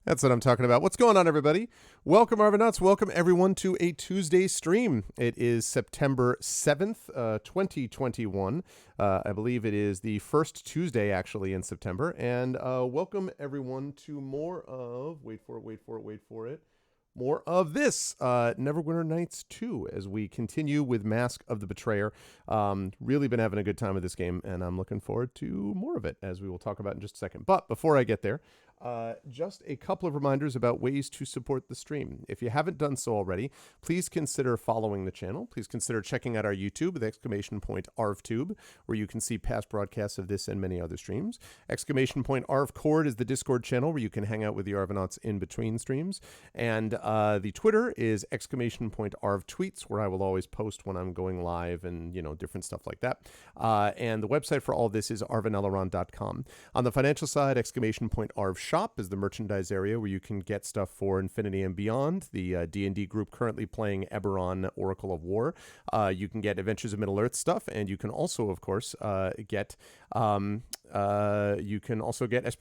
That's what I'm talking about. What's going on, everybody? Welcome, Arvanauts. Welcome, everyone, to a Tuesday stream. It is September 7th, 2021. I believe it is the first Tuesday, actually, in September. And welcome, everyone, to more of... Wait for it. More of this, Neverwinter Nights 2, as we continue with Mask of the Betrayer. Really been having a good time with this game, and I'm looking forward to more of it, as we will talk about in just a second. But before I get there, just a couple of reminders about ways to support the stream. If you haven't done so already, please consider following the channel. Please consider checking out our YouTube with !ArvTube, where you can see past broadcasts of this and many other streams. !ArvCord is the Discord channel where you can hang out with the Arvanauts in between streams. And the Twitter is !ArvTweets, where I will always post when I'm going live and, different stuff like that. And the website for all this is arvaneleron.com. On the financial side, !ArvShop is the merchandise area where you can get stuff for Infinity and Beyond, the D&D group currently playing Eberron, Oracle of War. You can get Adventures of Middle-earth stuff, and you can also, of course, get Esper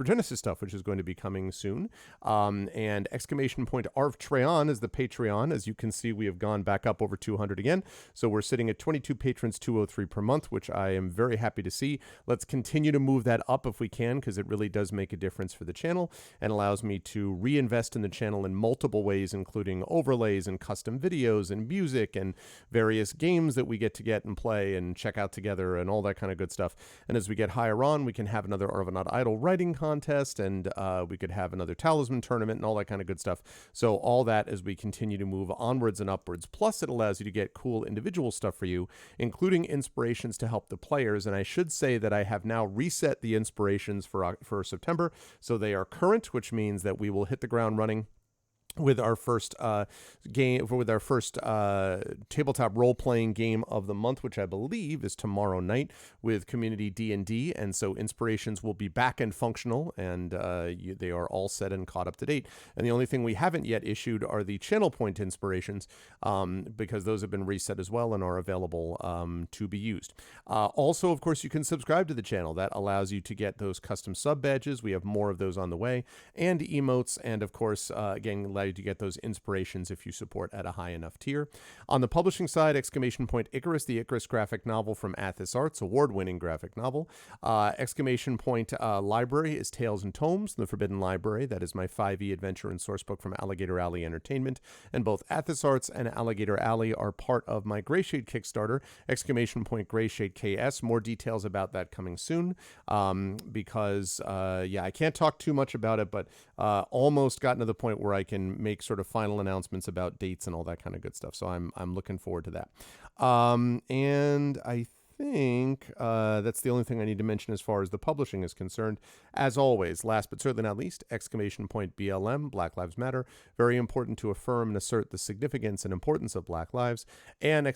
Genesis stuff, which is going to be coming soon. And !ArvTreon is the Patreon. As you can see, we have gone back up over 200 again. So we're sitting at 22 patrons, 203 per month, which I am very happy to see. Let's continue to move that up if we can, because it really does make a difference for the channel and allows me to reinvest in the channel in multiple ways, including overlays and custom videos and music and various games that we get and play and check out together and all that kind of good stuff. And as we get higher on, we can have another Arvanaut Idol writing contest, and we could have another Talisman tournament and all that kind of good stuff. So all that as we continue to move onwards and upwards. Plus, it allows you to get cool individual stuff for you, including inspirations to help the players. And I should say that I have now reset the inspirations for September, so they are current, which means that we will hit the ground running with our first tabletop role-playing game of the month, which I believe is tomorrow night with Community D&D, and so inspirations will be back and functional, and they are all set and caught up to date. And the only thing we haven't yet issued are the channel point inspirations, because those have been reset as well and are available to be used. Also, of course, you can subscribe to the channel. That allows you to get those custom sub badges. We have more of those on the way, and emotes, and of course, again, you to get those inspirations if you support at a high enough tier. On the publishing side, !Icarus, the Icarus graphic novel from Athos Arts, award-winning graphic novel. Library is Tales and Tomes, The Forbidden Library. That is my 5e adventure and sourcebook from Alligator Alley Entertainment. And both Athos Arts and Alligator Alley are part of my Greyshade Kickstarter, !Greyshade KS. More details about that coming soon, because, I can't talk too much about it, but almost gotten to the point where I can make sort of final announcements about dates and all that kind of good stuff. So I'm looking forward to that. And I think that's the only thing I need to mention as far as the publishing is concerned. As always, last but certainly not least, !BLM, Black Lives Matter. Very important to affirm and assert the significance and importance of Black lives. And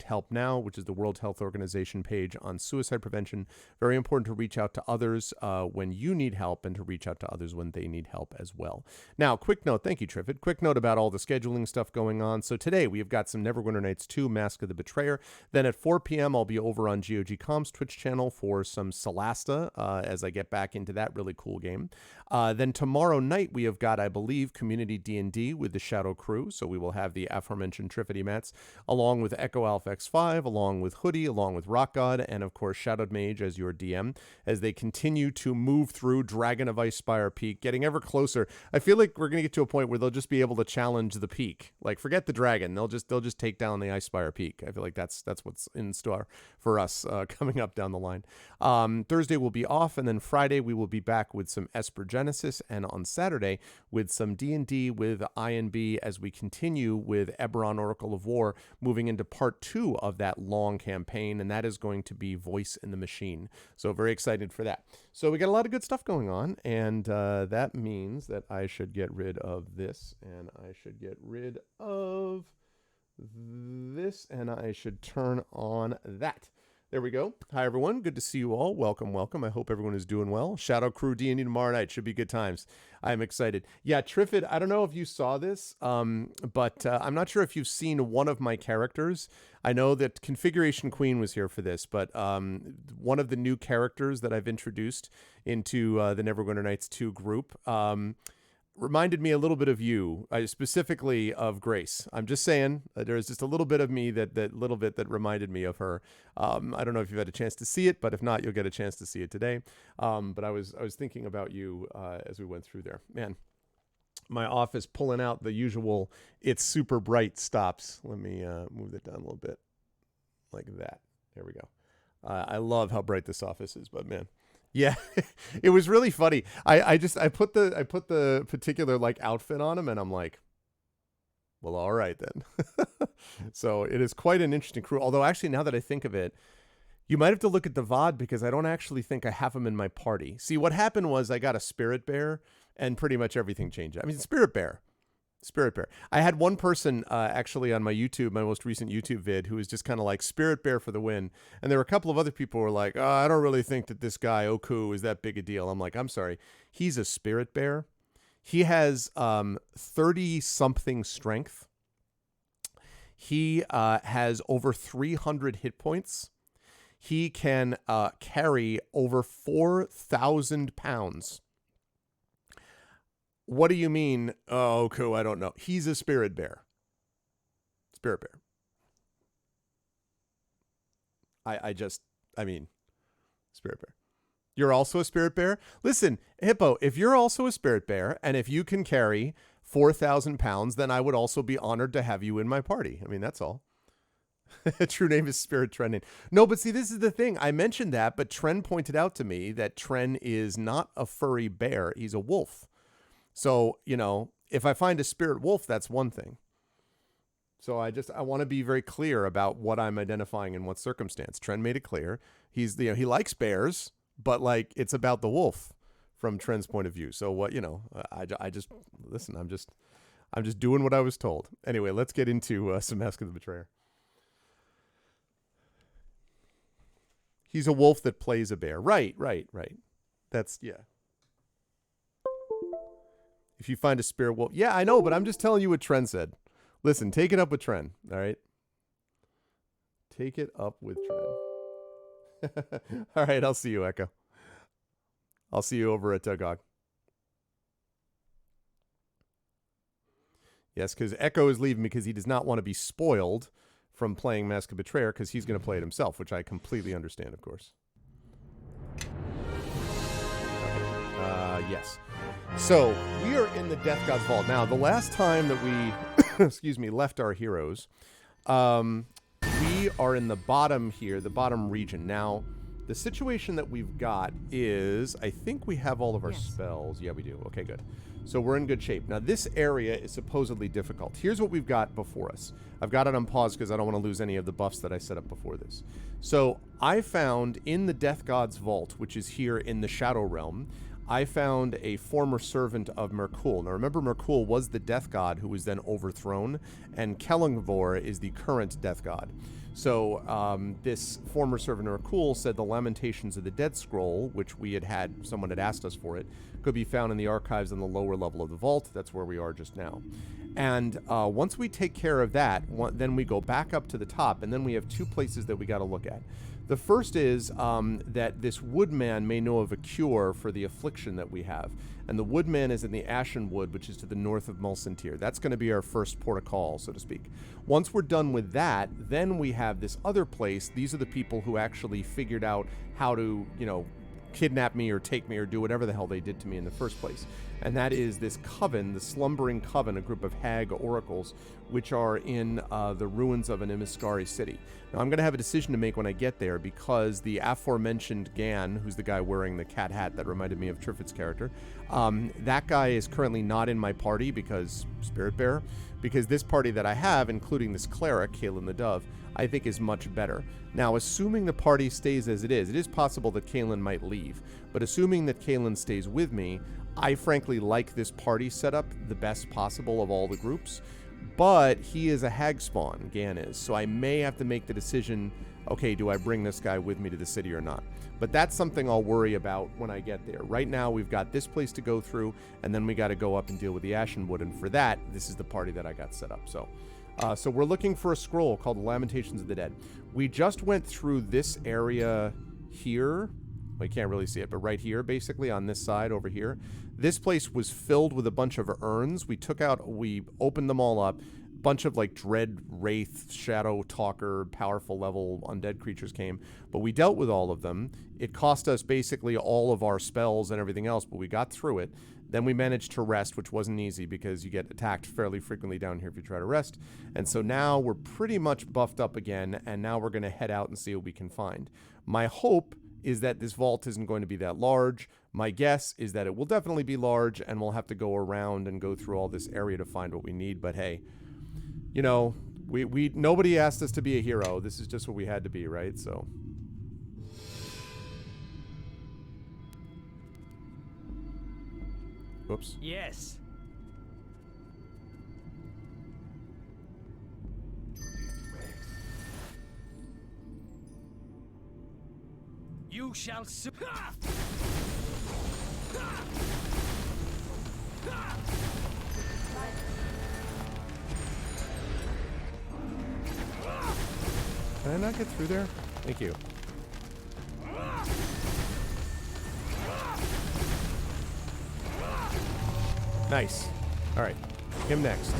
!Help Now, which is the World Health Organization page on suicide prevention. Very important to reach out to others when you need help, and to reach out to others when they need help as well. Now, quick note, thank you, Triffid. Quick note about all the scheduling stuff going on. So today we have got some Neverwinter Nights 2, Mask of the Betrayer. Then at 4 p.m. I'll be over on GOG.com's Twitch channel for some Solasta as I get back into that really cool game. Then tomorrow night we have got, I believe, Community D&D with the Shadow Crew. So we will have the aforementioned Triffity Mats, along with Echo Alpha X5, along with Hoodie, along with Rock God, and of course Shadowed Mage as your DM, as they continue to move through Dragon of Icespire Peak, getting ever closer. I feel like we're going to get to a point where they'll just be able to challenge the peak. Like, forget the dragon, they'll just take down the Icespire Peak. I feel like that's what's in store for us coming up down the line. Thursday we'll be off, and then Friday we will be back with some Esper Genesis, and on Saturday with some D&D with I&B as we continue with Eberron, Oracle of War, moving into part 2 of that long campaign, and that is going to be Voice in the Machine. So very excited for that. So we got a lot of good stuff going on, and that means that I should get rid of this, and I should get rid of this, and I should turn on that. There we go. Hi, everyone. Good to see you all. Welcome, welcome. I hope everyone is doing well. Shadow Crew D&D tomorrow night. Should be good times. I'm excited. Yeah, Triffid, I don't know if you saw this, but I'm not sure if you've seen one of my characters. I know that Configuration Queen was here for this, but one of the new characters that I've introduced into the Neverwinter Nights 2 group, reminded me a little bit of you, specifically of Grace. I'm just saying, there's just a little bit of me that little bit that reminded me of her. I don't know if you've had a chance to see it, but if not, you'll get a chance to see it today. But I was thinking about you as we went through there. Man, my office pulling out the usual "it's super bright" stops. Let me move that down a little bit, like that. There we go. I love how bright this office is, but man. Yeah, it was really funny. I put the particular like outfit on him, and I'm like, well, all right then. So it is quite an interesting crew. Although actually, now that I think of it, you might have to look at the VOD because I don't actually think I have him in my party. See, what happened was I got a spirit bear, and pretty much everything changed. I mean, spirit bear. I had one person actually on my YouTube, my most recent YouTube vid, who was just kind of like spirit bear for the win. And there were a couple of other people who were like, oh, I don't really think that this guy, Oku, is that big a deal. I'm like, I'm sorry. He's a spirit bear. He has 30-something strength. He has over 300 hit points. He can carry over 4,000 pounds. What do you mean? Oh, cool. I don't know. He's a spirit bear. Spirit bear. I mean, spirit bear. You're also a spirit bear? Listen, Hippo, if you're also a spirit bear, and if you can carry 4,000 pounds, then I would also be honored to have you in my party. I mean, that's all. True name is Spirit Trenin. No, but see, this is the thing. I mentioned that, but Tren pointed out to me that Tren is not a furry bear. He's a wolf. So, you know, if I find a spirit wolf, that's one thing. So I want to be very clear about what I'm identifying in what circumstance. Tren made it clear. He likes bears, but like it's about the wolf from Tren's point of view. So what, I just listen, I'm just doing what I was told. Anyway, let's get into some Mask of the Betrayer. He's a wolf that plays a bear. Right. That's, yeah. If you find a spirit wolf. Yeah, I know, but I'm just telling you what Tren said. Listen, take it up with Tren, all right? Take it up with Tren. All right, I'll see you, Echo. I'll see you over at GOG. Yes, because Echo is leaving because he does not want to be spoiled from playing Mask of Betrayer because he's going to play it himself, which I completely understand, of course. Yes. So, we are in the Death God's Vault. Now, the last time that we, left our heroes, we are in the bottom here, the bottom region. Now, the situation that we've got is, I think we have all of our spells. Yeah, we do. Okay, good. So we're in good shape. Now, this area is supposedly difficult. Here's what we've got before us. I've got it on pause because I don't want to lose any of the buffs that I set up before this. So, I found in the Death God's Vault, which is here in the Shadow Realm, I found a former servant of Merkul. Now remember, Merkul was the death god who was then overthrown, and Kellingvor is the current death god. So this former servant of Merkul said the Lamentations of the Dead scroll, which someone had asked us for it, could be found in the archives on the lower level of the vault. That's where we are just now. And once we take care of that, then we go back up to the top, and then we have two places that we got to look at. The first is that this woodman may know of a cure for the affliction that we have. And the woodman is in the Ashen Wood, which is to the north of Mulcentir. That's going to be our first port of call, so to speak. Once we're done with that, then we have this other place. These are the people who actually figured out how to, kidnap me or take me or do whatever the hell they did to me in the first place. And that is this coven, the Slumbering Coven, a group of hag oracles, which are in the ruins of an Imiskari city. Now, I'm going to have a decision to make when I get there because the aforementioned Gan, who's the guy wearing the cat hat that reminded me of Triffitt's character, that guy is currently not in my party because Spirit Bear, because this party that I have, including this cleric, Kaelin the Dove, I think is much better. Now, assuming the party stays as it is possible that Kaelin might leave, but assuming that Kaelin stays with me, I frankly like this party setup the best possible of all the groups, but he is a hag spawn, Gan is, so I may have to make the decision, okay, do I bring this guy with me to the city or not? But that's something I'll worry about when I get there. Right now, we've got this place to go through, and then we got to go up and deal with the Ashenwood, and for that, this is the party that I got set up, so we're looking for a scroll called the Lamentations of the Dead. We just went through this area here Well, you can't really see it, but right here, basically on this side over here, this place was filled with a bunch of urns. We opened them all up. Bunch of like dread, wraith, shadow talker, powerful level undead creatures came, but we dealt with all of them. It cost us basically all of our spells and everything else, but we got through it. Then we managed to rest, which wasn't easy because you get attacked fairly frequently down here if you try to rest. And so now we're pretty much buffed up again, and now we're going to head out and see what we can find. My hope is that this vault isn't going to be that large. My guess is that it will definitely be large, and we'll have to go around and go through all this area to find what we need. But hey, you know, nobody asked us to be a hero. This is just what we had to be, right? So. Oops. Yes. You shall Can I not get through there? Thank you. Nice. All right. Him next.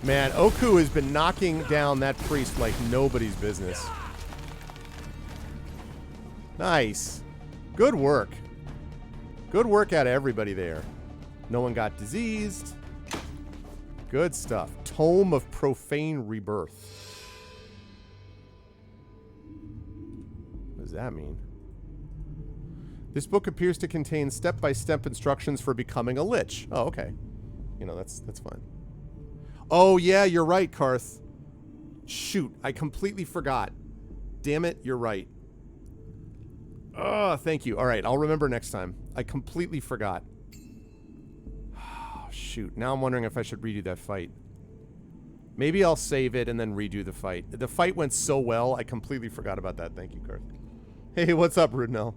Man, Oku has been knocking down that priest like nobody's business. Nice. Good work. Good work out of everybody there. No one got diseased. Good stuff. Tome of Profane Rebirth. What does that mean? This book appears to contain step-by-step instructions for becoming a lich. Oh, okay. You know, that's fine. Oh, yeah, you're right, Karth. Shoot, I completely forgot. Damn it, you're right. Oh, thank you. All right, I'll remember next time. I completely forgot. Oh, shoot, now I'm wondering if I should redo that fight. Maybe I'll save it and then redo the fight. The fight went so well, I completely forgot about that. Thank you, Karth. Hey, what's up, Rudnell?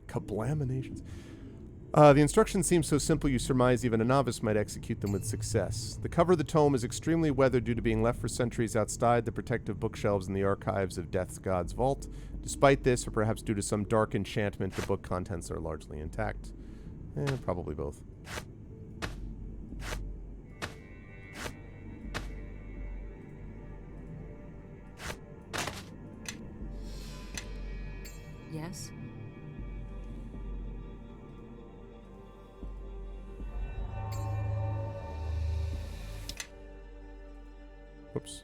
Kablaminations. The instructions seem so simple you surmise even a novice might execute them with success. The cover of the tome is extremely weathered due to being left for centuries outside the protective bookshelves in the archives of Death's God's Vault. Despite this, or perhaps due to some dark enchantment, the book contents are largely intact. Probably both. Yes? Whoops.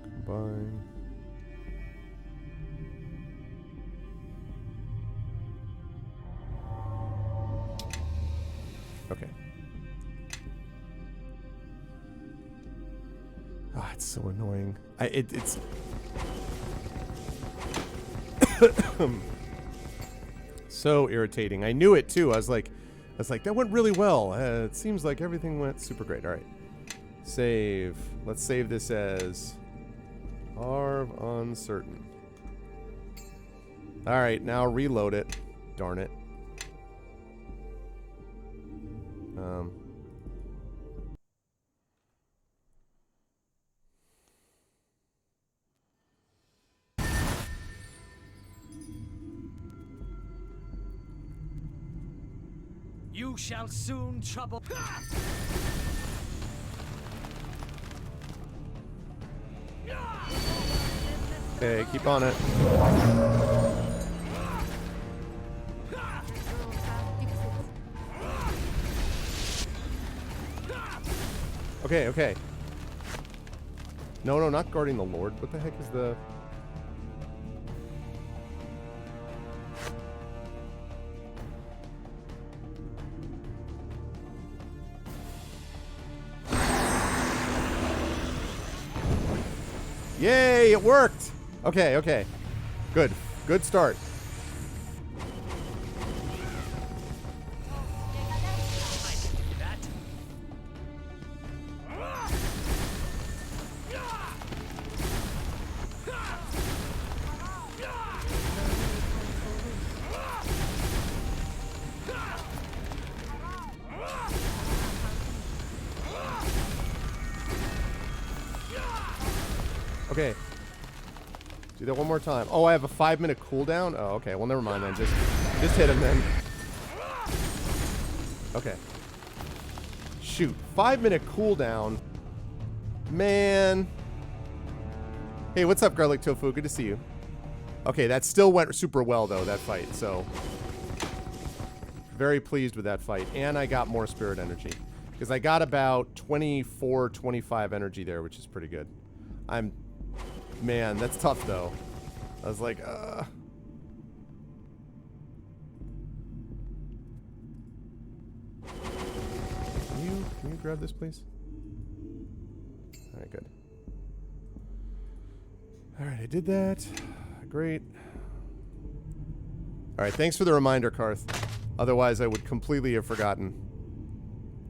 Combine. Okay. Ah, it's so annoying. It's so irritating. I knew it too. I was like, that went really well. It seems like everything went super great. All right. Save. Let's save this as Harv Uncertain. All right, now reload it. Darn it. You shall soon trouble. Okay, keep on it. Okay, okay. No, not guarding the Lord. What the heck is the... Yay, it worked! Okay, okay. Good. Good start. Okay. Do that one more time. Oh, I have a 5-minute cooldown? Oh, okay. Well, never mind then. Just hit him then. Okay. Shoot. 5-minute cooldown. Man. Hey, what's up, Garlic Tofu? Good to see you. Okay, that still went super well, though, that fight. So, very pleased with that fight. And I got more spirit energy. Because I got about 24, 25 energy there, which is pretty good. Man, that's tough, though. I was like, Can you grab this, please? Alright, good. Alright, I did that. Great. Alright, thanks for the reminder, Karth. Otherwise, I would completely have forgotten.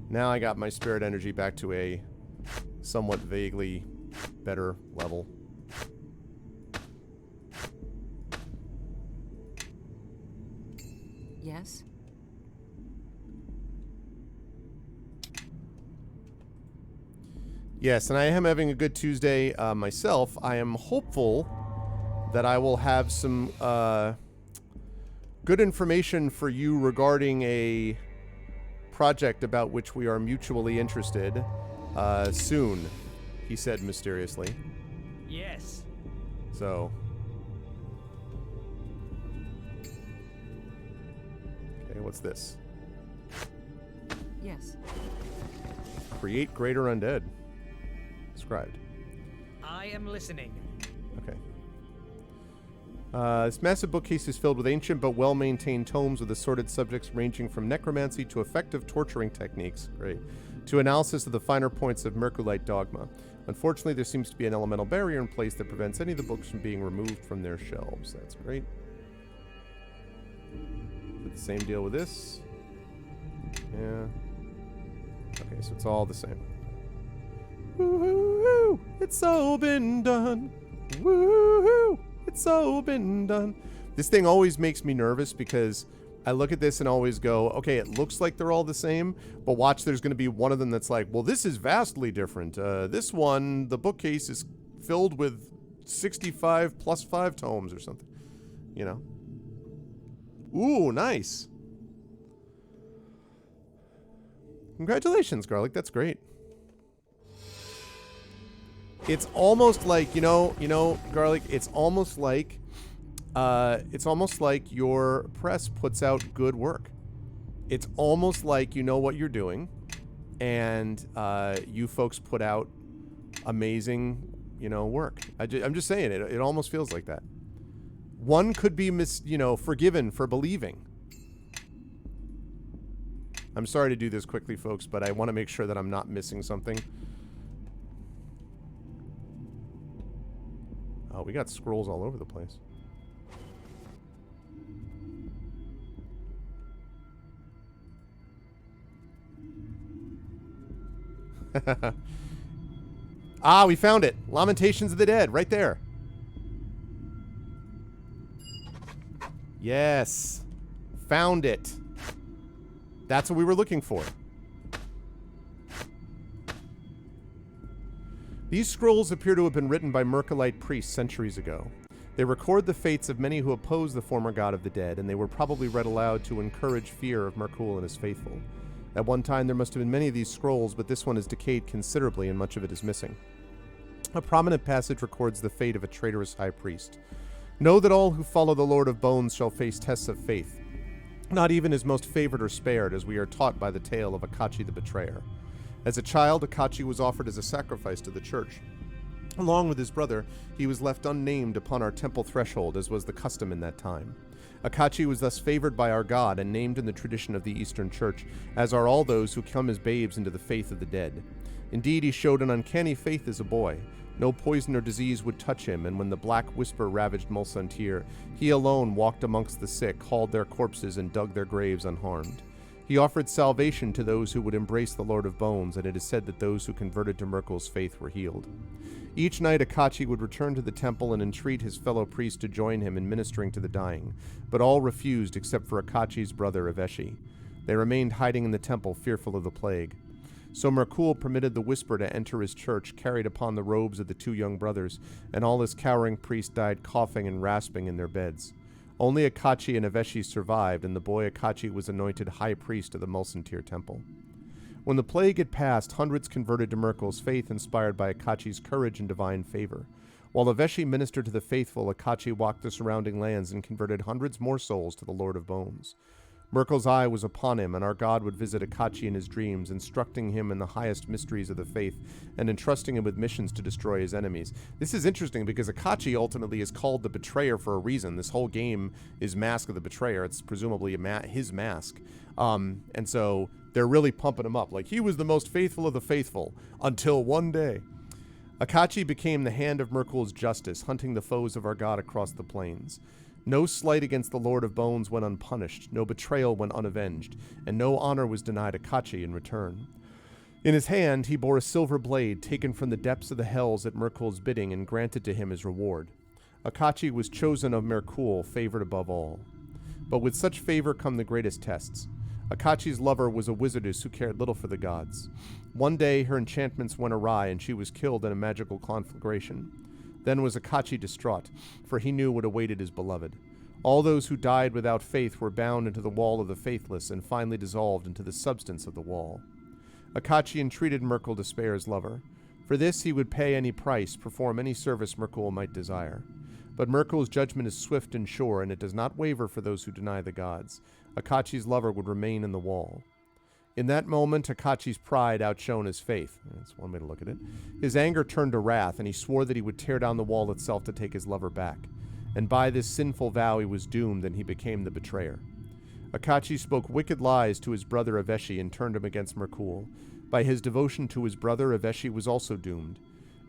Now I got my spirit energy back to a somewhat vaguely better level. Yes? Yes, and I am having a good Tuesday myself. I am hopeful that I will have some good information for you regarding a project about which we are mutually interested soon, he said mysteriously. Yes. So. Okay, what's this? Yes. Create greater undead. Described. I am listening. Okay. This massive bookcase is filled with ancient but well-maintained tomes with assorted subjects ranging from necromancy to effective torturing techniques, great, to analysis of the finer points of Merculite dogma. Unfortunately, there seems to be an elemental barrier in place that prevents any of the books from being removed from their shelves. That's great. Did the same deal with this. Yeah. Okay, so it's all the same. Woo-hoo-hoo! It's all been done. Woo-hoo! It's all been done. This thing always makes me nervous because I look at this and always go, okay, it looks like they're all the same, but watch, there's going to be one of them that's like, well, this is vastly different. This one, the bookcase is filled with 65 plus 5 tomes or something. You know? Ooh, nice. Congratulations, Garlic. That's great. It's almost like, you know, Garlic, it's almost like your press puts out good work. It's almost like you know what you're doing, and you folks put out amazing, work. I'm just saying it. It almost feels like that. One could be forgiven for believing. I'm sorry to do this quickly, folks, but I want to make sure that I'm not missing something. Oh, we got scrolls all over the place. Ah, we found it. Lamentations of the Dead, right there. Yes. Found it. That's what we were looking for. These scrolls appear to have been written by Merculite priests centuries ago. They record the fates of many who opposed the former god of the dead, and they were probably read aloud to encourage fear of Merkul and his faithful. At one time, there must have been many of these scrolls, but this one has decayed considerably, and much of it is missing. A prominent passage records the fate of a traitorous high priest. Know that all who follow the Lord of Bones shall face tests of faith. Not even his most favored are spared, as we are taught by the tale of Akachi the Betrayer. As a child, Akachi was offered as a sacrifice to the church. Along with his brother, he was left unnamed upon our temple threshold, as was the custom in that time. Akachi was thus favored by our god and named in the tradition of the Eastern Church, as are all those who come as babes into the faith of the dead. Indeed, he showed an uncanny faith as a boy. No poison or disease would touch him, and when the Black Whisper ravaged Mulsantir, he alone walked amongst the sick, hauled their corpses, and dug their graves unharmed. He offered salvation to those who would embrace the Lord of Bones, and it is said that those who converted to Merkul's faith were healed. Each night Akachi would return to the temple and entreat his fellow priests to join him in ministering to the dying, but all refused except for Akachi's brother Aveshi. They remained hiding in the temple, fearful of the plague. So Merkul permitted the whisper to enter his church, carried upon the robes of the two young brothers, and all his cowering priests died coughing and rasping in their beds. Only Akachi and Aveshi survived, and the boy Akachi was anointed high priest of the Mulsantir temple. When the plague had passed, hundreds converted to Merkul's faith, inspired by Akachi's courage and divine favor. While Aveshi ministered to the faithful, Akachi walked the surrounding lands and converted hundreds more souls to the Lord of Bones. Merkul's eye was upon him, and our God would visit Akachi in his dreams, instructing him in the highest mysteries of the faith and entrusting him with missions to destroy his enemies. This is interesting because Akachi ultimately is called the Betrayer for a reason. This whole game is Mask of the Betrayer. It's presumably his mask. And so they're really pumping him up. Like, he was the most faithful of the faithful until one day. Akachi became the hand of Merkul's justice, hunting the foes of our God across the plains. No slight against the Lord of Bones went unpunished, no betrayal went unavenged, and no honor was denied Akachi in return. In his hand he bore a silver blade taken from the depths of the hells at Merkul's bidding and granted to him as reward. Akachi was chosen of Merkul, favored above all. But with such favor come the greatest tests. Akachi's lover was a wizardess who cared little for the gods. One day her enchantments went awry and she was killed in a magical conflagration. Then was Akachi distraught, for he knew what awaited his beloved. All those who died without faith were bound into the wall of the faithless and finally dissolved into the substance of the wall. Akachi entreated Merkul to spare his lover. For this he would pay any price, perform any service Merkul might desire. But Merkul's judgment is swift and sure, and it does not waver for those who deny the gods. Akachi's lover would remain in the wall. In that moment, Akachi's pride outshone his faith. That's one way to look at it. His anger turned to wrath, and he swore that he would tear down the wall itself to take his lover back. And by this sinful vow he was doomed, and he became the betrayer. Akachi spoke wicked lies to his brother Aveshi and turned him against Merkul. By his devotion to his brother, Aveshi was also doomed.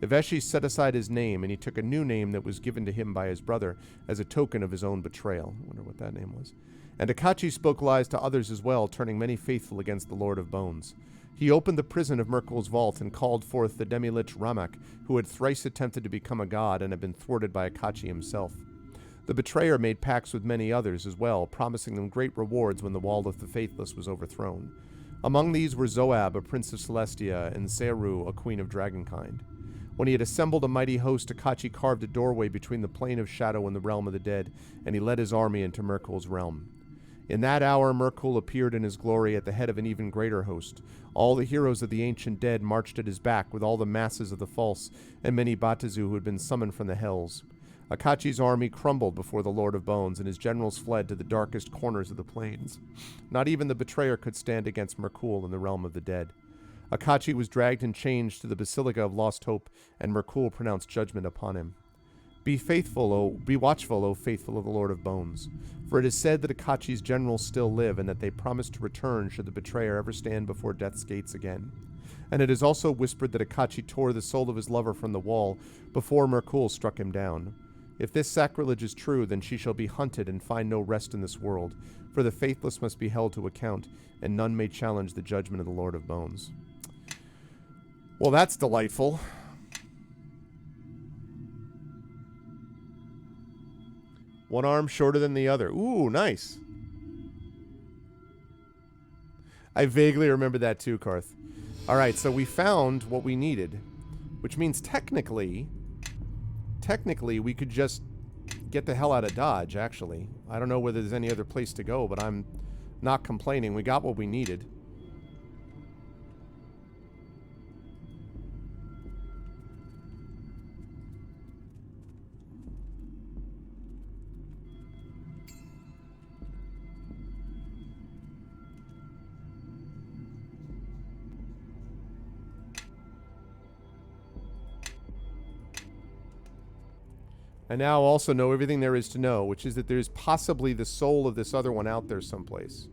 Aveshi set aside his name, and he took a new name that was given to him by his brother as a token of his own betrayal. I wonder what that name was. And Akachi spoke lies to others as well, turning many faithful against the Lord of Bones. He opened the prison of Merkul's vault and called forth the demi-lich Ramak, who had thrice attempted to become a god and had been thwarted by Akachi himself. The betrayer made pacts with many others as well, promising them great rewards when the wall of the faithless was overthrown. Among these were Zoab, a prince of Celestia, and Seru, a queen of dragonkind. When he had assembled a mighty host, Akachi carved a doorway between the plane of shadow and the realm of the dead, and he led his army into Merkul's realm. In that hour Merkul appeared in his glory at the head of an even greater host. All the heroes of the ancient dead marched at his back with all the masses of the false and many Batazu who had been summoned from the hells. Akachi's army crumbled before the Lord of Bones, and his generals fled to the darkest corners of the plains. Not even the betrayer could stand against Merkul in the realm of the dead. Akachi was dragged in chains to the Basilica of Lost Hope, and Merkul pronounced judgment upon him. Be watchful, O faithful of the Lord of Bones. For it is said that Akachi's generals still live, and that they promise to return should the betrayer ever stand before death's gates again. And it is also whispered that Akachi tore the soul of his lover from the wall before Merkul struck him down. If this sacrilege is true, then she shall be hunted and find no rest in this world, for the faithless must be held to account, and none may challenge the judgment of the Lord of Bones. Well, that's delightful. One arm shorter than the other. Ooh, nice. I vaguely remember that too, Karth. Alright, so we found what we needed, which means technically we could just get the hell out of Dodge, actually. I don't know whether there's any other place to go, but I'm not complaining. We got what we needed. I now also know everything there is to know, which is that there's possibly the soul of this other one out there someplace.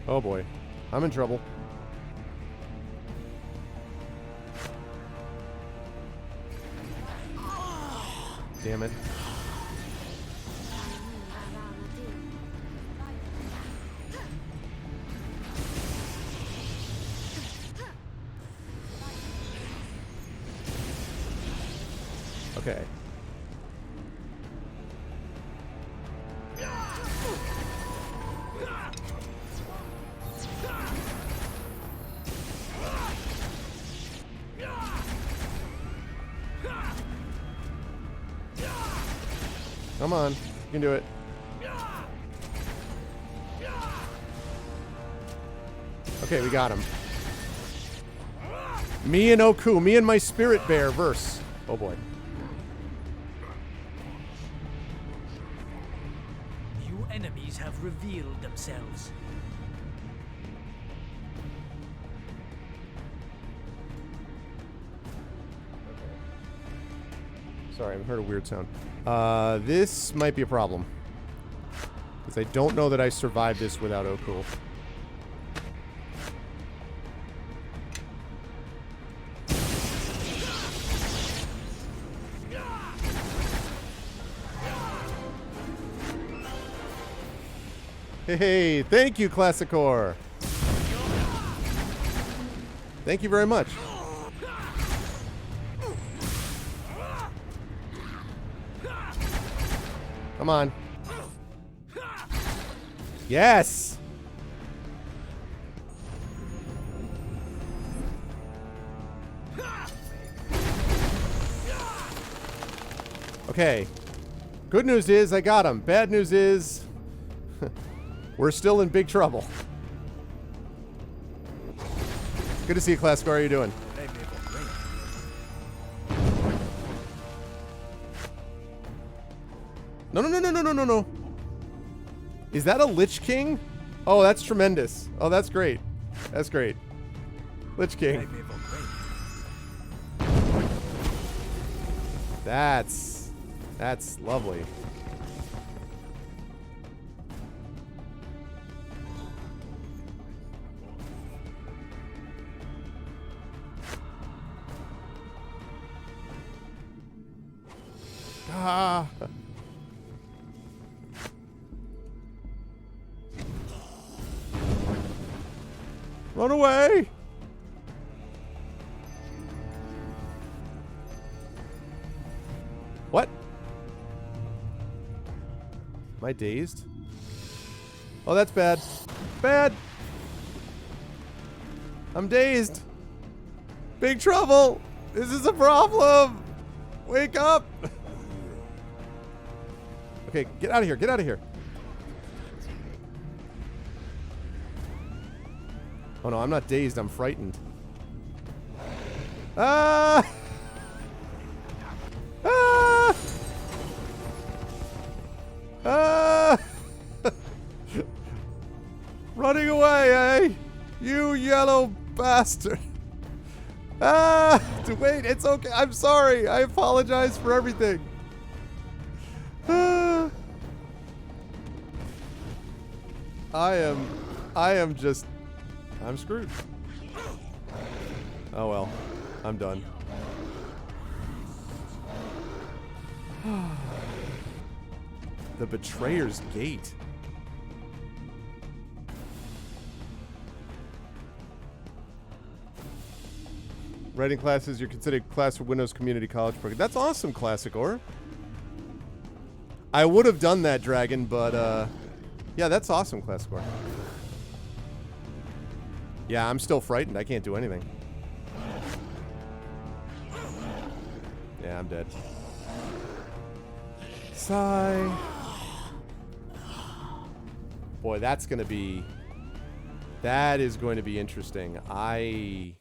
Oh boy, I'm in trouble. Damn it. Okay. Come on, you can do it. Okay, we got him. Me and Oku, me and my spirit bear verse. Oh boy. New enemies have revealed themselves. Sorry, I heard a weird sound. This might be a problem. Because I don't know that I survived this without Oku. Hey, thank you, Classicor. Thank you very much. Come on. Yes! Okay. Good news is I got him. Bad news is we're still in big trouble. Good to see you, Classic. How are you doing? No, no, no, no, no, no, no, no. Is that a Lich King? Oh, that's tremendous. Oh, that's great. That's great. Lich King. That's lovely. Ah. Run away! What? Am I dazed? Oh, that's bad. Bad! I'm dazed! Big trouble! This is a problem! Wake up! Okay, get out of here, get out of here. Oh no, I'm not dazed, I'm frightened. Ah! Ah! Ah! Running away, eh? You yellow bastard. Ah! Wait, it's okay. I'm sorry. I apologize for everything. Ah! I'm screwed. Oh well. I'm done. The Betrayer's Gate. Writing classes, you're considered class for Windows Community College program. That's awesome, Classic Or. I would have done that, Dragon, but yeah, that's awesome, Classic Or. Yeah, I'm still frightened. I can't do anything. Yeah, I'm dead. Sigh. Boy, that's gonna be... That is going to be interesting. I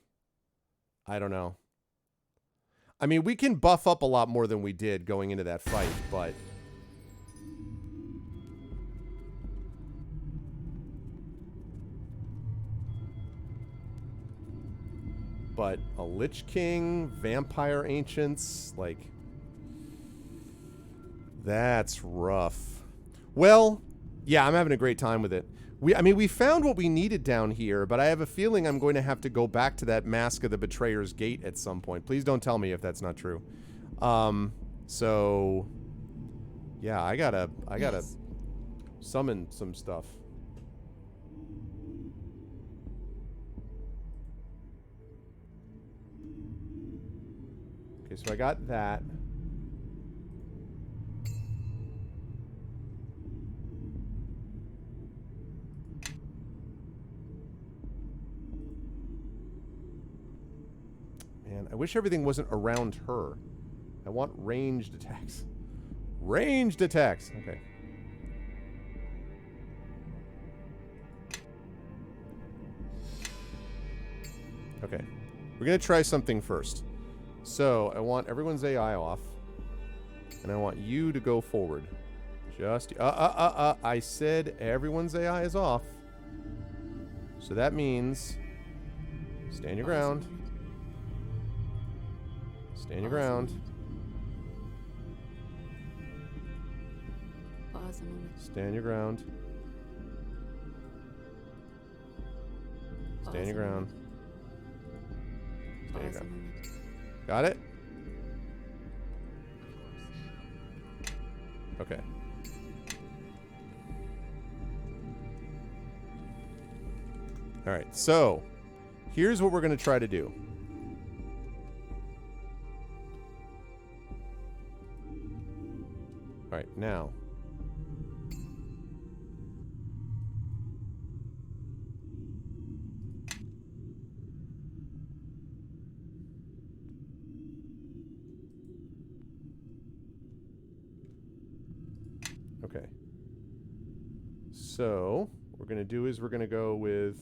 don't know. I mean, we can buff up a lot more than we did going into that fight, but... But a Lich King, Vampire Ancients, like... That's rough. Well, yeah, I'm having a great time with it. I mean, we found what we needed down here, but I have a feeling I'm going to have to go back to that Mask of the Betrayer's Gate at some point. Please don't tell me if that's not true. So... Yeah, I gotta Yes. summon some stuff. Okay, so I got that. Man, I wish everything wasn't around her. I want ranged attacks. Ranged attacks! Okay. Okay. We're gonna try something first. So, I want everyone's AI off. And I want you to go forward. Just... I said everyone's AI is off. So that means... Stand your ground. Stand your ground. Pause a moment. Stand your ground. Stand your ground. Stand your Pause a ground. moment. Got it? Okay. Alright, so here's what we're going to try to do. Alright, now. Okay. So, what we're going to do is we're going to go with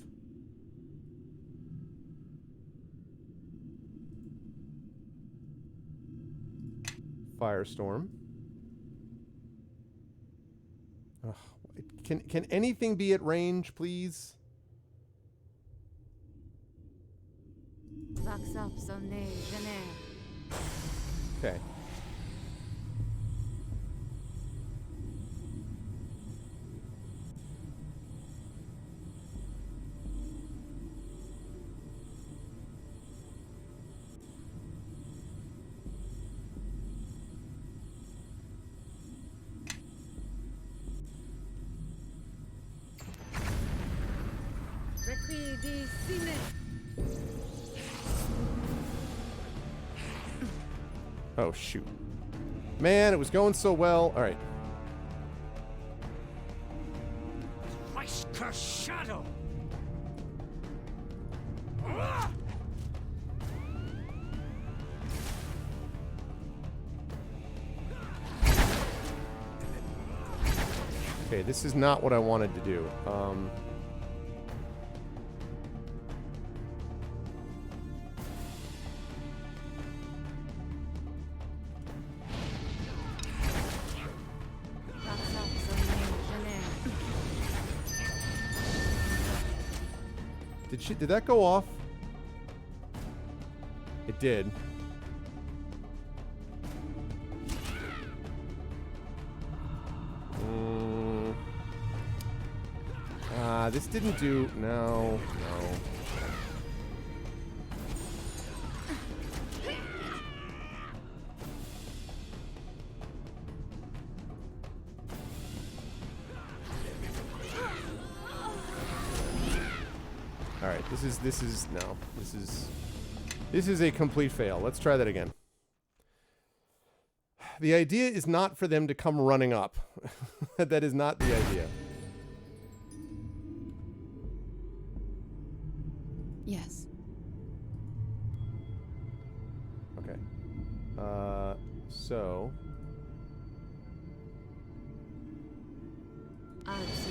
Firestorm. Ugh, can anything be at range, please? Okay. Oh, shoot. Man, it was going so well. All right. Thrice cursed shadow! Okay, this is not what I wanted to do. Did that go off? It did. This didn't do... No. Alright, this is a complete fail. Let's try that again. The idea is not for them to come running up. That is not the idea. Yes. Okay. So... Alright.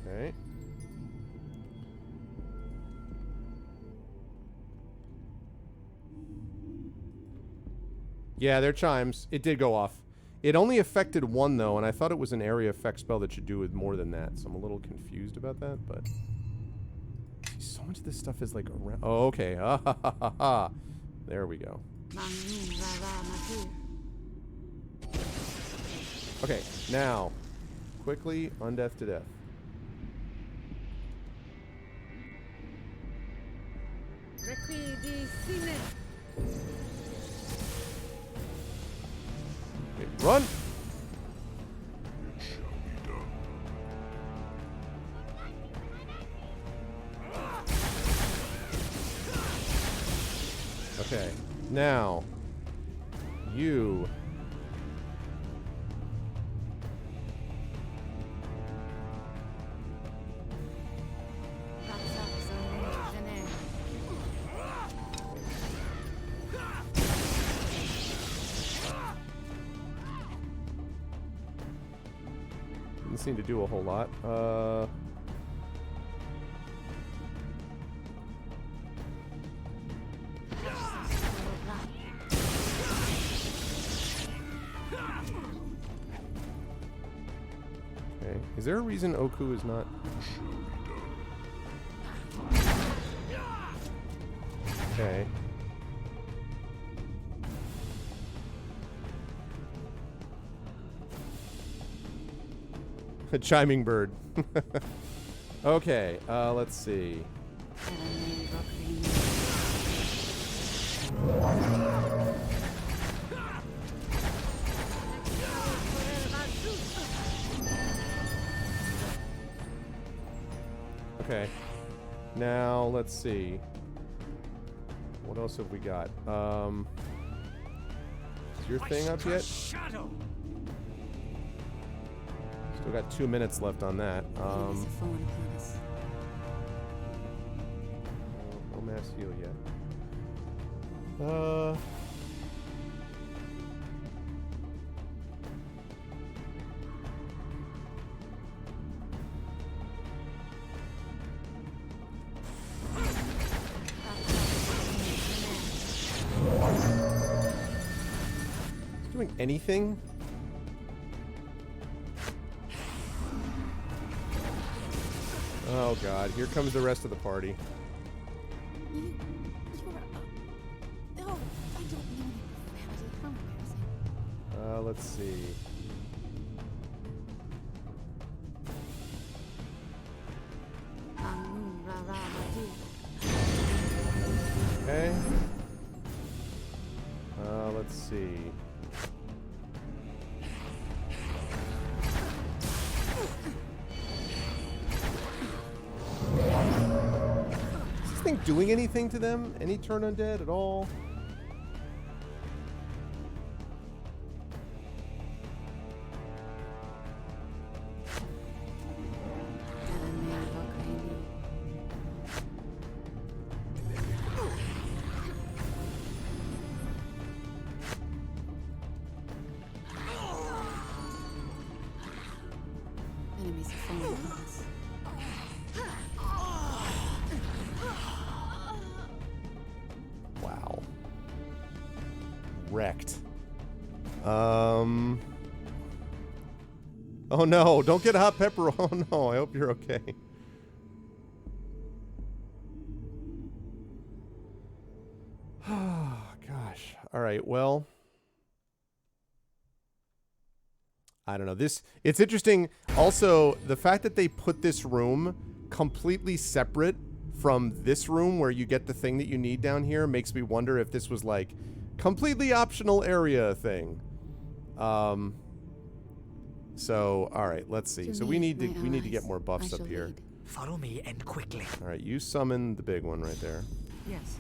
Okay. Yeah, they're chimes. It did go off. It only affected one, though, and I thought it was an area effect spell that should do with more than that, so I'm a little confused about that, but... So much of this stuff is, like, around... Oh, okay. Ah, ha, ha, ha, ha. There we go. Okay, now... quickly. Undeath to death. Okay, run! Okay, now you didn't seem to do a whole lot. Okay, is there a reason Oku is not? Okay. A chiming bird. Okay, let's see. Okay. Now, let's see. What else have we got? Is your thing up yet? Shadow. Still got 2 minutes left on that. Enemies have fallen upon us. No mass heal yet. Is doing anything? Oh god, here comes the rest of the party. You are. Oh, I don't know any profanity. How embarrassing. Let's see. Okay. Let's see. Is this thing doing anything to them? Any turn undead at all? Enemies have fallen upon us. Wow. Wrecked. Oh no, don't get a hot pepper. Oh no, I hope you're okay. Oh gosh. All right, well. I don't know. It's interesting. Also, the fact that they put this room completely separate from this room where you get the thing that you need down here makes me wonder if this was like completely optional area thing. So, all right, let's see. So we need to get more buffs up here. Follow me and quickly. All right, you summon the big one right there. Yes.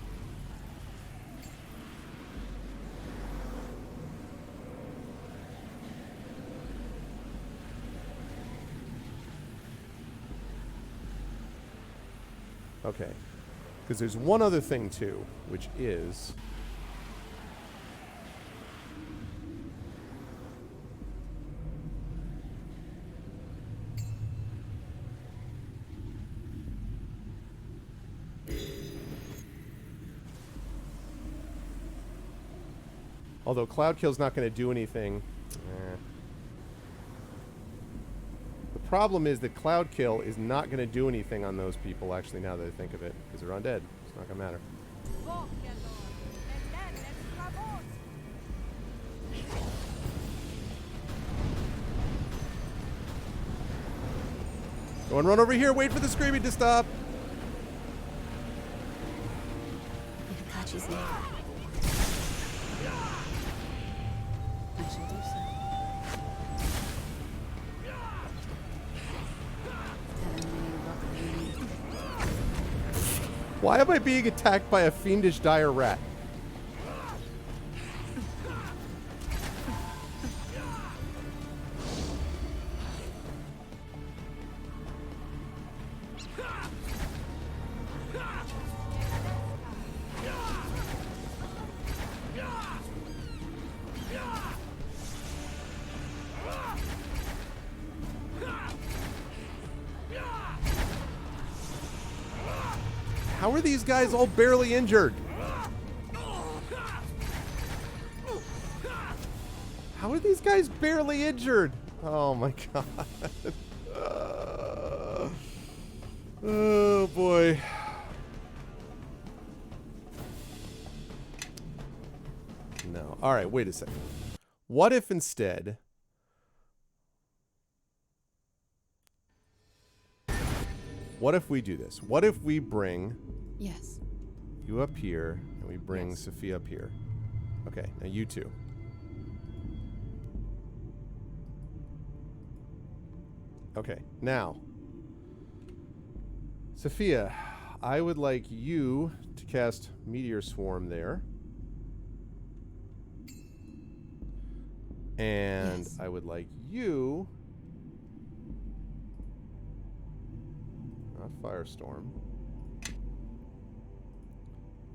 Okay. Because there's one other thing too, which is although Cloud Kill's not going to do anything. The problem is that Cloud Kill is not going to do anything on those people, actually, now that I think of it, because they're undead. It's not going to matter. Go and run over here. Wait for the screaming to stop. Hitachi's name. I shall do so. Telling me what you need. Why am I being attacked by a fiendish dire rat? How are these guys all barely injured? How are these guys barely injured? Oh my god. Oh boy. No. All right, wait a second. What if instead... What if we do this? What if we bring Yes. you up here and we bring Yes. Sophia up here? Okay, now you two. Okay, now, Sophia, I would like you to cast Meteor Swarm there. And Yes. I would like you... Not Firestorm.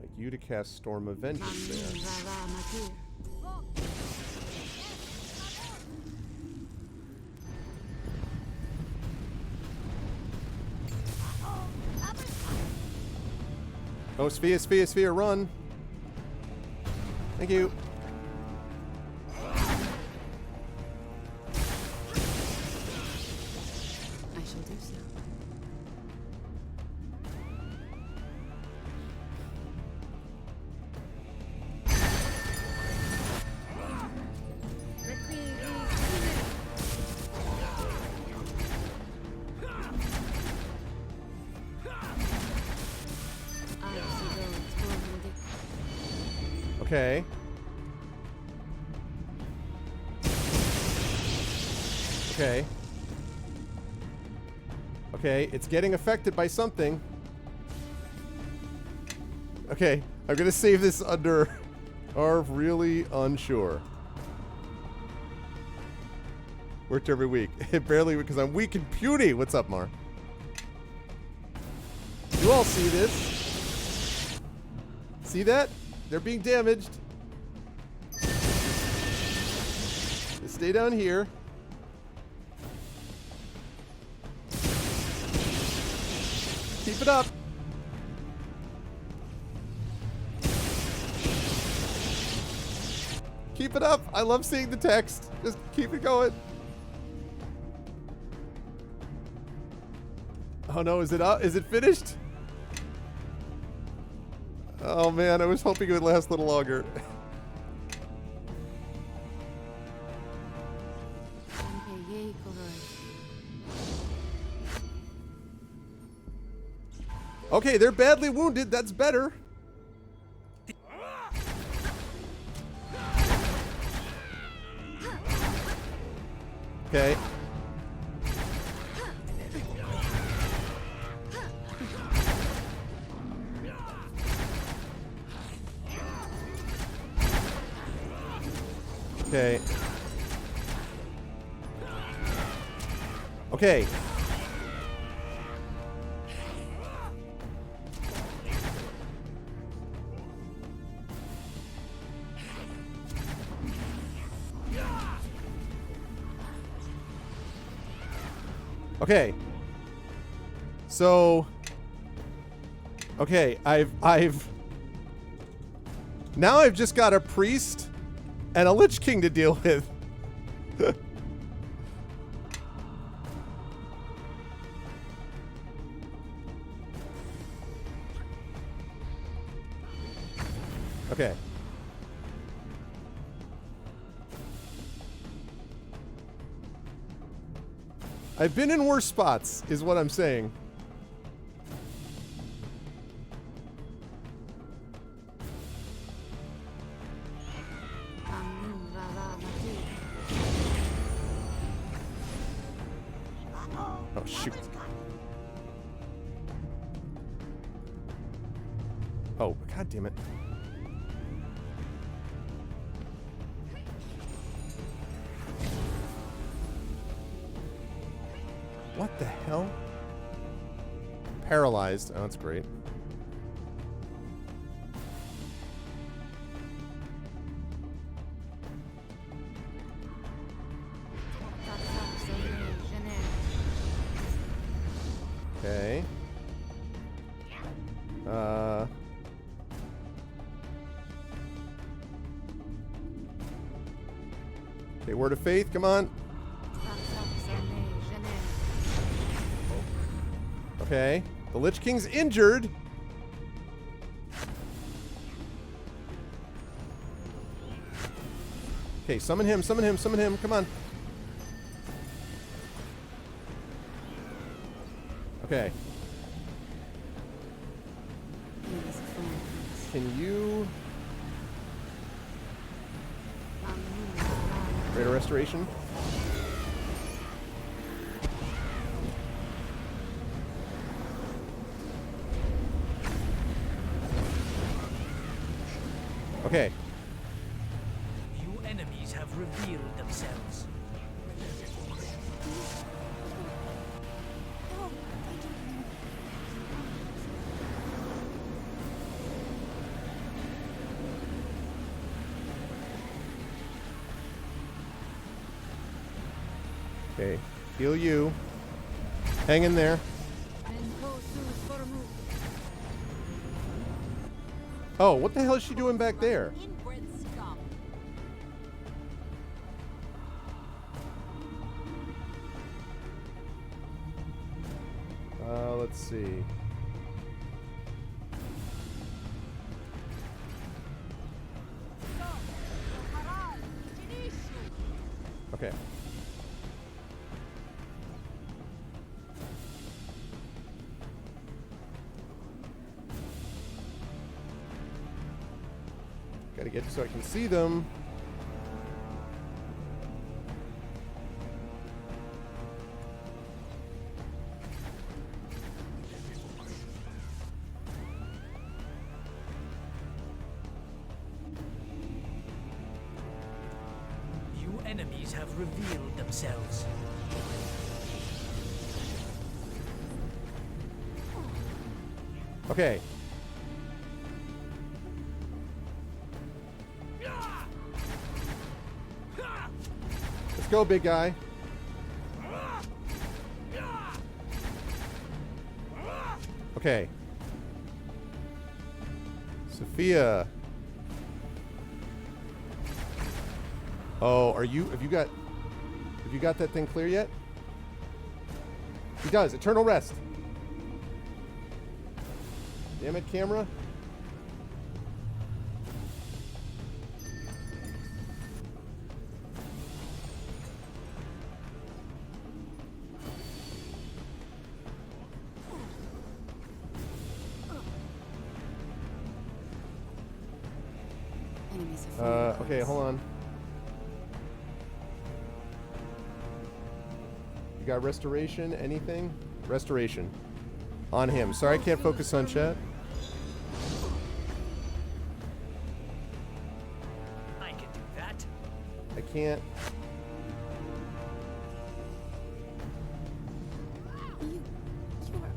Like you to cast Storm of Vengeance there. Oh, Sophia, Sophia, Sophia, run. Thank you. I shall do so. Okay. Okay. Okay, it's getting affected by something. Okay, I'm gonna save this under are really unsure. Worked every week. Barely because I'm weak and puny. What's up, Mar? You all see this? See that? They're being damaged. They stay down here. Keep it up. Keep it up. I love seeing the text. Just keep it going. Oh no, is it up? Is it finished? Oh man, I was hoping it would last a little longer. Okay, they're badly wounded. That's better. Okay. Okay. Okay. Okay. So okay, I've now I've just got a priest and a Lich King to deal with. Okay. I've been in worse spots, is what I'm saying. Oh, shoot. Oh, god damn it. What the hell? Paralyzed. Oh, that's great. Okay. Okay, word of faith, come on. Okay. The Lich King's injured. Okay, summon him, summon him, summon him. Come on. Okay. Can you... Greater Restoration? Okay. New enemies have revealed themselves. Okay. Heal you. Hang in there. Oh, what the hell is she doing back there? Let's see. Okay. Gotta get so I can see them. New enemies have revealed themselves. Okay. Let's go, big guy. Okay. Sophia. Oh, have you got that thing clear yet? He does. Eternal Rest. Damn it, camera. Okay, hold on. You got restoration? Anything? Restoration. On him. Sorry, I can't focus on chat. I can do that. I can't. You are.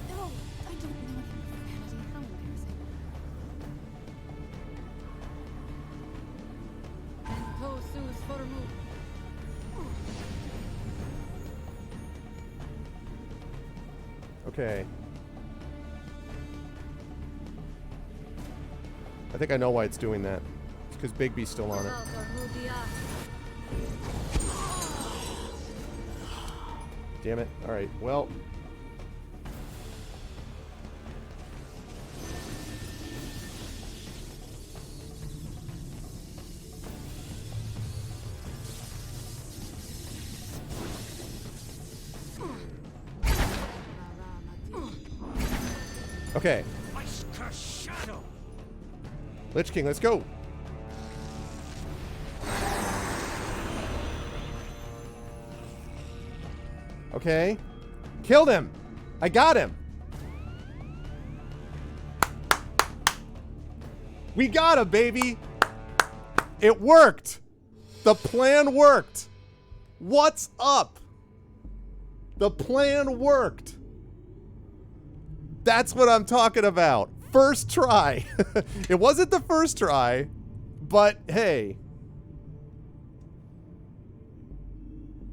No, I don't know any profanity. How embarrassing. And Kosu's for move. Okay. I think I know why it's doing that. It's because Bigby's still on it. Damn it. Alright, well. Okay. Shadow. Lich King, let's go. Okay. Killed him. I got him. We got him, baby. It worked. The plan worked. What's up? The plan worked. That's what I'm talking about. First try. It wasn't the first try, but hey.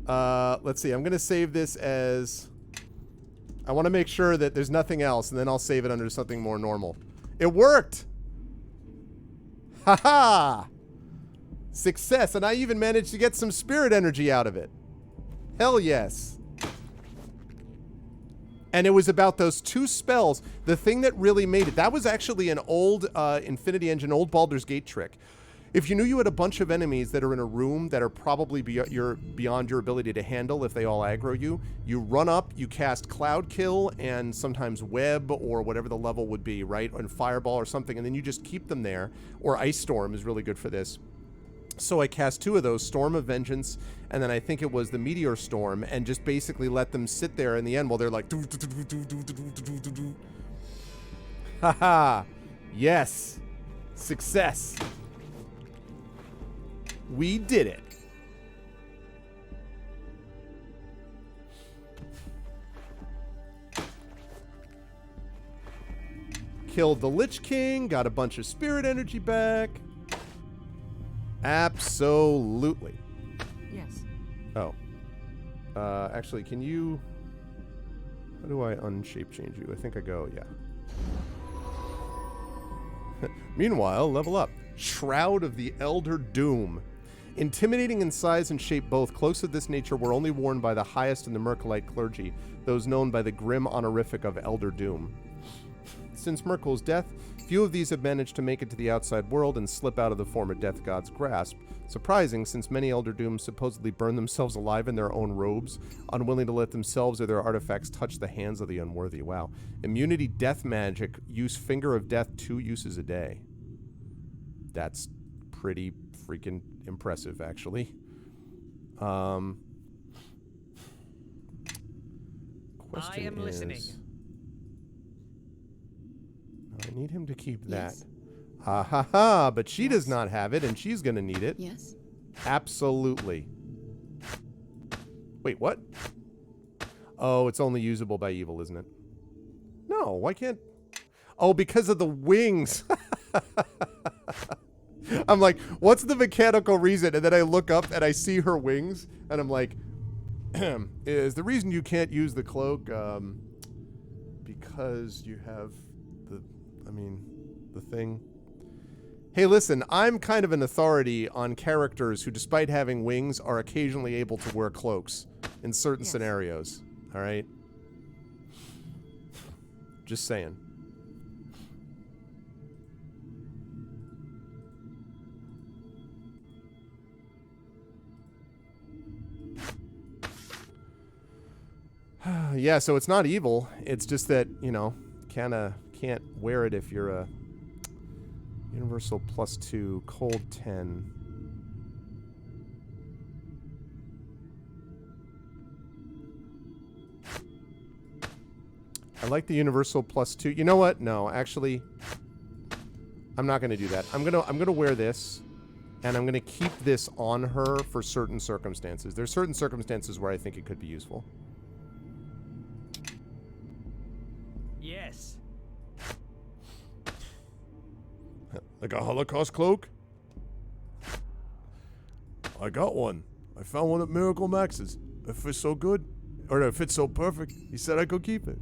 Let's see. I'm going to save this as... I want to make sure that there's nothing else, and then I'll save it under something more normal. It worked! Haha! Success, and I even managed to get some spirit energy out of it. Hell yes. And it was about those 2 spells. The thing that really made it, that was actually an old Infinity Engine, old Baldur's Gate trick. If you knew you had a bunch of enemies that are in a room that are probably beyond your ability to handle if they all aggro you, you run up, you cast Cloud Kill and sometimes Web or whatever the level would be, right? And Fireball or something, and then you just keep them there. Or Ice Storm is really good for this. So I cast 2 of those, Storm of Vengeance, and then I think it was the Meteor Storm, and just basically let them sit there in the end while they're like... Haha! Yes! Success! We did it. Killed the Lich King, got a bunch of spirit energy back. Absolutely. Yes. Oh. Actually, can you... How do I unshape change you? I think I go, yeah. Meanwhile, level up. Shroud of the Elder Doom. Intimidating in size and shape both, cloaks of this nature were only worn by the highest in the Merkelite clergy, those known by the grim honorific of Elder Doom. Since Merkel's death, few of these have managed to make it to the outside world and slip out of the former death god's grasp. Surprising, since many Elder Dooms supposedly burn themselves alive in their own robes, unwilling to let themselves or their artifacts touch the hands of the unworthy. Wow. Immunity death magic, use Finger of Death 2 uses a day. That's pretty freaking impressive, actually. Question I am listening. I need him to keep Yes. that. Ha ha ha, but she Yes. does not have it, and she's going to need it. Yes. Absolutely. Wait, what? Oh, it's only usable by evil, isn't it? No, why can't... Oh, because of the wings. I'm like, what's the mechanical reason? And then I look up and I see her wings, and I'm like, is the reason you can't use the cloak because you have the thing? Hey, listen, I'm kind of an authority on characters who, despite having wings, are occasionally able to wear cloaks in certain Yes. scenarios. All right? Just saying. Yeah, so it's not evil. It's just that, you know, kind of can't wear it if you're a universal +2, cold 10. I like the universal +2. You know what? No, actually, I'm not going to do that. I'm going to wear this, and I'm going to keep this on her for certain circumstances. There's certain circumstances where I think it could be useful. Yes. Like a Holocaust cloak? I got one. I found one at Miracle Max's. It fits so good. Or no, it fits so perfect. He said I could keep it.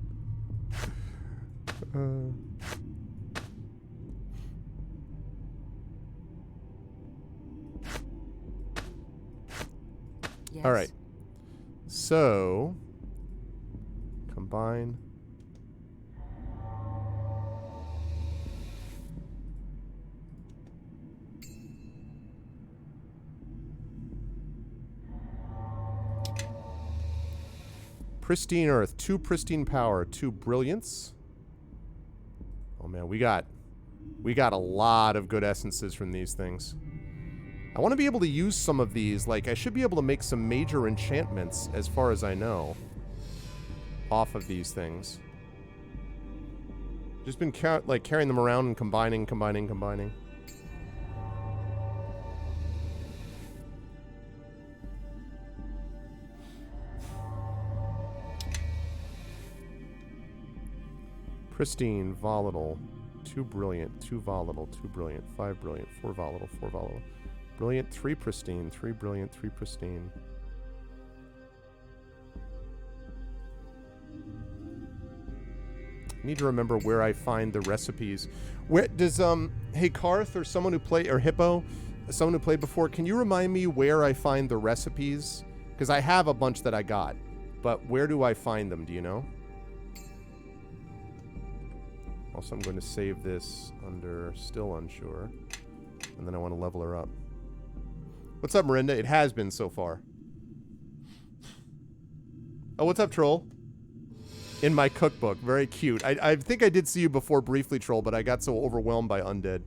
Yes. All right. So, combine. Pristine Earth, 2 pristine power, 2 brilliance. man, we got a lot of good essences from these things. I want to be able to use some of these. Like, I should be able to make some major enchantments, as far as I know, off of these things. Just been carrying them around and combining. Pristine, volatile, 2 brilliant, 2 volatile, 2 brilliant, 5 brilliant, 4 volatile, 4 volatile. Brilliant, 3 pristine, 3 brilliant, 3 pristine. I need to remember where I find the recipes. Where does hey Karth or someone who play or Hippo, someone who played before, can you remind me where I find the recipes? Because I have a bunch that I got, but where do I find them? Do you know? Also, I'm going to save this under still unsure, and then I want to level her up. What's up, Marinda? It has been so far. Oh, what's up, Troll? In my cookbook. Very cute. I think I did see you before briefly, Troll, but I got so overwhelmed by undead.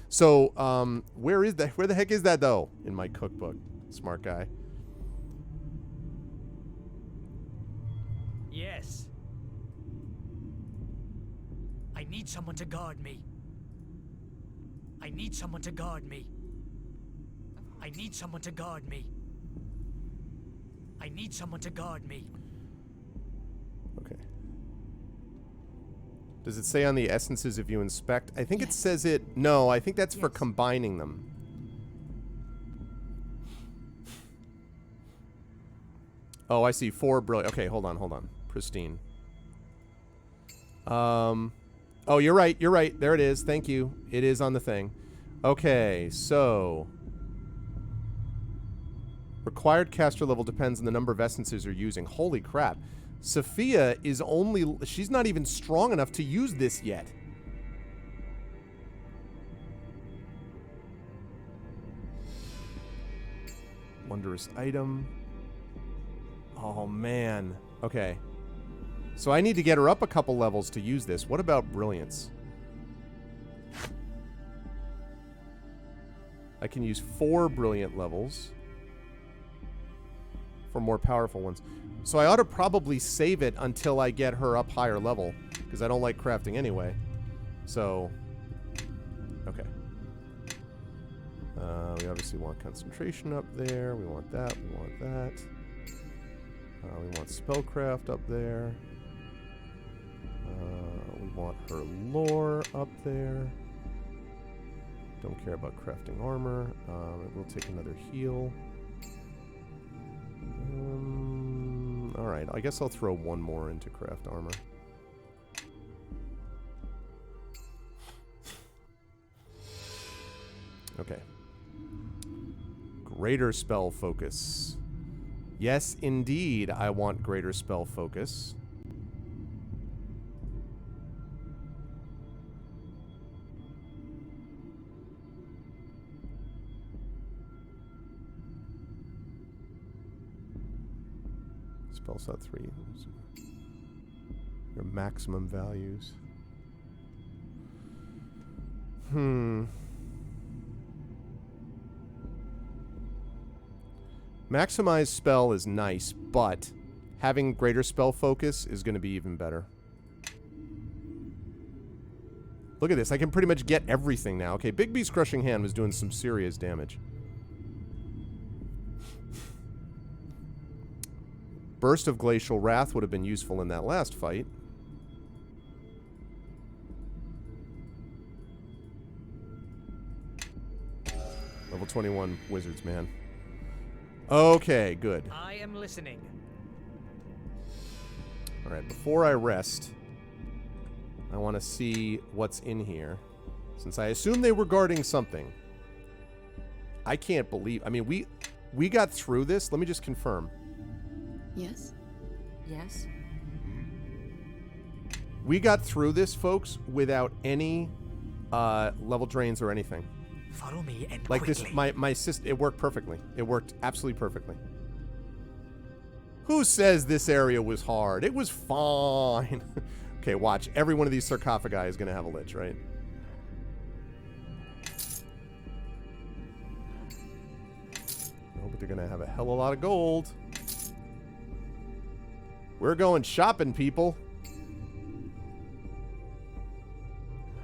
So, where is that? Where the heck is that, though? In my cookbook. Smart guy. Yes. I need someone to guard me. I need someone to guard me. I need someone to guard me. I need someone to guard me. Okay. Does it say on the essences if you inspect? I think it says it... No, I think that's for combining them. Oh, I see. 4 brilliant. Okay, hold on. Pristine. Oh, you're right. There it is. Thank you. It is on the thing. Okay, so... Required caster level depends on the number of essences you're using. Holy crap. Sophia is only... She's not even strong enough to use this yet. Wondrous item. Oh, man. Okay. So I need to get her up a couple levels to use this. What about brilliance? I can use 4 brilliant levels for more powerful ones. So I ought to probably save it until I get her up higher level, because I don't like crafting anyway. So, okay. We obviously want concentration up there. We want that. We want that. We want spellcraft up there. We want her lore up there. Don't care about crafting armor. We'll take another heal. Alright, I guess I'll throw one more into craft armor. Okay. Greater spell focus. Yes, indeed, I want greater spell focus. Spell slot 3. Your maximum values. Maximize spell is nice, but having greater spell focus is going to be even better. Look at this. I can pretty much get everything now. Okay, Big B's Crushing Hand was doing some serious damage. Burst of Glacial Wrath would have been useful in that last fight. Level 21 Wizards, man. Okay, good. I am listening. Alright, before I rest, I want to see what's in here. Since I assume they were guarding something. I can't believe... I mean, we got through this. Let me just confirm. Yes? Yes? We got through this, folks, without any level drains or anything. Follow me and Like quickly. this, my system, it worked perfectly. It worked absolutely perfectly. Who says this area was hard? It was fine. Okay, watch. Every one of these sarcophagi is going to have a lich, right? Oh, but they're going to have a hell of a lot of gold. We're going shopping, people.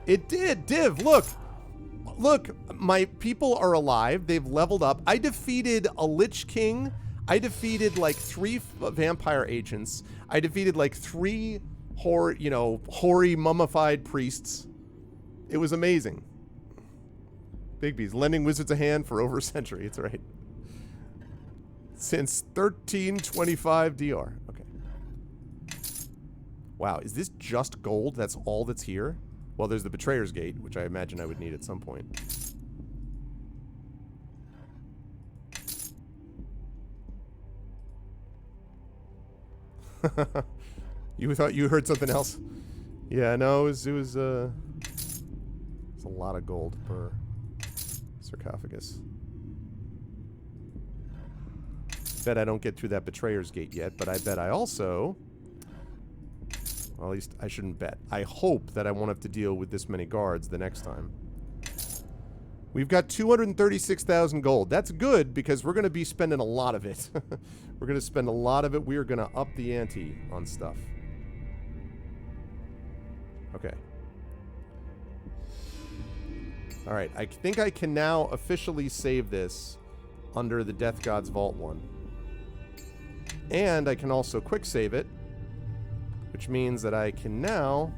It did. Div, look. Look, my people are alive. They've leveled up. I defeated a Lich King. I defeated like 3 vampire agents. I defeated like 3 hoary mummified priests. It was amazing. Bigby's lending wizards a hand for over a century. It's right. Since 1325 DR. Okay. Wow, is this just gold? That's all that's here? Well, there's the Betrayer's Gate, which I imagine I would need at some point. You thought you heard something else? Yeah, no, it was a lot of gold per sarcophagus. Bet I don't get through that Betrayer's Gate yet, but I bet I also... Well, at least I shouldn't bet. I hope that I won't have to deal with this many guards the next time. We've got 236,000 gold. That's good because we're going to be spending a lot of it. We're going to spend a lot of it. We are going to up the ante on stuff. Okay. All right. I think I can now officially save this under the Death God's Vault one. And I can also quick save it, which means that I can now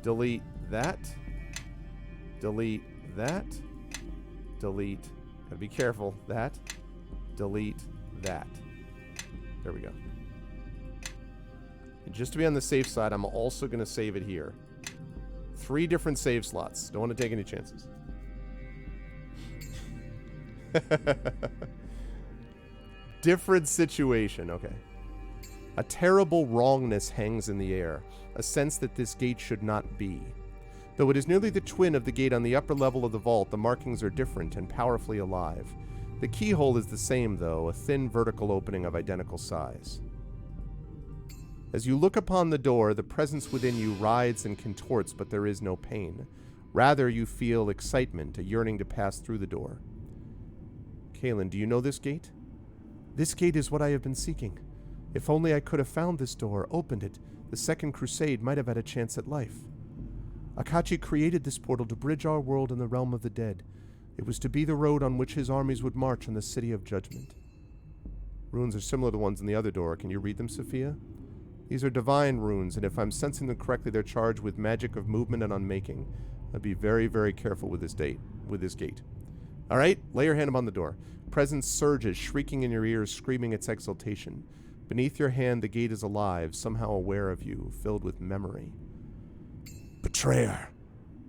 delete that, delete that, delete, gotta be careful, that, delete that. There we go. And just to be on the safe side, I'm also going to save it here. 3 different save slots. Don't want to take any chances. Different situation, okay. A terrible wrongness hangs in the air, a sense that this gate should not be. Though it is nearly the twin of the gate on the upper level of the vault, the markings are different and powerfully alive. The keyhole is the same, though, a thin vertical opening of identical size. As you look upon the door, the presence within you writhes and contorts, but there is no pain. Rather, you feel excitement, a yearning to pass through the door. Kaelin, do you know this gate? This gate is what I have been seeking. If only I could have found this door, opened it, the Second Crusade might have had a chance at life. Akachi created this portal to bridge our world and the realm of the dead. It was to be the road on which his armies would march on the City of Judgment. Runes are similar to the ones in the other door. Can you read them, Sophia? These are divine runes, and if I'm sensing them correctly, they're charged with magic of movement and unmaking. I'd be very, very careful with this gate. All right, lay your hand upon the door. Presence surges, shrieking in your ears, screaming its exultation. Beneath your hand, the gate is alive, somehow aware of you, filled with memory. Betrayer!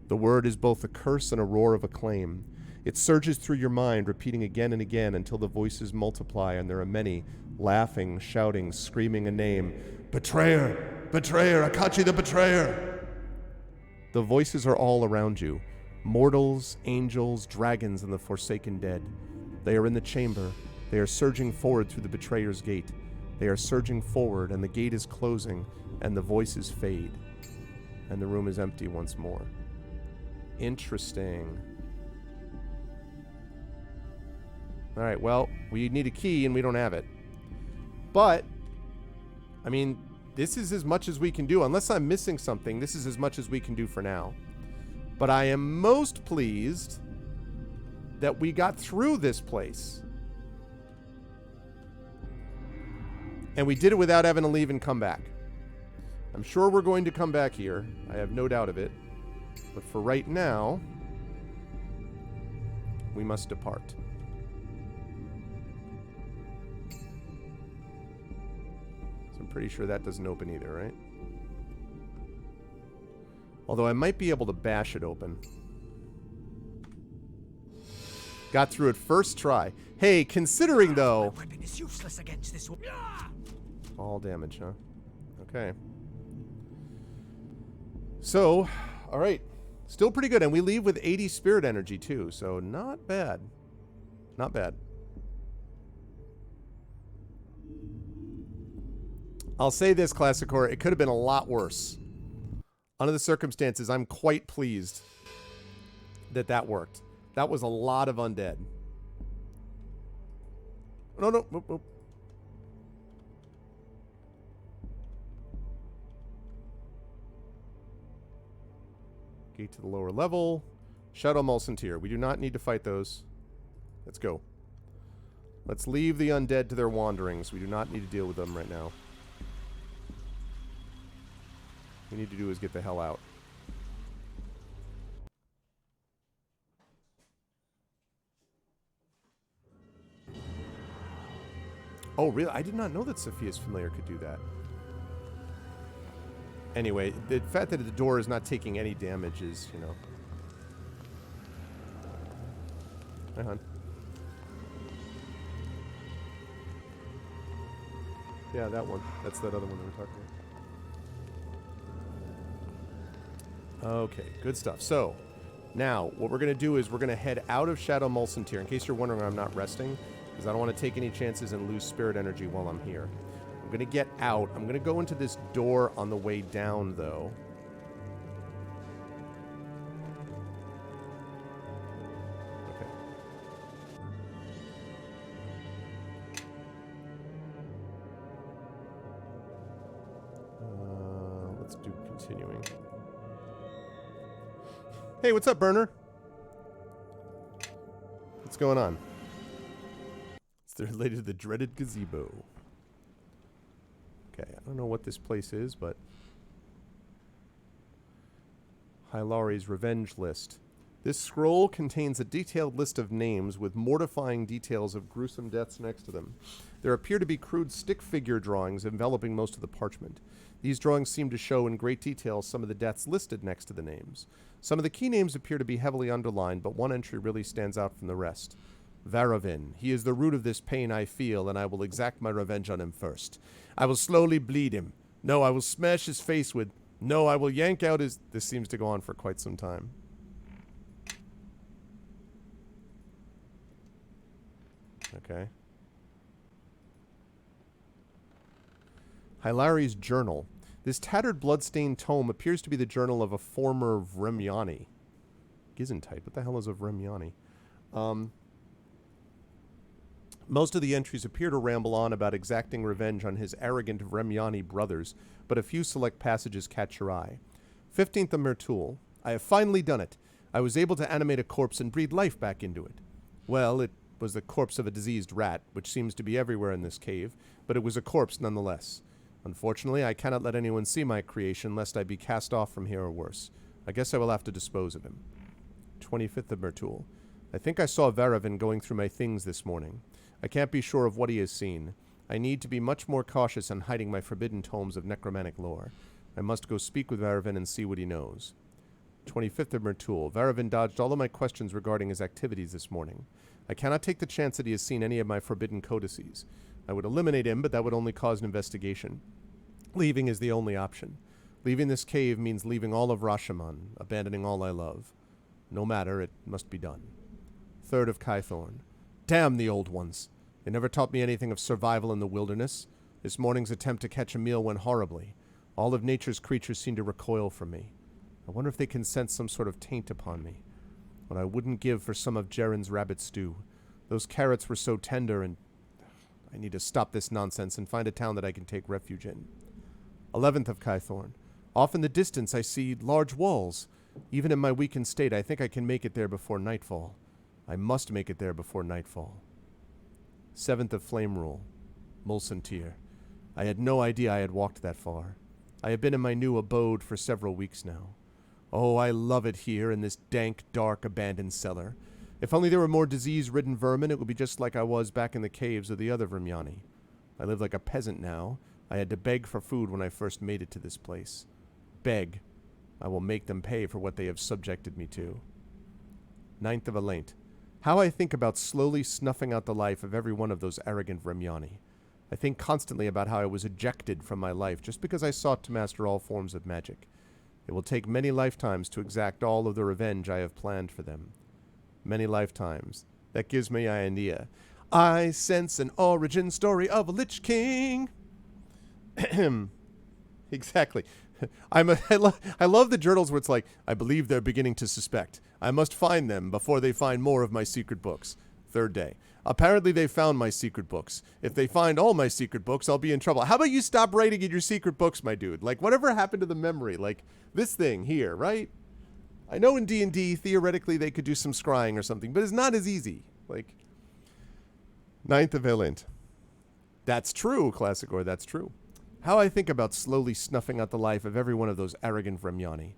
The word is both a curse and a roar of acclaim. It surges through your mind, repeating again and again until the voices multiply and there are many, laughing, shouting, screaming a name. Betrayer! Betrayer! Akachi the Betrayer! The voices are all around you. Mortals, angels, dragons, and the forsaken dead. They are in the chamber. They are surging forward through the Betrayer's Gate. They are surging forward, and the gate is closing, and the voices fade. And the room is empty once more. Interesting. Alright, well, we need a key, and we don't have it. But, I mean, this is as much as we can do. Unless I'm missing something, this is as much as we can do for now. But I am most pleased that we got through this place. And we did it without having to leave and come back. I'm sure we're going to come back here. I have no doubt of it. But for right now, we must depart. So I'm pretty sure that doesn't open either, right? Although I might be able to bash it open. Got through it first try. Hey, considering though... My weapon is useless against this one. All damage, huh? Okay. So, alright. Still pretty good. And we leave with 80 spirit energy too. So, not bad. Not bad. I'll say this, Classic Horror, it could have been a lot worse. Under the circumstances, I'm quite pleased that that worked. That was a lot of undead. No, no, nope, nope. Gate to the lower level. Shadow Mulsantir. We do not need to fight those. Let's go. Let's leave the undead to their wanderings. We do not need to deal with them right now. What we need to do is get the hell out. Oh, really? I did not know that Sophia's Familiar could do that. Anyway, the fact that the door is not taking any damage is, you know... Hi, hon. Yeah, that one. That's that other one that we're talking about. Okay, good stuff. So, now, what we're going to do is we're going to head out of Shadow Mulsantir. In case you're wondering, I'm not resting, because I don't want to take any chances and lose spirit energy while I'm here. I'm going to get out. I'm going to go into this door on the way down, though. Okay. Let's do continuing. Hey, what's up, Burner? What's going on? It's related to the dreaded gazebo. Okay, I don't know what this place is, but... Hylari's Revenge List. This scroll contains a detailed list of names with mortifying details of gruesome deaths next to them. There appear to be crude stick figure drawings enveloping most of the parchment. These drawings seem to show in great detail some of the deaths listed next to the names. Some of the key names appear to be heavily underlined, but one entry really stands out from the rest. Varavin. He is the root of this pain I feel, and I will exact my revenge on him first. I will slowly bleed him. No, I will smash his face with... No, I will yank out his... This seems to go on for quite some time. Okay. Hylari's journal. This tattered bloodstained tome appears to be the journal of a former Vremyani. Gizentite. What the hell is a Vremyani? Most of the entries appear to ramble on about exacting revenge on his arrogant Vremyani brothers, but a few select passages catch your eye. 15th of Mertul. I have finally done it. I was able to animate a corpse and breathe life back into it. Well, it was the corpse of a diseased rat, which seems to be everywhere in this cave, but it was a corpse nonetheless. Unfortunately, I cannot let anyone see my creation, lest I be cast off from here or worse. I guess I will have to dispose of him. 25th of Mertul. I think I saw Varavin going through my things this morning. I can't be sure of what he has seen. I need to be much more cautious in hiding my forbidden tomes of necromantic lore. I must go speak with Varavin and see what he knows. 25th of Mertul. Varavin dodged all of my questions regarding his activities this morning. I cannot take the chance that he has seen any of my forbidden codices. I would eliminate him, but that would only cause an investigation. Leaving is the only option. Leaving this cave means leaving all of Rashomon, abandoning all I love. No matter, it must be done. 3rd of Kythorn. Damn the old ones. They never taught me anything of survival in the wilderness. This morning's attempt to catch a meal went horribly. All of nature's creatures seem to recoil from me. I wonder if they can sense some sort of taint upon me. What I wouldn't give for some of Jaren's rabbit stew. Those carrots were so tender, and I need to stop this nonsense and find a town that I can take refuge in. 11th of Kythorn. Off in the distance I see large walls. Even in my weakened state, I think I can make it there before nightfall. I must make it there before nightfall. 7th of Flame Rule. Mulsantir. I had no idea I had walked that far. I have been in my new abode for several weeks now. Oh, I love it here in this dank, dark, abandoned cellar. If only there were more disease-ridden vermin, it would be just like I was back in the caves of the other Vremyani. I live like a peasant now. I had to beg for food when I first made it to this place. Beg. I will make them pay for what they have subjected me to. 9th of Alaint. How I think about slowly snuffing out the life of every one of those arrogant Vremyani. I think constantly about how I was ejected from my life just because I sought to master all forms of magic. It will take many lifetimes to exact all of the revenge I have planned for them. Many lifetimes. That gives me an idea. I sense an origin story of a Lich King. Exactly. I love the journals where it's like, I believe they're beginning to suspect. I must find them before they find more of my secret books. Third day. Apparently they found my secret books. If they find all my secret books, I'll be in trouble. How about you stop writing in your secret books, my dude? Like, whatever happened to the memory? Like, this thing here, right? I know in D&D, theoretically, they could do some scrying or something, but it's not as easy. Like, 9th of Elint. That's true, Classic Or, that's true. How I think about slowly snuffing out the life of every one of those arrogant Vremyani.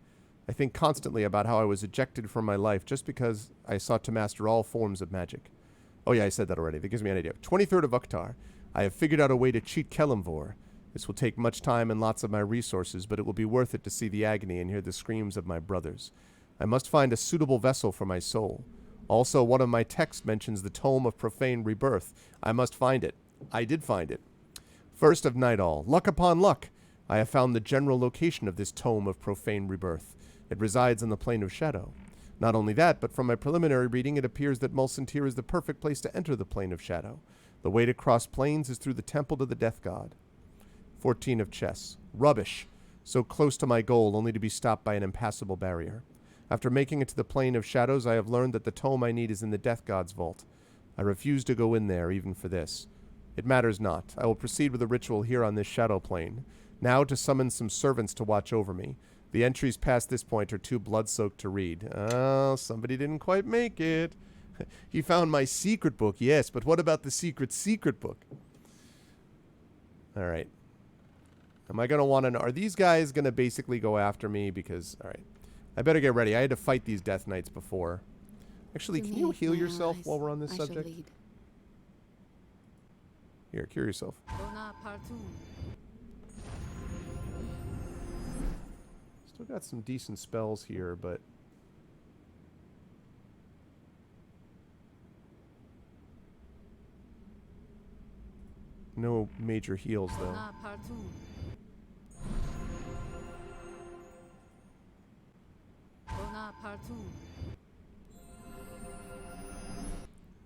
I think constantly about how I was ejected from my life just because I sought to master all forms of magic. Oh yeah, I said that already. That gives me an idea. 23rd of Uktar. I have figured out a way to cheat Kelemvor. This will take much time and lots of my resources, but it will be worth it to see the agony and hear the screams of my brothers. I must find a suitable vessel for my soul. Also, one of my texts mentions the Tome of Profane Rebirth. I must find it. I did find it. 1st of Nightall. Luck upon luck. I have found the general location of this Tome of Profane Rebirth. It resides in the Plane of Shadow. Not only that, but from my preliminary reading, it appears that Mulsantir is the perfect place to enter the Plane of Shadow. The way to cross planes is through the Temple to the Death God. 14 of Chess. Rubbish. So close to my goal, only to be stopped by an impassable barrier. After making it to the Plane of Shadows, I have learned that the tome I need is in the Death God's vault. I refuse to go in there, even for this. It matters not. I will proceed with a ritual here on this Shadow Plane. Now to summon some servants to watch over me. The entries past this point are too blood-soaked to read. Oh, somebody didn't quite make it. He found my secret book, yes, but what about the secret book? All right. Am I going to want to know? Are these guys going to basically go after me? Because, all right. I better get ready. I had to fight these Death Knights before. Actually, can you heal yourself while we're on this subject? Here, cure yourself. Still got some decent spells here, but... no major heals, though.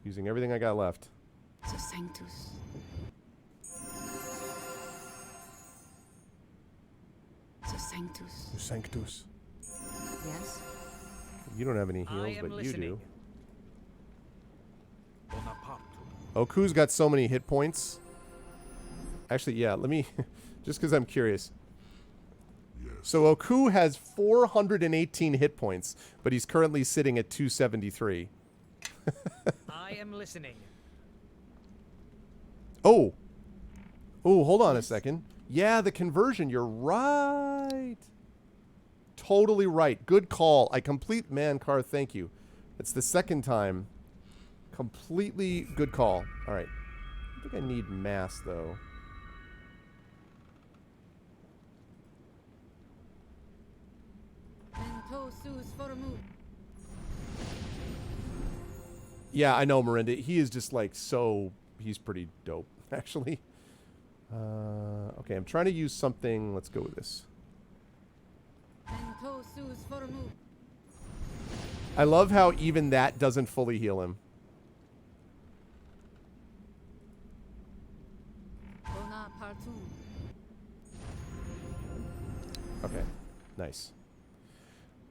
Using everything I got left. The Sanctus. The Sanctus. The Sanctus. Yes? You don't have any heals, but listening. you do. Oku's got so many hit points. Actually, yeah, let me... just because I'm curious. So Oku has 418 hit points, but he's currently sitting at 273. I am listening. Oh, hold on a second. Yeah, the conversion. You're right. Totally right. Good call. Man, Car, thank you. It's the second time. Completely good call. All right. I think I need mass, though. Yeah, I know, Miranda. He is just like so... he's pretty dope, actually. Okay, I'm trying to use something. Let's go with this. I love how even that doesn't fully heal him. Okay, nice.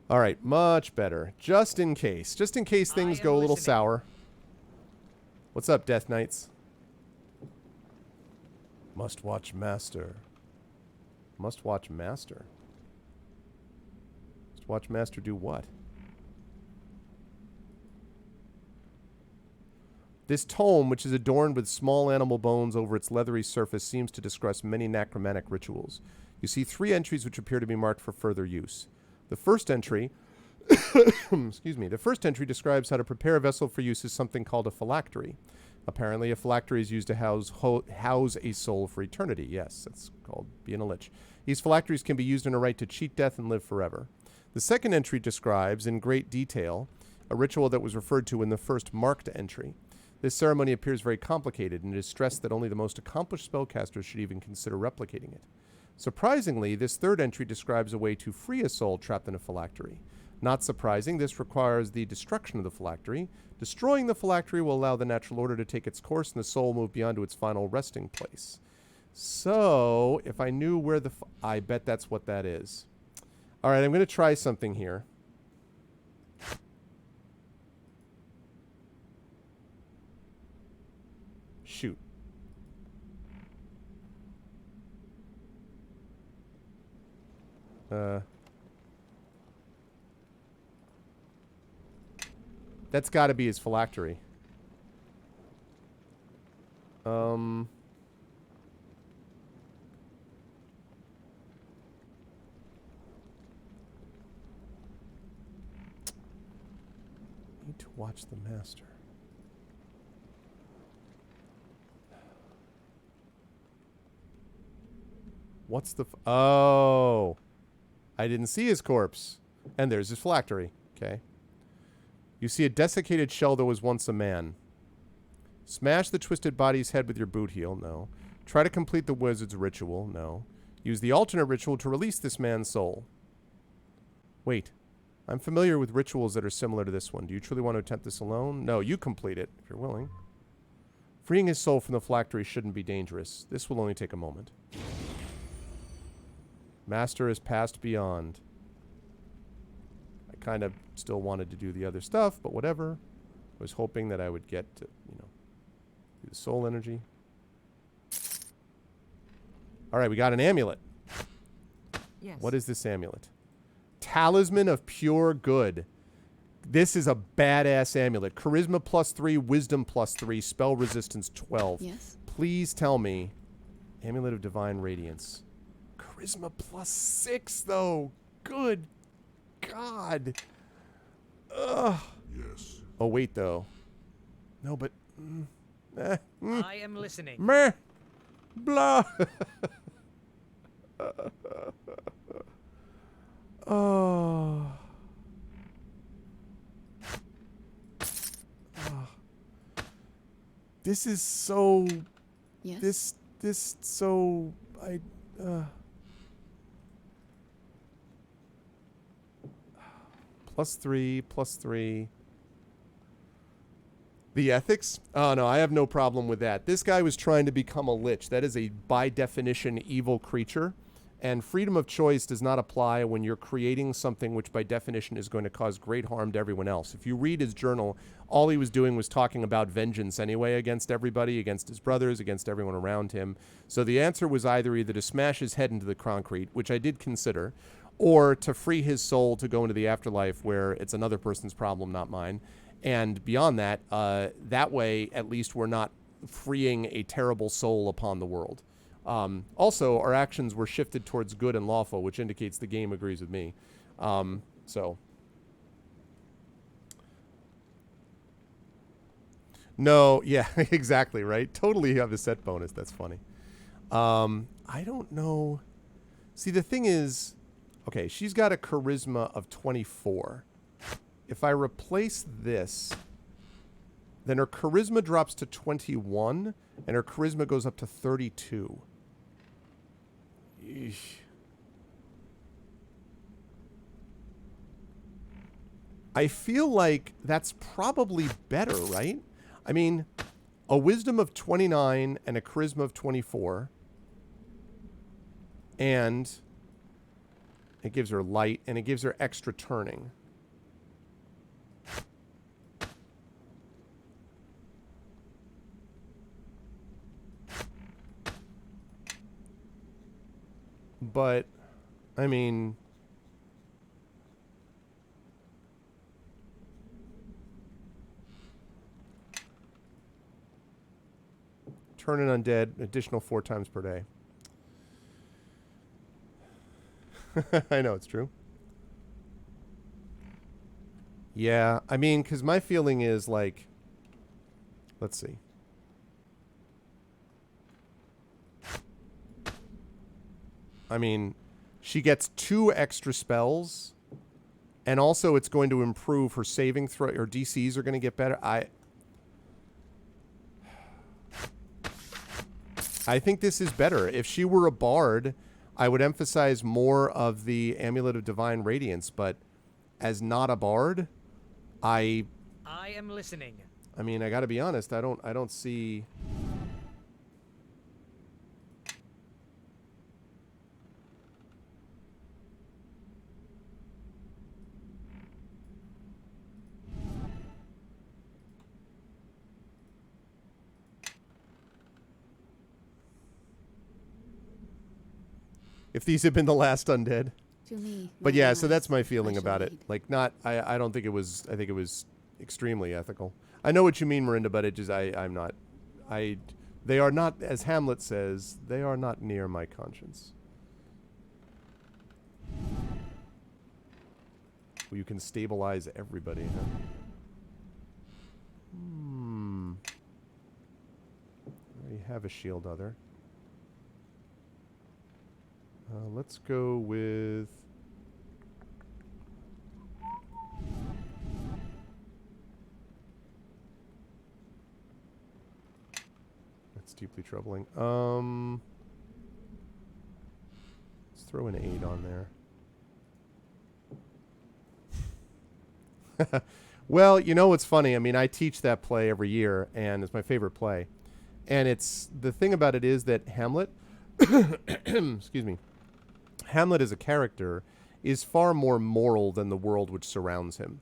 All right, much better. Just in case things go a little sour. What's up, Death Knights? Must watch Master. Must watch Master. Must watch Master do what? This tome, which is adorned with small animal bones over its leathery surface, seems to discuss many necromantic rituals. You see 3 entries which appear to be marked for further use. The first entry, excuse me, the first entry describes how to prepare a vessel for use as something called a phylactery. Apparently, a phylactery is used to house a soul for eternity. Yes, that's called being a lich. These phylacteries can be used in a rite to cheat death and live forever. The second entry describes, in great detail, a ritual that was referred to in the first marked entry. This ceremony appears very complicated, and it is stressed that only the most accomplished spellcasters should even consider replicating it. Surprisingly, this third entry describes a way to free a soul trapped in a phylactery. Not surprising, this requires the destruction of the phylactery. Destroying the phylactery will allow the natural order to take its course and the soul move beyond to its final resting place. So, if I knew where the... I bet that's what that is. All right, I'm going to try something here. Shoot. That's got to be his phylactery. Need to watch the master. What's the... Oh. I didn't see his corpse. And there's his phylactery. Okay. You see a desiccated shell that was once a man. Smash the twisted body's head with your boot heel. No. Try to complete the wizard's ritual. No. Use the alternate ritual to release this man's soul. Wait. I'm familiar with rituals that are similar to this one. Do you truly want to attempt this alone? No, you complete it, if you're willing. Freeing his soul from the phylactery shouldn't be dangerous. This will only take a moment. Master has passed beyond. I kind of still wanted to do the other stuff, but whatever. I was hoping that I would get to, you know, do the soul energy. All right, we got an amulet. Yes. What is this amulet? Talisman of Pure Good. This is a badass amulet. Charisma +3, Wisdom +3, spell resistance 12. Yes. Please tell me. Amulet of Divine Radiance. Charisma +6, though. Good God. Ugh. Yes. Oh, wait, though. No, but... I am listening. Meh. Blah. Oh. This is so... Yes. This so... I... +3, +3. The ethics? Oh, no, I have no problem with that. This guy was trying to become a lich. That is a, by definition, evil creature. And freedom of choice does not apply when you're creating something which, by definition, is going to cause great harm to everyone else. If you read his journal, all he was doing was talking about vengeance anyway against everybody, against his brothers, against everyone around him. So the answer was either to smash his head into the concrete, which I did consider, or to free his soul to go into the afterlife where it's another person's problem, not mine. And beyond that, that way, at least we're not freeing a terrible soul upon the world. Also, our actions were shifted towards good and lawful, which indicates the game agrees with me. So. No, yeah, exactly, right? Totally have a set bonus. That's funny. I don't know. See, the thing is, okay, she's got a charisma of 24. If I replace this, then her charisma drops to 21, and her charisma goes up to 32. Eesh. I feel like that's probably better, right? I mean, a wisdom of 29 and a charisma of 24. And it gives her light, and it gives her extra turning. But, I mean... Turn an undead, additional 4 times per day. I know, it's true. Yeah, I mean, because my feeling is, like... Let's see. I mean, she gets 2 extra spells, and also it's going to improve her saving throw. Her DCs are going to get better. I think this is better. If she were a bard, I would emphasize more of the Amulet of Divine Radiance, but as not a bard, I am listening. I mean, I got to be honest. I don't see. if these had been the last undead. To me, But my yeah, so eyes, that's my I feeling shall about it. lead. Like, I don't think it was. I think it was extremely ethical. I know what you mean, Miranda, but it just I'm not. They are not, as Hamlet says, they are not near my conscience. Well, you can stabilize everybody, huh? You have a shield other. Let's go with... That's deeply troubling. Let's throw an 8 on there. Well, you know what's funny? I mean, I teach that play every year, and it's my favorite play. And it's the thing about it is that Hamlet, excuse me, Hamlet as a character is far more moral than the world which surrounds him.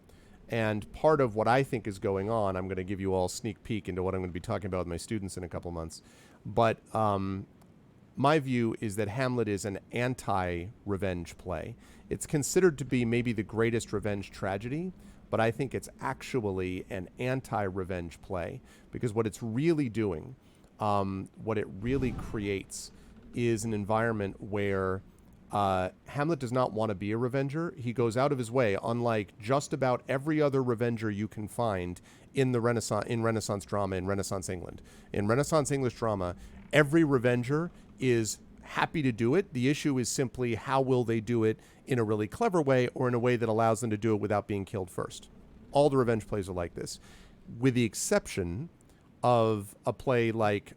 And part of what I think is going on, I'm going to give you all a sneak peek into what I'm going to be talking about with my students in a couple months. But my view is that Hamlet is an anti-revenge play. It's considered to be maybe the greatest revenge tragedy, but I think it's actually an anti-revenge play because what it's really doing, what it really creates is an environment where Hamlet does not want to be a revenger. He goes out of his way, unlike just about every other revenger you can find in the Renaissance drama in Renaissance England. In Renaissance English drama, every revenger is happy to do it. The issue is simply how will they do it in a really clever way or in a way that allows them to do it without being killed first. All the revenge plays are like this, with the exception of a play like,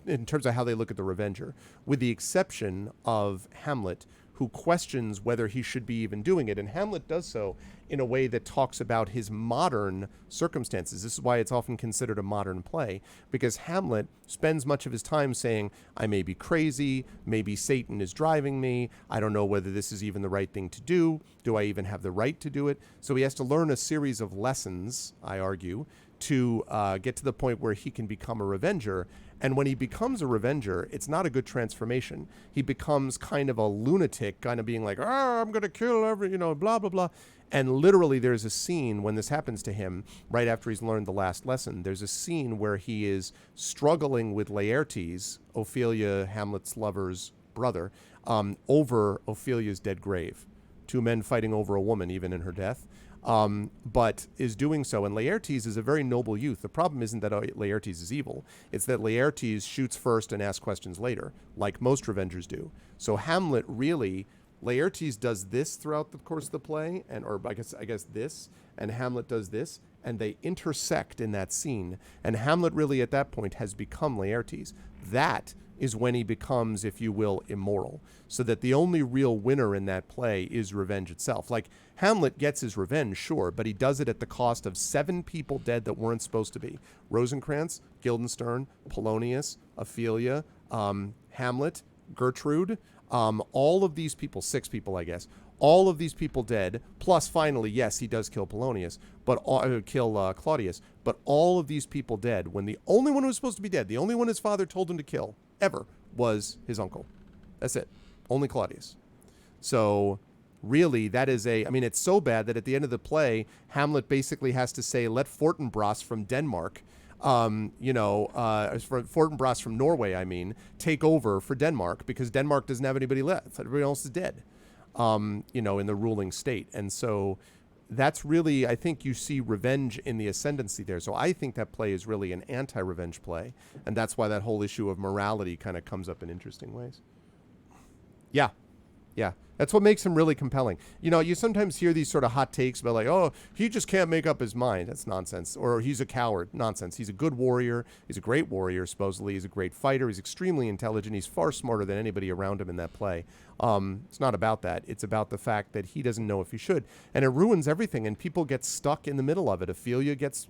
in terms of how they look at the revenger, with the exception of Hamlet, who questions whether he should be even doing it. And Hamlet does so in a way that talks about his modern circumstances. This is why it's often considered a modern play, because Hamlet spends much of his time saying, I may be crazy, maybe Satan is driving me, I don't know whether this is even the right thing to do I even have the right to do it? So he has to learn a series of lessons, I argue, to get to the point where he can become a revenger. And when he becomes a revenger, it's not a good transformation. He becomes kind of a lunatic, kind of being like, I'm going to kill blah, blah, blah. And literally there's a scene when this happens to him, right after he's learned the last lesson, there's a scene where he is struggling with Laertes, Ophelia, Hamlet's lover's brother, over Ophelia's dead grave. Two men fighting over a woman, even in her death. But is doing so. And Laertes is a very noble youth. The problem isn't that Laertes is evil. It's that Laertes shoots first and asks questions later, like most revengers do. So Hamlet really, Laertes does this throughout the course of the play, or I guess this, and Hamlet does this, and they intersect in that scene. And Hamlet really at that point has become Laertes. That is when he becomes, if you will, immoral. So that the only real winner in that play is revenge itself. Like, Hamlet gets his revenge, sure, but he does it at the cost of 7 people dead that weren't supposed to be. Rosencrantz, Guildenstern, Polonius, Ophelia, Hamlet, Gertrude, all of these people, 6 people, I guess, all of these people dead, plus finally, yes, he does kill Polonius, but kill Claudius, but all of these people dead when the only one who was supposed to be dead, the only one his father told him to kill, ever, was his uncle. That's it. Only Claudius. So really, that is it's so bad that at the end of the play, Hamlet basically has to say, let Fortinbras from Denmark, Fortinbras from Norway, take over for Denmark because Denmark doesn't have anybody left. Everybody else is dead, in the ruling state. And so that's really, I think you see revenge in the ascendancy there. So I think that play is really an anti-revenge play. And that's why that whole issue of morality kind of comes up in interesting ways. Yeah. Yeah. That's what makes him really compelling. You sometimes hear these sort of hot takes about like, oh, he just can't make up his mind. That's nonsense. Or he's a coward. Nonsense. He's a good warrior. He's a great warrior, supposedly. He's a great fighter. He's extremely intelligent. He's far smarter than anybody around him in that play. It's not about that. It's about the fact that he doesn't know if he should. And it ruins everything. And people get stuck in the middle of it. Ophelia gets,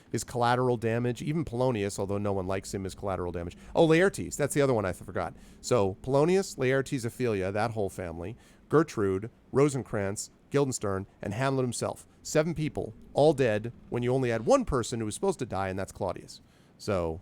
his collateral damage. Even Polonius, although no one likes him, is collateral damage. Oh, Laertes. That's the other one I forgot. So Polonius, Laertes, Ophelia, that whole family. Gertrude, Rosencrantz, Guildenstern, and Hamlet himself. 7 people, all dead, when you only had one person who was supposed to die, and that's Claudius. So,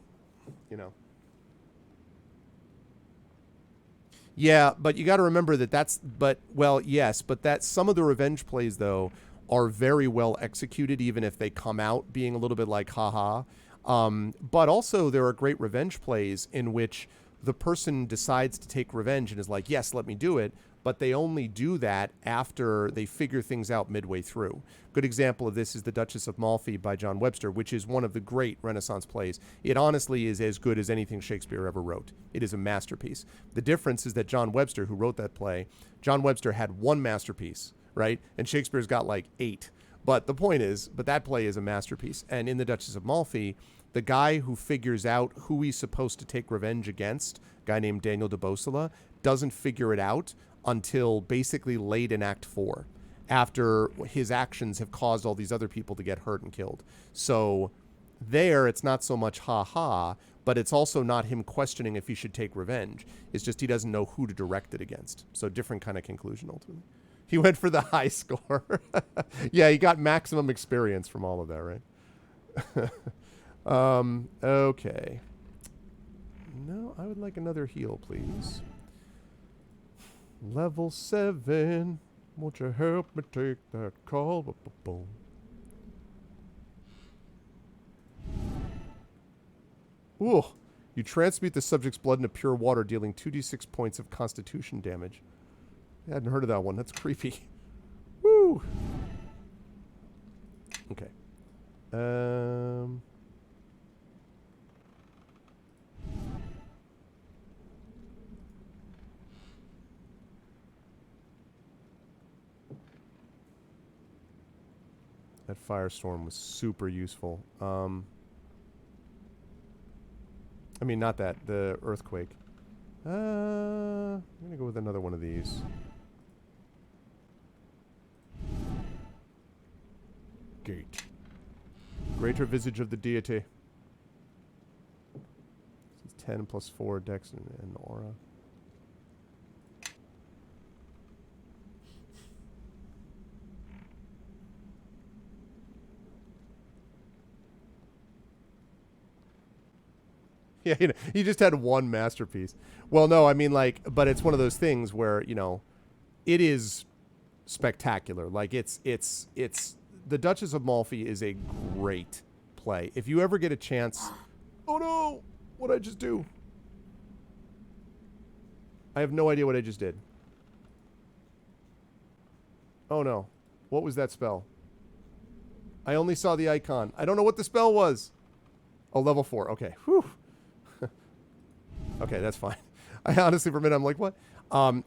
Yeah, but you got to remember yes, but that some of the revenge plays though are very well executed, even if they come out being a little bit like haha. But also there are great revenge plays in which the person decides to take revenge and is like, yes, let me do it. But they only do that after they figure things out midway through. Good example of this is The Duchess of Malfi by John Webster, which is one of the great Renaissance plays. It honestly is as good as anything Shakespeare ever wrote. It is a masterpiece. The difference is that John Webster, who wrote that play, John Webster had one masterpiece, right? And Shakespeare's got like 8. But the point is, that play is a masterpiece. And in The Duchess of Malfi, the guy who figures out who he's supposed to take revenge against, a guy named Daniel de Bosola, doesn't figure it out until basically late in Act 4, after his actions have caused all these other people to get hurt and killed. So there, it's not so much ha-ha, but it's also not him questioning if he should take revenge. It's just he doesn't know who to direct it against. So different kind of conclusion, ultimately. He went for the high score. Yeah, he got maximum experience from all of that, right? Okay. No, I would like another heal, please. Level 7. Won't you help me take that call? Boom. Ooh. You transmute the subject's blood into pure water, dealing 2d6 points of constitution damage. I hadn't heard of that one. That's creepy. Woo! Okay. That firestorm was super useful. I mean, not that. The earthquake. I'm going to go with another one of these. Gate. Greater visage of the deity. It's 10 plus 4 dex and aura. Yeah, he just had one masterpiece. Well, no, I mean, like, but it's one of those things where, it is spectacular. Like, it's The Duchess of Malfi is a great play. If you ever get a chance... Oh, no! What'd I just do? I have no idea what I just did. Oh, no. What was that spell? I only saw the icon. I don't know what the spell was. Oh, level 4. Okay. Whew. Okay, that's fine. I honestly, for a minute, I'm like, what?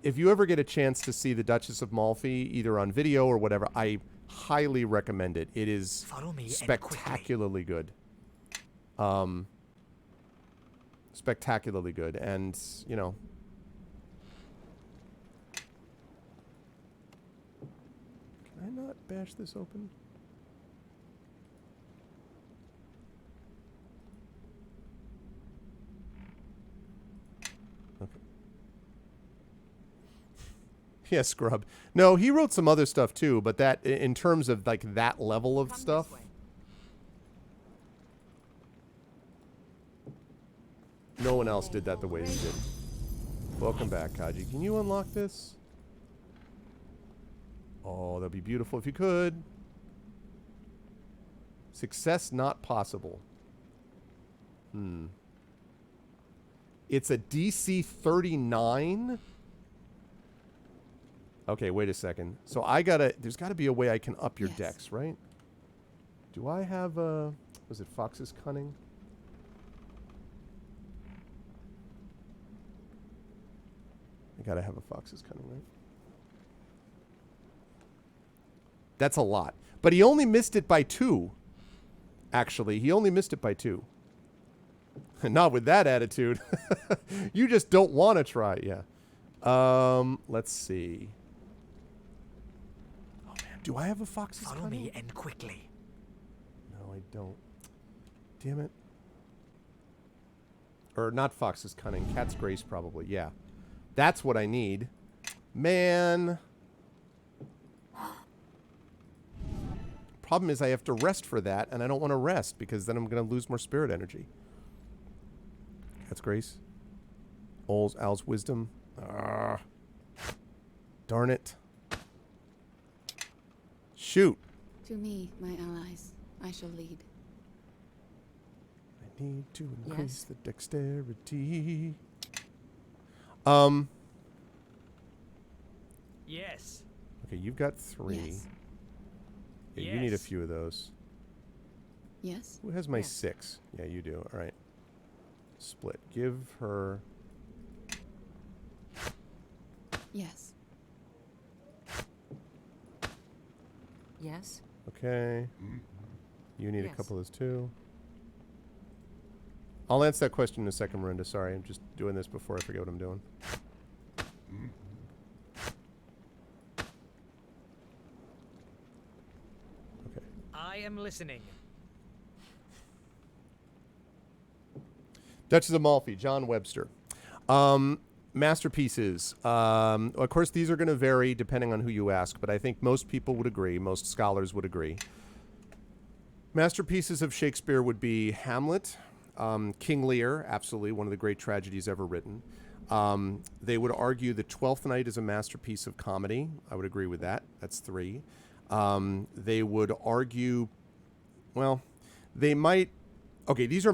If you ever get a chance to see The Duchess of Malfi, either on video or whatever, I highly recommend it. It is spectacularly good. Spectacularly good. And, Can I not bash this open? Yeah, Scrub. No, he wrote some other stuff too, but that, in terms of like that level of stuff. No one else did that the way he did. Welcome back, Kaji. Can you unlock this? Oh, that'd be beautiful if you could. Success not possible. It's a DC 39? Okay, wait a second. So there's gotta be a way I can up your dex, right? Do I have was it Fox's Cunning? I gotta have a Fox's Cunning, right? That's a lot. But he only missed it by 2. Actually, he only missed it by 2. Not with that attitude. You just don't want to try, yeah. Let's see. Do I have a Fox's Cunning? Follow me and quickly. No, I don't. Damn it. Or not Fox's Cunning. Cat's Grace, probably. Yeah. That's what I need. Man. Problem is I have to rest for that, and I don't want to rest because then I'm going to lose more spirit energy. Cat's Grace. Owl's Wisdom. Ah. Darn it. Shoot. To me, my allies, I shall lead. I need to increase Yes. the dexterity. Yes. Okay, you've got 3. Yes. Yeah, you need a Yes. few of those. Yes? Who has my Yes. 6? Yeah, you do. All right. Split. Give her... Yes. Yes. Okay. You need a Yes. couple of those too. I'll answer that question in a second, Miranda. Sorry, I'm just doing this before I forget what I'm doing. Okay. I am listening. Duchess of Malfi, John Webster. Masterpieces. Of course, these are going to vary depending on who you ask, but I think most people would agree, most scholars would agree. Masterpieces of Shakespeare would be Hamlet, King Lear, absolutely, one of the great tragedies ever written. They would argue that Twelfth Night is a masterpiece of comedy. I would agree with that. That's 3. They would argue, well, they might... Okay, these are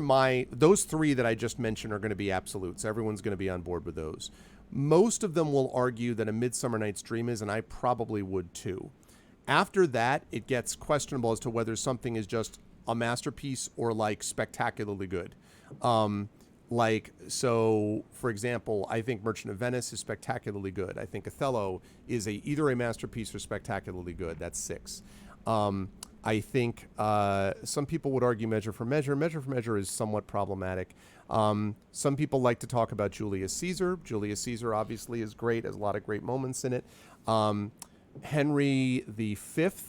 those 3 that I just mentioned are going to be absolutes. Everyone's going to be on board with those. Most of them will argue that A Midsummer Night's Dream is, and I probably would too. After that, it gets questionable as to whether something is just a masterpiece or like spectacularly good. So, for example, I think Merchant of Venice is spectacularly good. I think Othello is either a masterpiece or spectacularly good. That's 6. I think some people would argue Measure for Measure. Measure for Measure is somewhat problematic. Some people like to talk about Julius Caesar. Julius Caesar obviously is great, has a lot of great moments in it. Henry V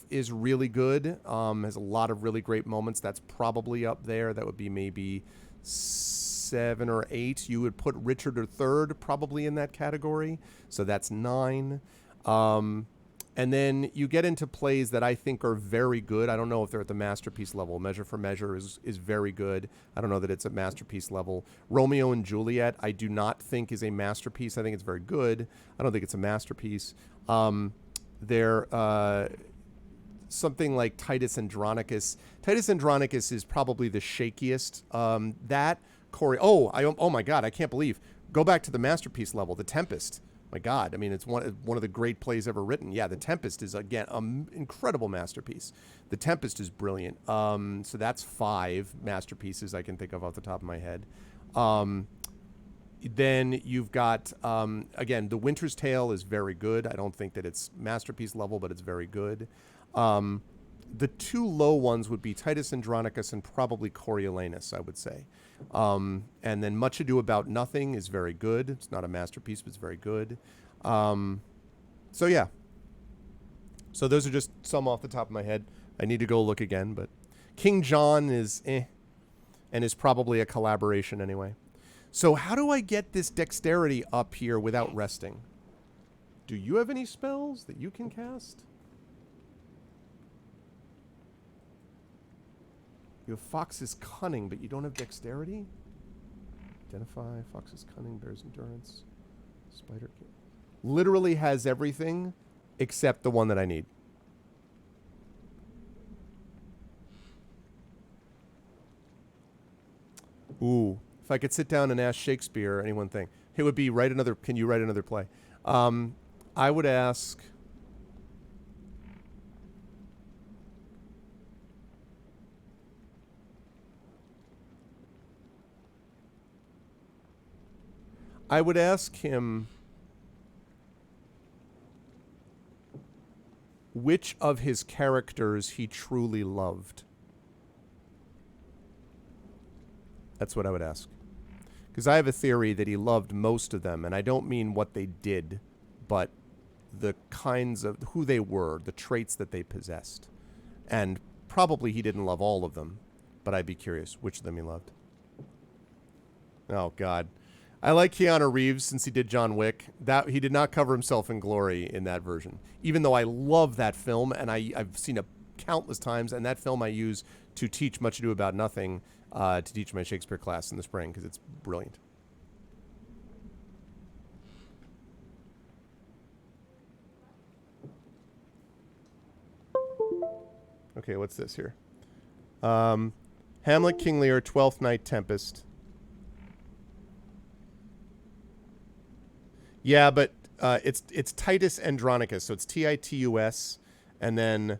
is really good, has a lot of really great moments. That's probably up there. That would be maybe 7 or 8. You would put Richard III probably in that category. So that's 9. And then you get into plays that I think are very good. I don't know if they're at the masterpiece level. Measure for Measure is very good. I don't know that it's at masterpiece level. Romeo and Juliet, I do not think is a masterpiece. I think it's very good. I don't think it's a masterpiece. Something like Titus Andronicus. Titus Andronicus is probably the shakiest. Oh my God, I can't believe. Go back to the masterpiece level, The Tempest. My God, I mean, it's one of the great plays ever written. Yeah, The Tempest is, again, an incredible masterpiece. The Tempest is brilliant. So that's 5 masterpieces I can think of off the top of my head. Then you've got, again, The Winter's Tale is very good. I don't think that it's masterpiece level, but it's very good. The 2 low ones would be Titus Andronicus and probably Coriolanus, I would say. And then Much Ado About Nothing is very good. It's not a masterpiece, but it's very good. So yeah. So those are just some off the top of my head. I need to go look again, but King John is and is probably a collaboration anyway. So how do I get this dexterity up here without resting? Do you have any spells that you can cast? You have Fox's Cunning, but you don't have Dexterity? Identify, Fox's Cunning, Bear's Endurance, Spider... Literally has everything except the one that I need. Ooh, if I could sit down and ask Shakespeare any one thing, it would be can you write another play? I would ask... I would ask him which of his characters he truly loved. That's what I would ask. Because I have a theory that he loved most of them, and I don't mean what they did, but the kinds of who they were, the traits that they possessed. And probably he didn't love all of them, but I'd be curious which of them he loved. Oh, God. I like Keanu Reeves since he did John Wick. That he did not cover himself in glory in that version, even though I love that film and I've seen it countless times. And that film I use to teach Much Ado About Nothing, to teach my Shakespeare class in the spring because it's brilliant. Okay, what's this here? Hamlet, King Lear, Twelfth Night, Tempest. Yeah, but it's Titus Andronicus, so it's Titus, and then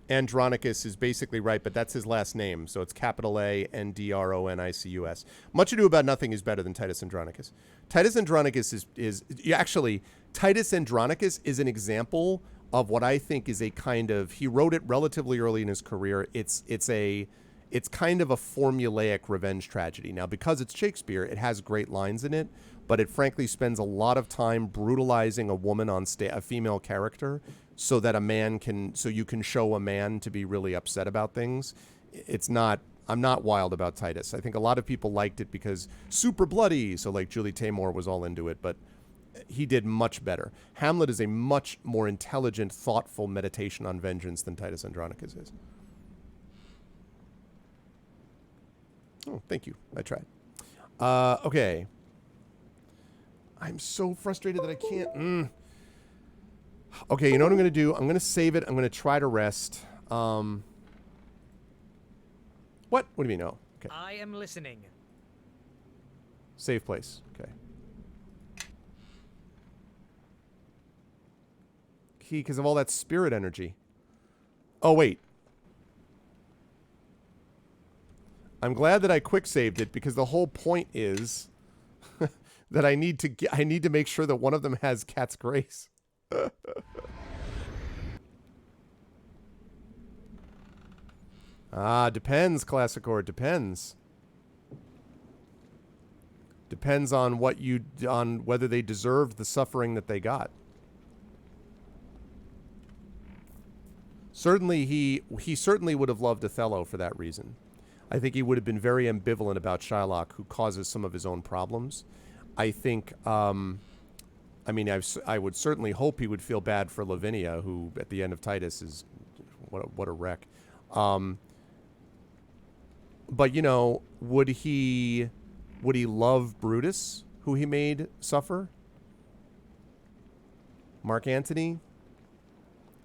Andronicus is basically right, but that's his last name, so it's capital A Ndronicus. Much Ado About Nothing is better than Titus Andronicus. Titus Andronicus is actually Titus Andronicus is an example of what I think is a kind of, he wrote it relatively early in his career. It's kind of a formulaic revenge tragedy. Now, because it's Shakespeare, it has great lines in it, but it frankly spends a lot of time brutalizing a woman on a female character so that you can show a man to be really upset about things. I'm not wild about Titus. I think a lot of people liked it because super bloody, so like Julie Taymor was all into it, but he did much better. Hamlet is a much more intelligent, thoughtful meditation on vengeance than Titus Andronicus is. Oh, thank you. I tried. Okay. I'm so frustrated that I can't. Okay, you know what I'm going to do? I'm going to save it. I'm going to try to rest. What? What do you mean? No. Okay. I am listening. Save place. Okay. Key, because of all that spirit energy. Oh, wait. I'm glad that I quick saved it because the whole point is that I need to make sure that one of them has Cat's Grace. Depends, Classicore. Depends. Depends on on whether they deserved the suffering that they got. Certainly, he certainly would have loved Othello for that reason. I think he would have been very ambivalent about Shylock, who causes some of his own problems. I think, I would certainly hope he would feel bad for Lavinia, who at the end of Titus is, what a wreck. But, you know, would he love Brutus, who he made suffer? Mark Antony?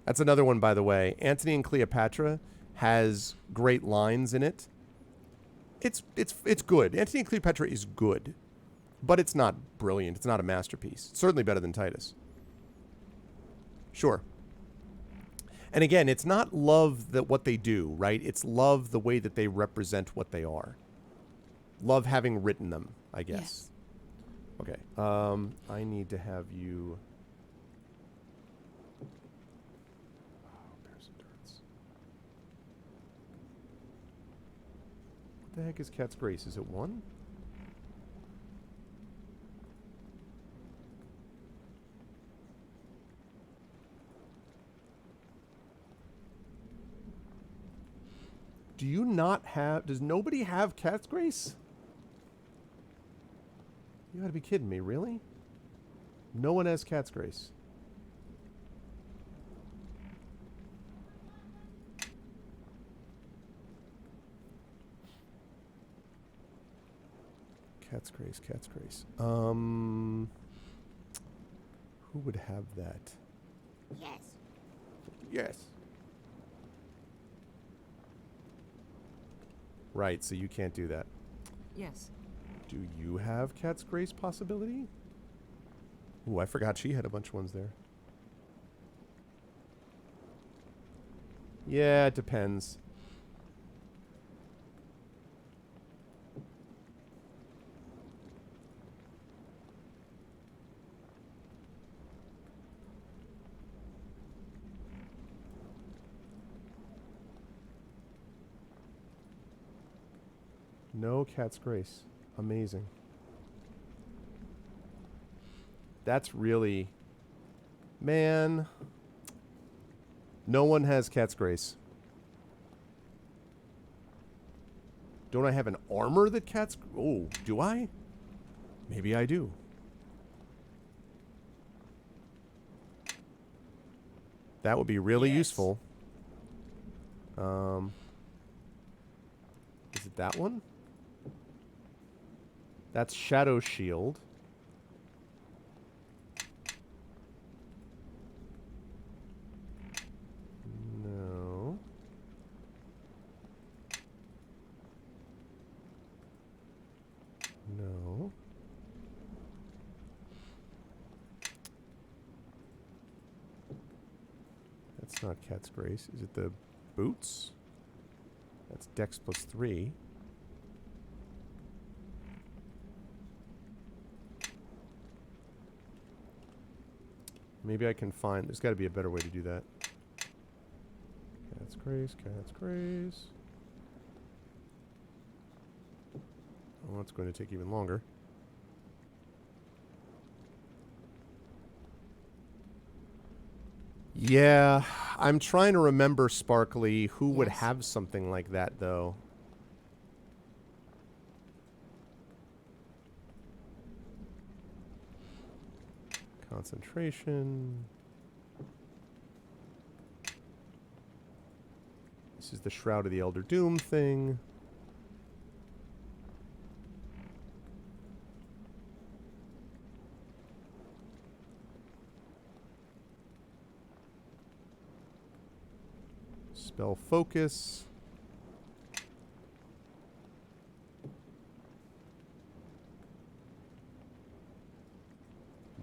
That's another one, by the way. Antony and Cleopatra has great lines in it. It's good. Antony and Cleopatra is good, but it's not brilliant. It's not a masterpiece. It's certainly better than Titus. Sure. And again, it's not love what they do, right? It's love the way that they represent what they are. Love having written them, I guess. Yes. Okay. I need to have you. What the heck is Cat's Grace? Is it 1? Do you not have... Does nobody have Cat's Grace? You gotta be kidding me, really? No one has Cat's Grace. Cat's Grace, Cat's Grace. Who would have that? Yes. Yes. Right, so you can't do that. Yes. Do you have Cat's Grace possibility? Ooh, I forgot she had a bunch of ones there. Yeah, it depends. No Cat's Grace. Amazing. That's really... Man. No one has Cat's Grace. Don't I have an armor that Cat's... Oh, do I? Maybe I do. That would be really useful. Is it that one? That's Shadow Shield. No. It's not Cat's Grace. Is it the boots? That's Dex plus 3. Maybe I can find... There's got to be a better way to do that. Cat's Grace, Cat's Grace. Oh, it's going to take even longer. Yeah, I'm trying to remember, Sparkly, who would Yes. have something like that, though. Concentration. This is the Shroud of the Elder Doom thing. Spell Focus.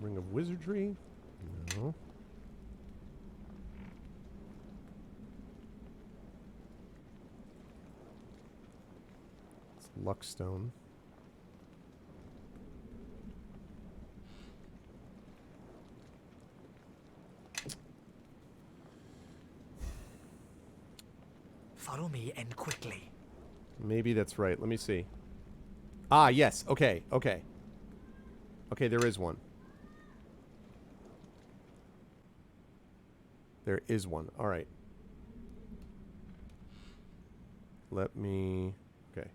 Ring of Wizardry. No. It's Luckstone. Follow me and quickly. Maybe that's right. Let me see. Ah, yes. Okay. Okay. Okay, there is one. There is one. All right. Let me... Okay.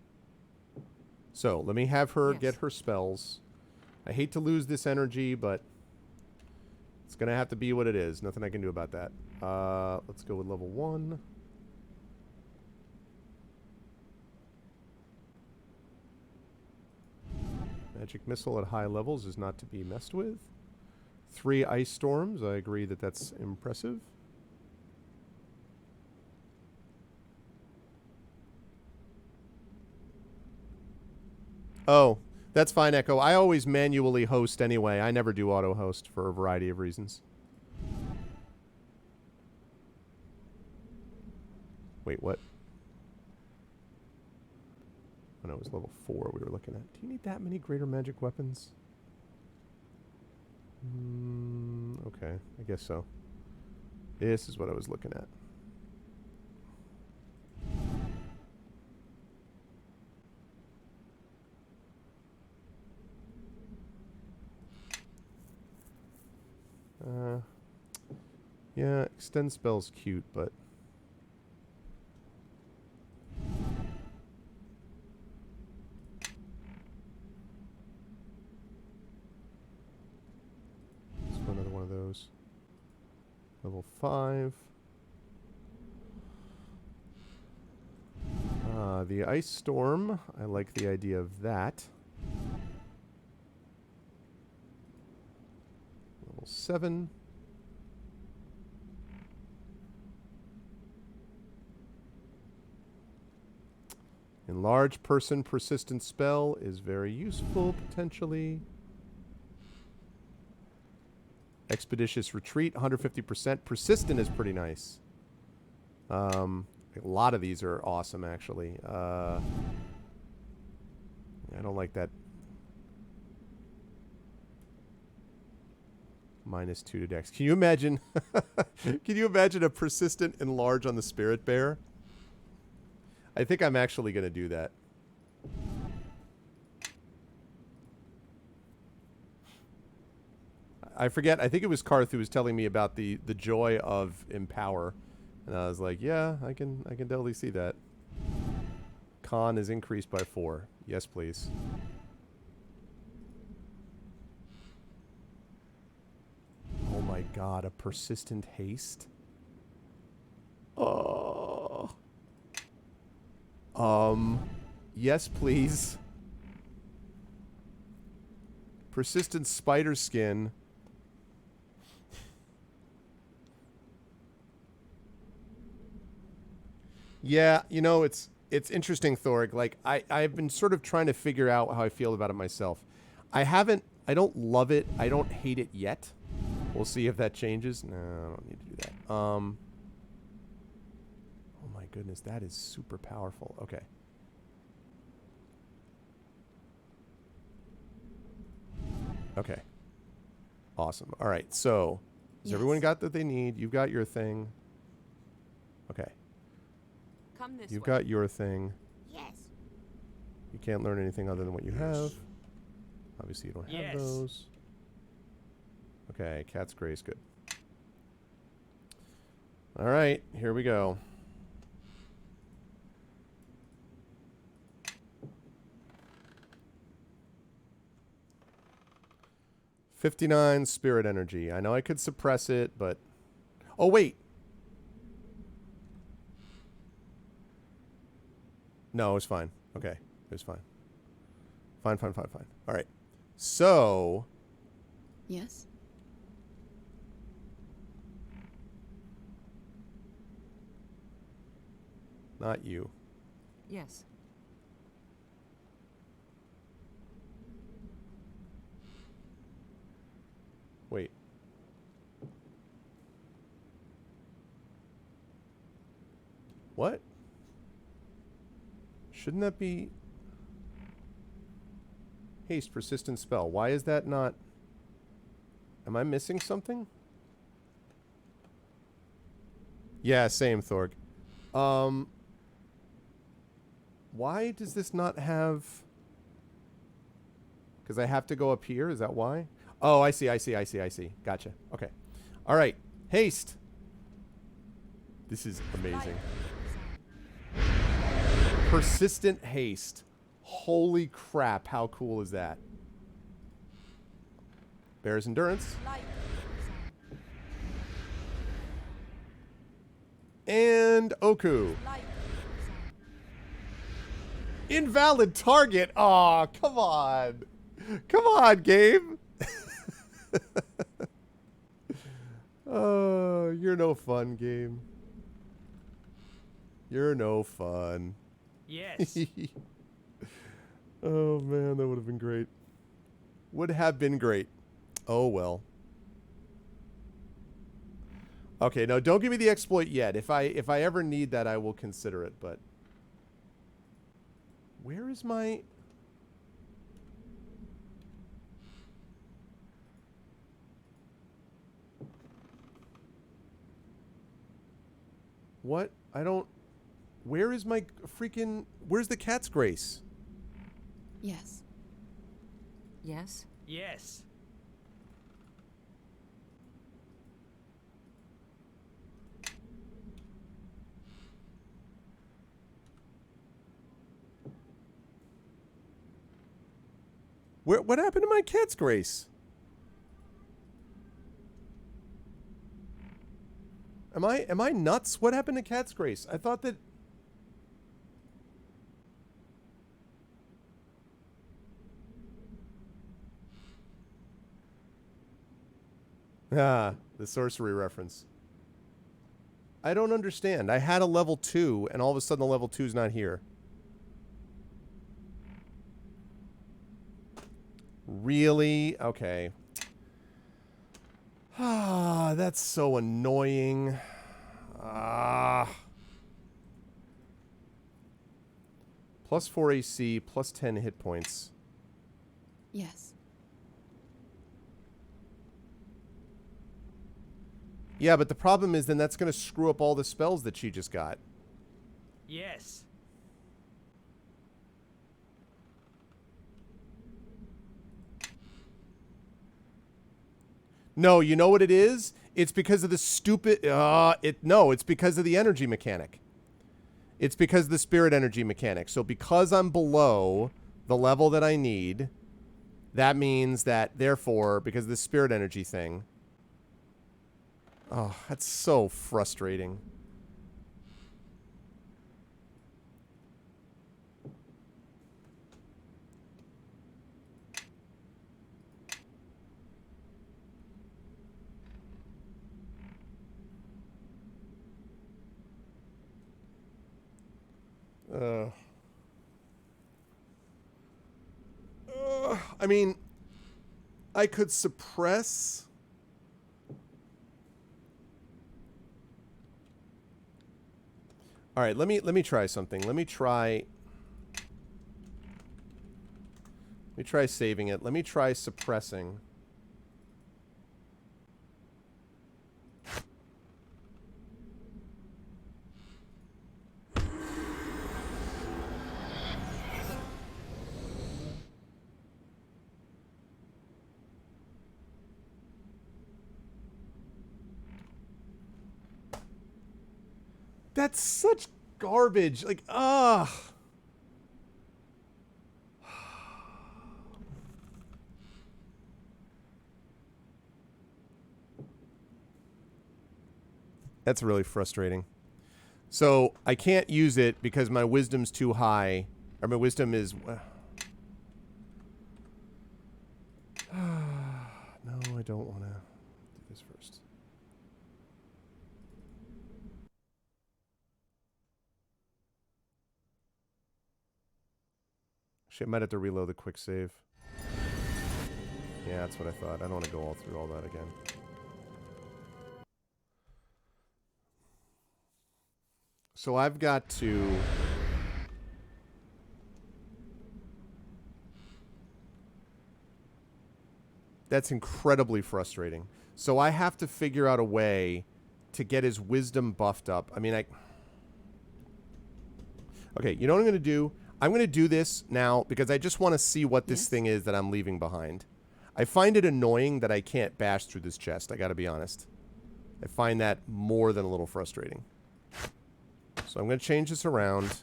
So, let me have her Yes. get her spells. I hate to lose this energy, but it's going to have to be what it is. Nothing I can do about that. Let's go with level 1. Magic Missile at high levels is not to be messed with. 3 Ice Storms. I agree that that's impressive. Oh, that's fine, Echo. I always manually host anyway. I never do auto-host for a variety of reasons. Wait, what? When I was level 4, we were looking at. Do you need that many greater magic weapons? Okay, I guess so. This is what I was looking at. Yeah, extend spell's cute, but let's go another one of those. Level 5. The Ice Storm. I like the idea of that. Level 7. Enlarge person persistent spell is very useful, potentially. Expeditious Retreat, 150%. Persistent is pretty nice. A lot of these are awesome, actually. I don't like that. -2 to Dex. Can you imagine? Can you imagine a persistent enlarge on the Spirit Bear? I think I'm actually going to do that. I forget. I think it was Karth who was telling me about the joy of Empower, and I was like, yeah, I can definitely see that. Con is increased by 4. Yes, please. Oh my God, a persistent haste. Oh. Yes, please. Persistent spider skin. Yeah, you know, it's interesting, Thorg. Like, I've been sort of trying to figure out how I feel about it myself. I don't love it. I don't hate it yet. We'll see if that changes. No, I don't need to do that. goodness, that is super powerful. Okay. Okay. Awesome. All right. So, has everyone got what they need? You've got your thing. Okay. Come this You've way. got your thing. Yes. You can't learn anything other than what you have. Obviously, you don't have Yes. those. Okay. Cat's Grace. Good. All right. Here we go. $59 spirit energy. I know I could suppress it, but... Oh, wait. No, it was fine. Okay. It was fine. Fine. All right. So... Yes. Not you. Yes. Wait. What? Shouldn't that be... Haste, persistent spell. Why is that not... Am I missing something? Yeah, same, Thorg. Why does this not have... Because I have to go up here? Is that why? Oh, I see. Gotcha. Okay. All right. Haste. This is amazing. Persistent haste. Holy crap. How cool is that? Bear's endurance. And Oku. Invalid target. Aw, come on. Come on, game. Oh, you're no fun, game. You're no fun. Yes. Oh, man, that would have been great. Would have been great. Oh, well. Okay, no, don't give me the exploit yet. If I ever need that, I will consider it, but... Where is my... What? I don't... Where is my freaking... Where's the Cat's Grace? Yes. Yes. Yes. What happened to my Cat's Grace? Am I nuts? What happened to Cat's Grace? I thought that... Ah, the sorcery reference. I don't understand. I had a level 2, and all of a sudden the level 2 is not here. Really? Okay. Ah, that's so annoying. Ah. Plus 4 AC, plus 10 hit points. Yes. Yeah, but the problem is then that's going to screw up all the spells that she just got. Yes. No, you know what it is? It's because of the stupid... No, it's because of the energy mechanic. It's because of the spirit energy mechanic. So because I'm below the level that I need, that means that, therefore, because of the spirit energy thing... Oh, that's so frustrating. I mean, I could suppress... All right, let me try something. Let me try saving it. Let me try suppressing. That's such garbage. Like, ugh. That's really frustrating. So I can't use it because my wisdom's too high. Or my wisdom is... No, I don't want to do this first. Shit, might have to reload the quick save. Yeah, that's what I thought. I don't want to go all through all that again. So I've got to... That's incredibly frustrating. So I have to figure out a way to get his wisdom buffed up. I mean, Okay, you know what I'm going to do? I'm going to do this now because I just want to see what this thing is that I'm leaving behind. I find it annoying that I can't bash through this chest. I got to be honest. I find that more than a little frustrating. So I'm going to change this around.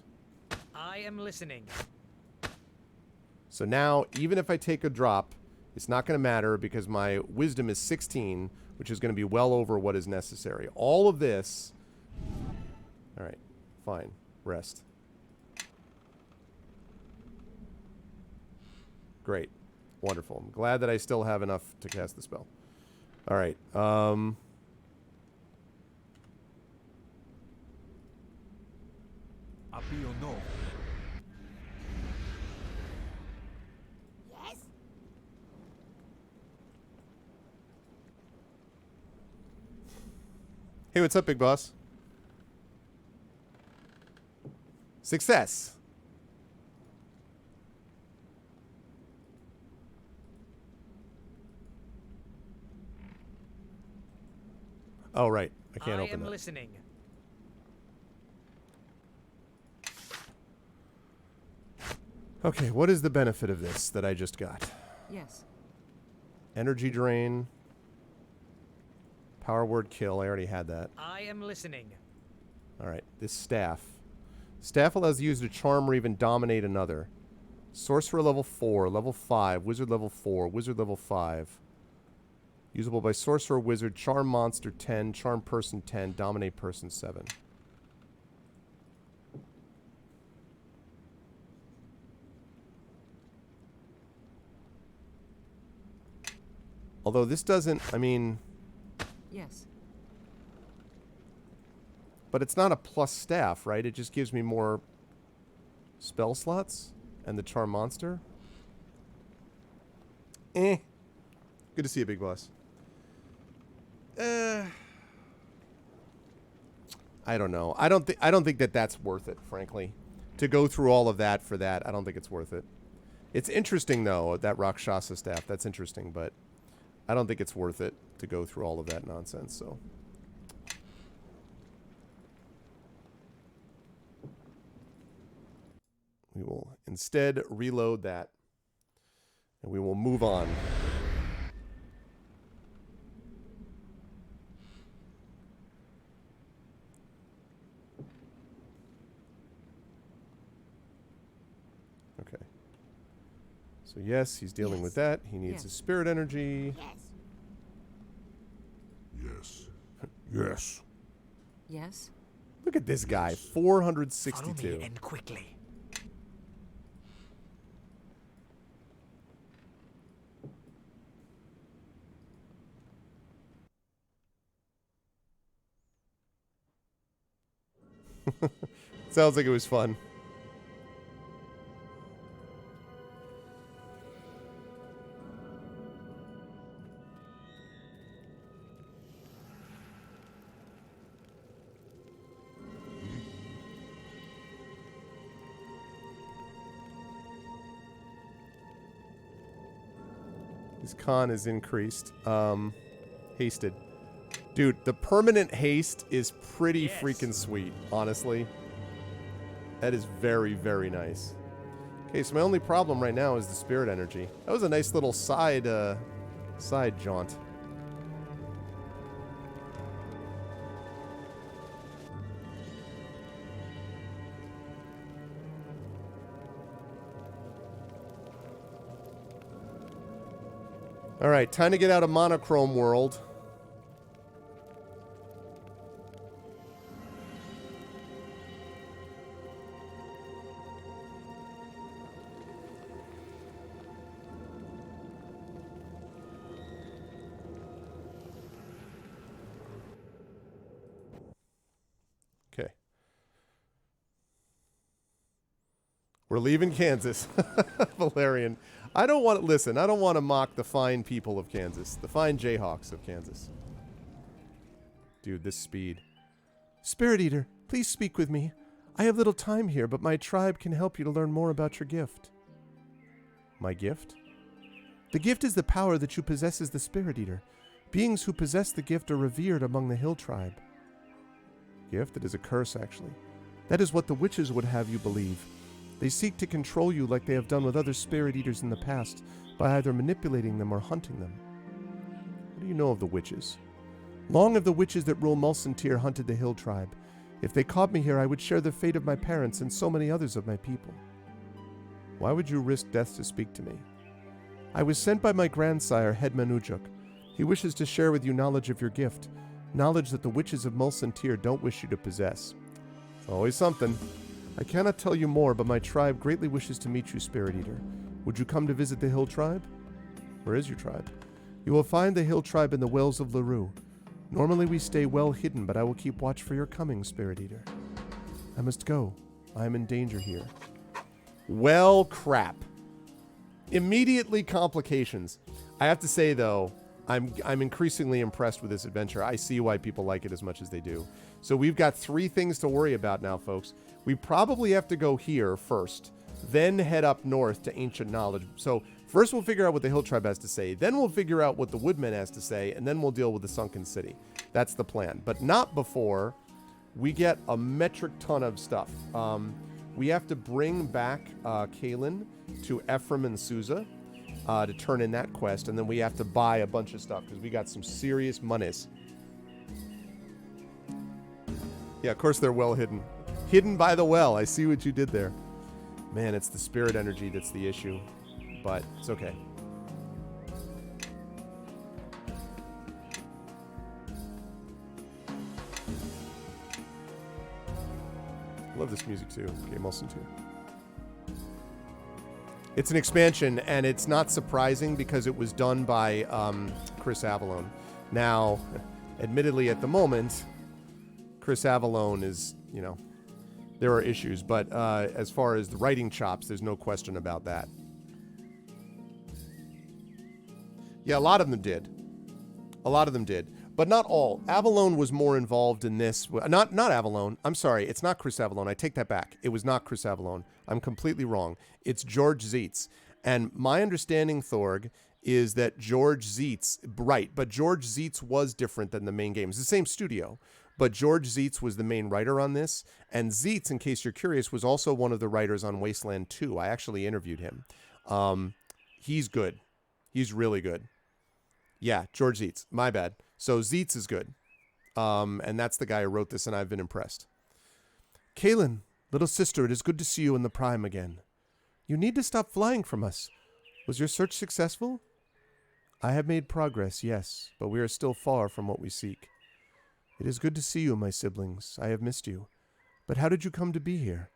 I am listening. So now, even if I take a drop, it's not going to matter because my wisdom is 16, which is going to be well over what is necessary. All of this... All right, fine. Rest. Great. Wonderful. I'm glad that I still have enough to cast the spell. All right. Yes? Hey, what's up, big boss? Success. Oh, right. I can't open that. I am listening. Okay, what is the benefit of this that I just got? Yes. Energy drain. Power word kill. I already had that. I am listening. All right, this staff. Staff allows you to charm or even dominate another. Sorcerer level 4, level 5, wizard level 4, wizard level 5. Usable by sorcerer, wizard, charm monster 10, charm person 10, dominate person 7. Although this doesn't, I mean... Yes. But it's not a plus staff, right? It just gives me more spell slots and the charm monster. Good to see you, big boss. I don't know. I don't think that that's worth it, frankly. To go through all of that for that, I don't think it's worth it. It's interesting though, that Rakshasa staff. That's interesting, but I don't think it's worth it to go through all of that nonsense, so. We will instead reload that. And we will move on. Okay. So yes, he's dealing with that. He needs his spirit energy. Yes. Yes. Yes. Look at this guy. 462. Follow me and quickly. Sounds like it was fun. His con is increased. Hasted. Dude, the permanent haste is pretty freaking sweet, honestly. That is very, very nice. Okay, so my only problem right now is the spirit energy. That was a nice little side jaunt. All right, time to get out of monochrome world. Okay. We're leaving Kansas. Valerian. I don't want to listen. I don't want to mock the fine people of Kansas, the fine Jayhawks of Kansas. Dude, this speed. Spirit Eater, please speak with me. I have little time here, but my tribe can help you to learn more about your gift. My gift? The gift is the power that you possess as the Spirit Eater. Beings who possess the gift are revered among the Hill Tribe. Gift? It is a curse, actually. That is what the witches would have you believe. They seek to control you like they have done with other Spirit Eaters in the past, by either manipulating them or hunting them. What do you know of the witches? Long have the witches that rule Mulsantir hunted the Hill Tribe. If they caught me here, I would share the fate of my parents and so many others of my people. Why would you risk death to speak to me? I was sent by my grandsire, Hedman Ujuk. He wishes to share with you knowledge of your gift, knowledge that the witches of Mulsantir don't wish you to possess. It's always something. I cannot tell you more, but my tribe greatly wishes to meet you, Spirit Eater. Would you come to visit the Hill Tribe? Where is your tribe? You will find the Hill Tribe in the Wells of LaRue. Normally we stay well hidden, but I will keep watch for your coming, Spirit Eater. I must go. I am in danger here. Well, crap. Immediately complications. I have to say, though, I'm increasingly impressed with this adventure. I see why people like it as much as they do. So we've got 3 things to worry about now, folks. We probably have to go here first, then head up north to Ancient Knowledge. So first we'll figure out what the Hill Tribe has to say, then we'll figure out what the Woodmen has to say, and then we'll deal with the Sunken City. That's the plan. But not before we get a metric ton of stuff. We have to bring back Kalen to Ephraim and Souza to turn in that quest, and then we have to buy a bunch of stuff because we got some serious monies. Yeah, of course they're well hidden. Hidden by the well. I see what you did there. Man, it's the spirit energy that's the issue. But it's okay. Love this music too. Okay, Mulson too. It's an expansion, and it's not surprising because it was done by Chris Avallone. Now, admittedly, at the moment, Chris Avallone is, you know, there are issues, but as far as the writing chops, there's no question about that. Yeah, a lot of them did. A lot of them did. But not all. Avallone was more involved in this. Not Avallone. I'm sorry. It's not Chris Avallone. I take that back. It was not Chris Avallone. I'm completely wrong. It's George Zietz. And my understanding, Thorg, is that George Zietz, right, but George Zietz was different than the main game. It's the same studio. But George Zietz was the main writer on this. And Zietz, in case you're curious, was also one of the writers on Wasteland 2. I actually interviewed him. He's good. He's really good. Yeah, George Zietz. My bad. So Zietz is good. And that's the guy who wrote this, and I've been impressed. Kalen, little sister, it is good to see you in the Prime again. You need to stop flying from us. Was your search successful? I have made progress, yes, but we are still far from what we seek. It is good to see you, my siblings. I have missed you. But how did you come to be here?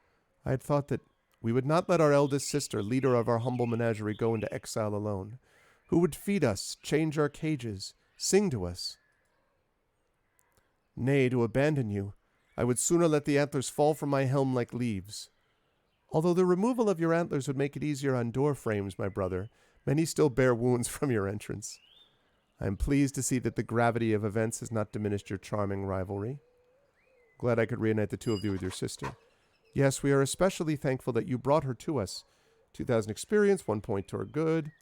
I had thought that we would not let our eldest sister, leader of our humble menagerie, go into exile alone. Who would feed us, change our cages, sing to us? Nay, to abandon you, I would sooner let the antlers fall from my helm like leaves. Although the removal of your antlers would make it easier on door frames, my brother, many still bear wounds from your entrance. I am pleased to see that the gravity of events has not diminished your charming rivalry. Glad I could reunite the two of you with your sister. Yes, we are especially thankful that you brought her to us. 2,000 experience, 1 point toward good.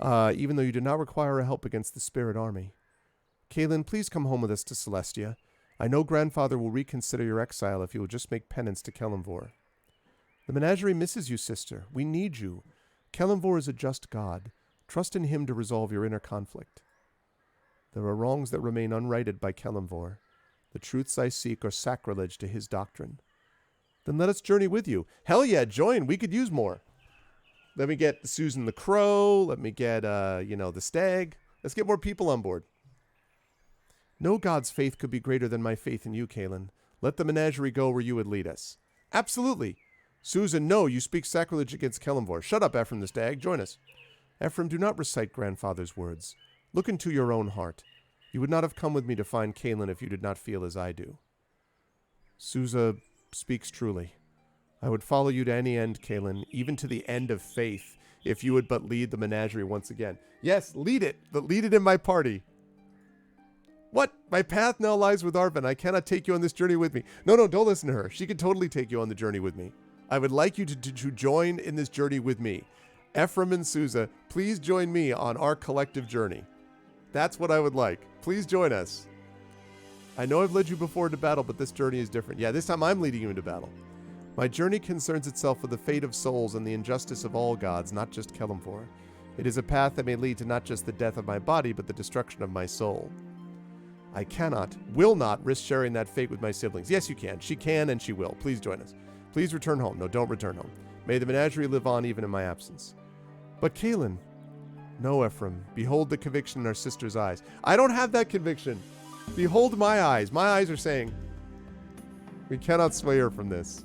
even though you did not require our help against the spirit army. Kaelin, please come home with us to Celestia. I know Grandfather will reconsider your exile if you will just make penance to Kelemvor. The menagerie misses you, sister. We need you. Kelemvor is a just god. Trust in him to resolve your inner conflict. There are wrongs that remain unrighted by Kelemvor. The truths I seek are sacrilege to his doctrine. Then let us journey with you. Hell yeah, join. We could use more. Let me get Susan the Crow. Let me get, the Stag. Let's get more people on board. No god's faith could be greater than my faith in you, Kaelin. Let the menagerie go where you would lead us. Absolutely. Susan, no, you speak sacrilege against Kelemvor. Shut up, Ephraim the Stag. Join us. Ephraim, do not recite Grandfather's words. Look into your own heart. You would not have come with me to find Kaelin if you did not feel as I do. Susa speaks truly. I would follow you to any end, Kaelin, even to the end of faith, if you would but lead the menagerie once again. Yes, lead it, but lead it in my party. What? My path now lies with Arvin. I cannot take you on this journey with me. No, don't listen to her. She could totally take you on the journey with me. I would like you to join in this journey with me. Ephraim and Susa, please join me on our collective journey. That's what I would like. Please join us. I know I've led you before into battle, but this journey is different. Yeah, this time I'm leading you into battle. My journey concerns itself with the fate of souls and the injustice of all gods, not just Kelemvor. It is a path that may lead to not just the death of my body, but the destruction of my soul. I will not risk sharing that fate with my siblings. Yes, you can. She can and she will. Please join us. Please return home. No, don't return home. May the menagerie live on even in my absence. But Kaelin. No, Ephraim. Behold the conviction in our sister's eyes. I don't have that conviction. Behold my eyes. My eyes are saying, we cannot sway her from this.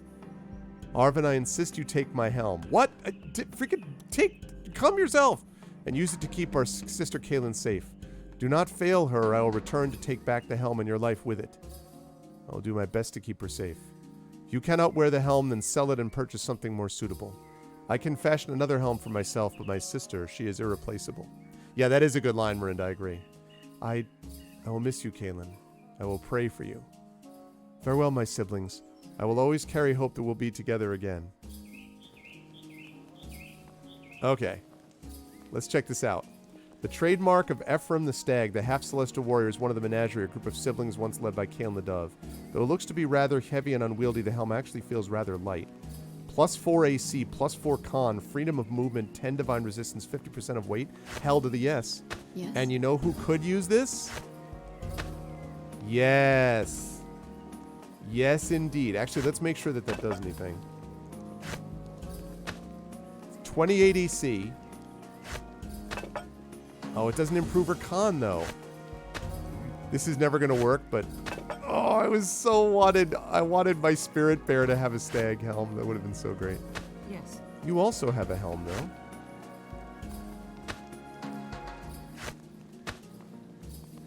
Arvin, I insist you take my helm. What? Come yourself and use it to keep our sister Kaelin safe. Do not fail her, or I will return to take back the helm and your life with it. I will do my best to keep her safe. If you cannot wear the helm, then sell it and purchase something more suitable. I can fashion another helm for myself, but my sister, she is irreplaceable. Yeah, that is a good line, Miranda, I agree. I will miss you, Kaelin. I will pray for you. Farewell, my siblings. I will always carry hope that we'll be together again. Okay. Let's check this out. The trademark of Ephraim the Stag, the half-celestial warrior, is one of the menagerie, a group of siblings once led by Kaelin the Dove. Though it looks to be rather heavy and unwieldy, the helm actually feels rather light. +4 AC, +4 con, freedom of movement, 10 divine resistance, 50% of weight. Hell to the yes. Yes. And you know who could use this? Yes. Yes, indeed. Actually, let's make sure that does anything. 28 AC. Oh, it doesn't improve her con, though. This is never going to work, but... Oh, I wanted my spirit bear to have a stag helm. That would have been so great. Yes. You also have a helm, though.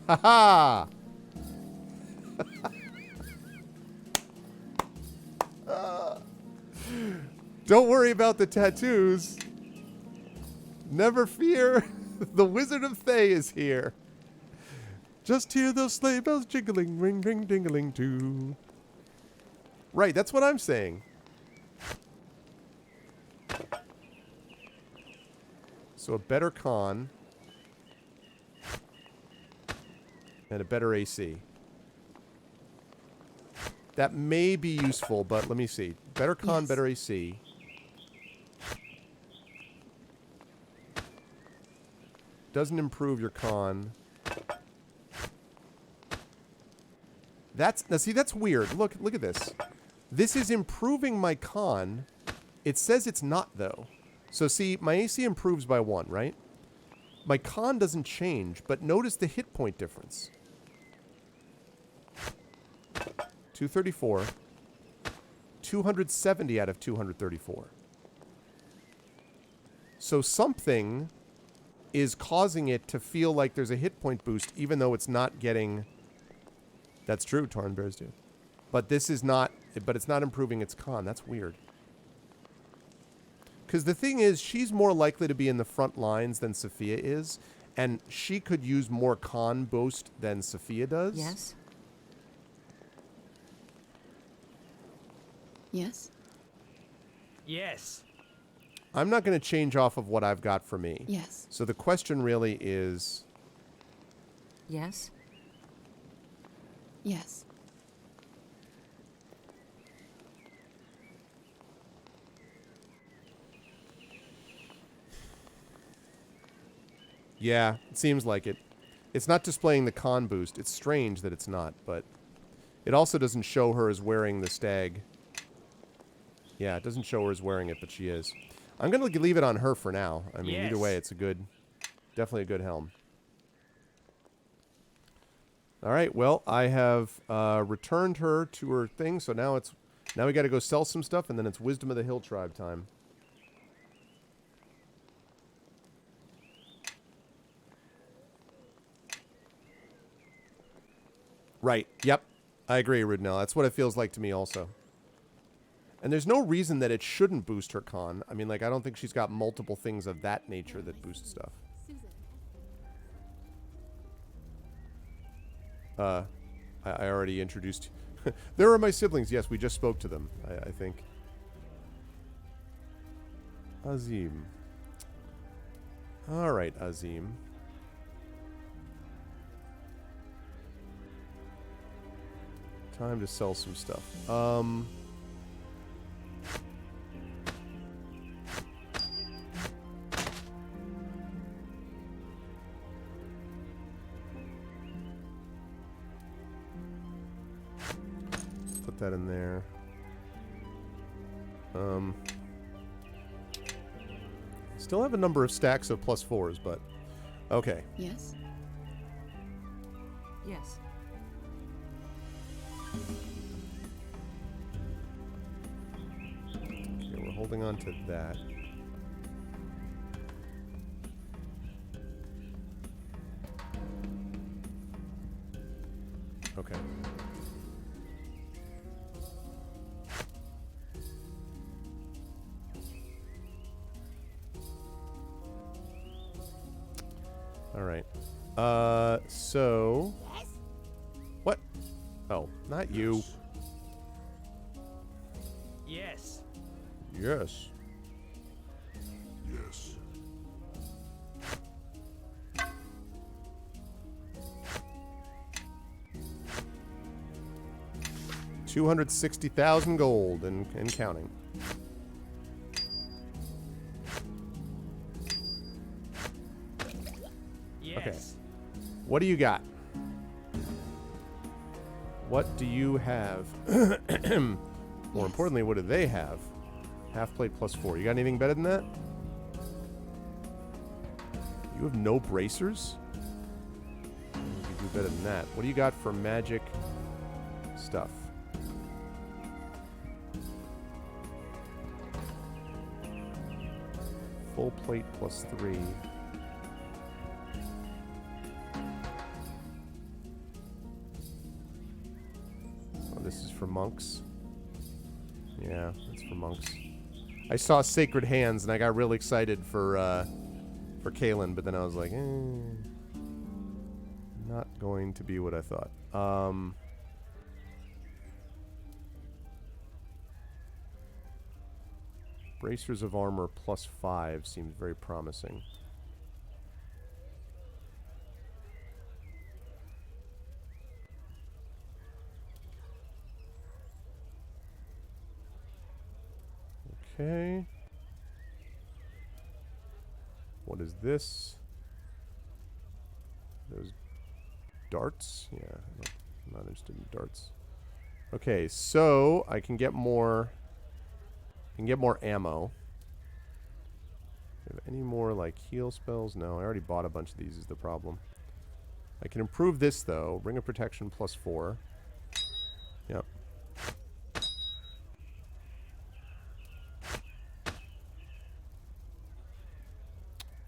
Ha-ha! Don't worry about the tattoos. Never fear. The Wizard of Thay is here. Just hear those sleigh bells jiggling, ring, ring, dingling too. Right, that's what I'm saying. So a better con. And a better AC. That may be useful, but let me see. Better con, Yes. better AC. Doesn't improve your con. Now see, that's weird. Look at this. This is improving my con. It says it's not, though. So see, my AC improves by 1, right? My con doesn't change, but notice the hit point difference. 234. 270 out of 234. So something is causing it to feel like there's a hit point boost, even though it's not getting... That's true, Tarn Bears do. But this is not... But it's not improving its con. That's weird. Because the thing is, she's more likely to be in the front lines than Sophia is, and she could use more con boost than Sophia does. Yes. Yes. Yes. I'm not going to change off of what I've got for me. Yes. So the question really is... Yes. Yes. Yeah, it seems like it. It's not displaying the con boost. It's strange that it's not, but... It also doesn't show her as wearing the stag. Yeah, it doesn't show her as wearing it, but she is. I'm going to leave it on her for now. I mean, either way, it's a good... Definitely a good helm. All right, well, I have returned her to her thing, so now it's... Now we got to go sell some stuff, and then it's Wisdom of the Hill Tribe time. Right, yep. I agree, Rudnell. That's what it feels like to me also. And there's no reason that it shouldn't boost her con. I mean, like, I don't think she's got multiple things of that nature that boost stuff. I already introduced... There are my siblings. Yes, we just spoke to them, I think. Azim. Alright, Azim. Time to sell some stuff. Put that in there. Still have a number of stacks of +4s, but okay. Yes. Yes. Okay, we're holding on to that. Okay. All right. So... What? Oh, not you. Yes. Yes. Yes. $260,000 gold and counting. Yes. What do you got? What do you have? More importantly, what do they have? Half plate +4. You got anything better than that? You have no bracers? You do better than that. What do you got for magic stuff? Full plate +3. Oh, this is for monks. Yeah, that's for monks. I saw Sacred Hands and I got real excited for Kalen, but then I was like, not going to be what I thought. Bracers of Armor +5 seems very promising. Okay. What is this? Those darts? Yeah, I'm not interested in darts. Okay, so I can get more. I can get more ammo. Do you have any more like heal spells? No, I already bought a bunch of these. Is the problem? I can improve this though. Ring of Protection +4. Yep.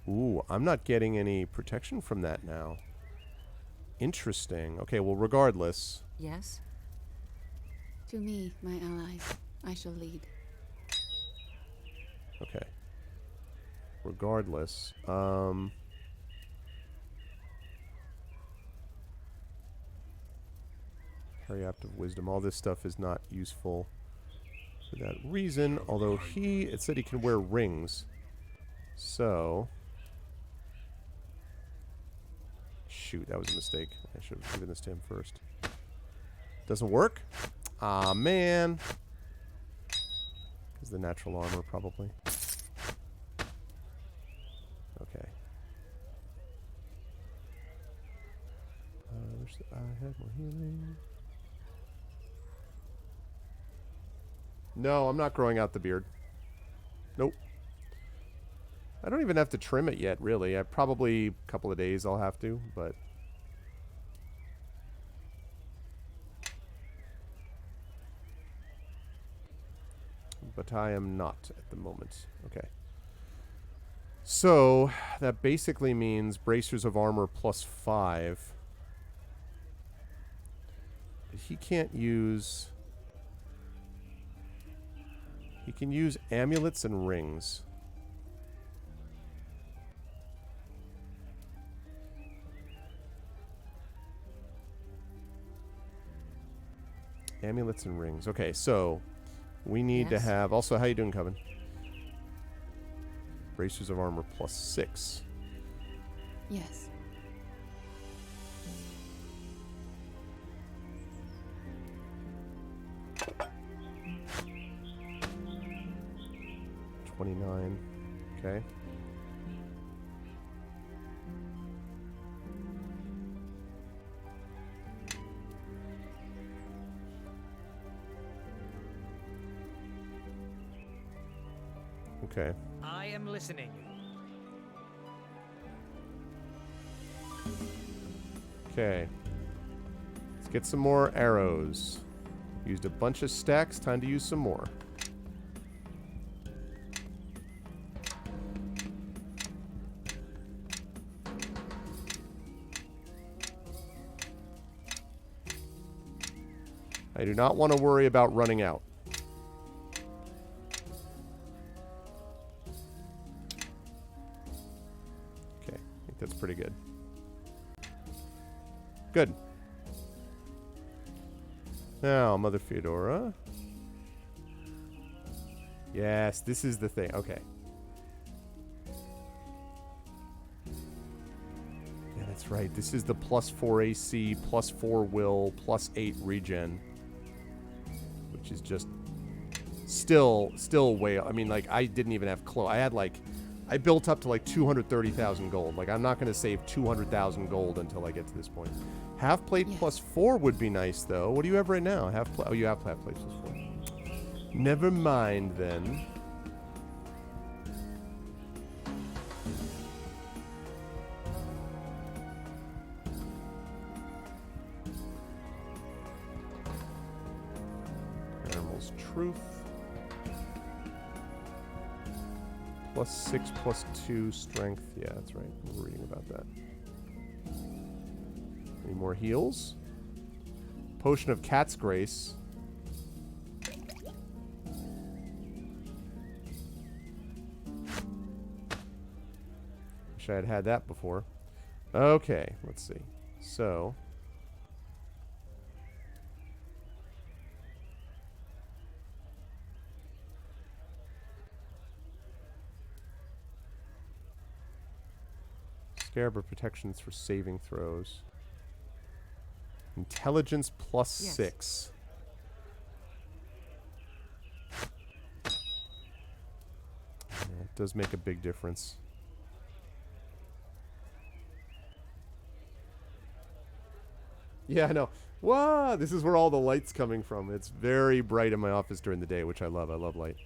Ooh, I'm not getting any protection from that now. Interesting. Okay, well, regardless. Yes. To me, my allies, I shall lead. Okay. Regardless. Periaptive Wisdom. All this stuff is not useful for that reason. Although it said he can wear rings. So, shoot, that was a mistake. I should have given this to him first. Doesn't work? Aw, man. Because the natural armor, probably. Okay. I wish that I had more healing. No, I'm not growing out the beard. Nope. I don't even have to trim it yet, really. I probably a couple of days I'll have to, but... But I am not at the moment. Okay. So, that basically means bracers of armor +5. But he can't use... He can use amulets and rings. Amulets and rings. Okay, so we need to have... Also, how you doing, Coven? Bracers of armor +6. Yes. $29. Okay. Okay. I am listening. Okay. Let's get some more arrows. Used a bunch of stacks. Time to use some more. I do not want to worry about running out. Okay, I think that's pretty good. Good. Now, Mother Theodora. Yes, this is the thing. Okay. Yeah, that's right. This is the +4 AC, +4 will, +8 regen. Which is just still way... I mean, like, I didn't even have close. I had, like... I built up to, like, 230,000 gold. Like, I'm not going to save 200,000 gold until I get to this point. Half plate +4 would be nice, though. What do you have right now? Oh, you have half plate +4. Never mind, then. Animal's Truth. +6, +2 strength. Yeah, that's right. We're reading about that. Any more heals? Potion of Cat's Grace. Wish I had had that before. Okay, let's see. So... Scarab protections for saving throws. Intelligence +6. Yeah, it does make a big difference. Yeah, I know. Wow, this is where all the light's coming from. It's very bright in my office during the day, which I love. I love light.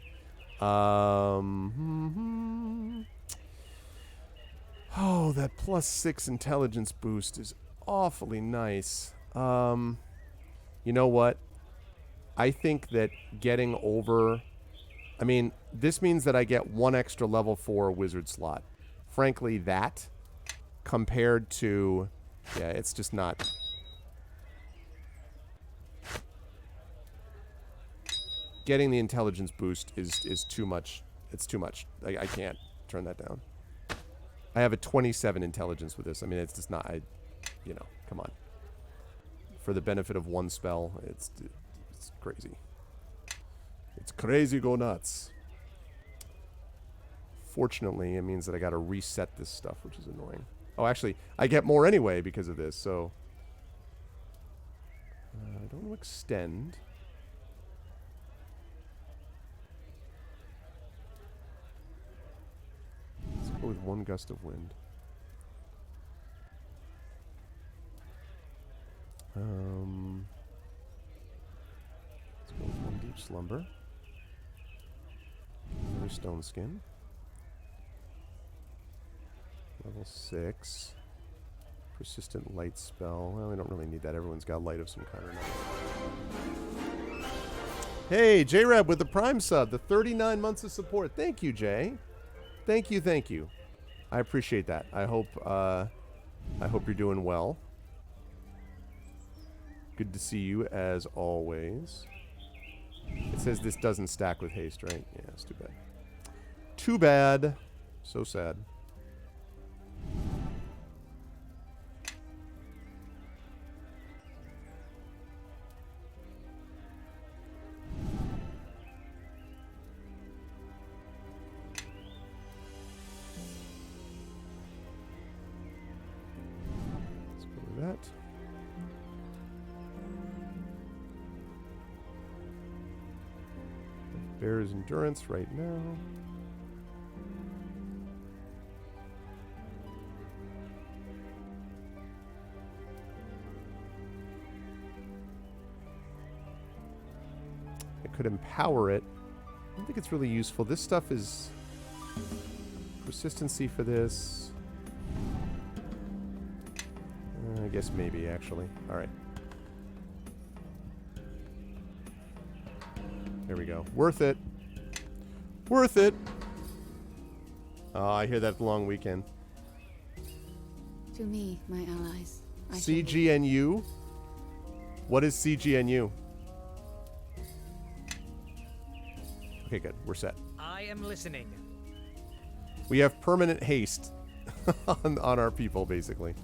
Oh, that +6 intelligence boost is awfully nice. You know what? I think that getting over... I mean, this means that I get 1 extra level 4 wizard slot. Frankly, that, compared to... Yeah, it's just not... Getting the intelligence boost is too much. It's too much. I can't turn that down. I have a 27 intelligence with this. I mean, it's just not... you know, come on. For the benefit of 1 spell, it's crazy. It's crazy go nuts. Fortunately, it means that I got to reset this stuff, which is annoying. Oh, actually, I get more anyway because of this, so... I don't want to extend. Let's go with 1 gust of wind. Let's go with 1 deep slumber. Another stone skin. Level 6. Persistent light spell. Well, we don't really need that. Everyone's got light of some kind or another. Hey, J-Rab with the Prime sub, the 39 months of support. Thank you, Jay. Thank you, thank you. I appreciate that. I hope you're doing well. Good to see you as always. It says this doesn't stack with haste, right? Yeah, it's too bad. Too bad. So sad. Let's go with that. Bear's endurance right now. I could empower it. I don't think it's really useful. This stuff is persistency for this. I guess maybe, actually. All right. There we go. Worth it. Worth it. Oh, I hear that long weekend. To me, my allies. I shall lead. CGNU? What is CGNU? Okay, good. We're set. I am listening. We have permanent haste on our people, basically.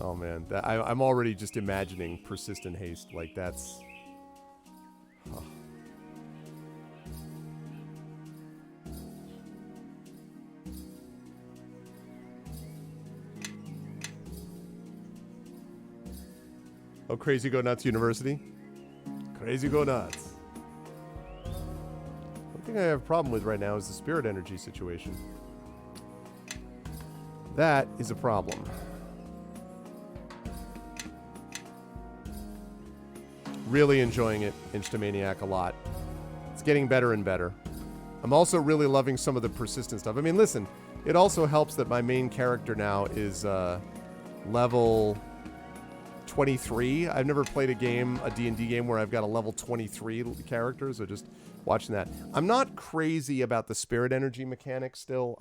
Oh, man. I'm already just imagining persistent haste. Like, that's... Oh. Oh, Crazy Go Nuts University? Crazy Go Nuts. One thing I have a problem with right now is the spirit energy situation. That is a problem. Really enjoying it, Instamaniac, a lot. It's getting better and better. I'm also really loving some of the persistent stuff. I mean, listen, it also helps that my main character now is level 23. I've never played a D&D game where I've got a level 23 character, so just watching that. I'm not crazy about the spirit energy mechanic still.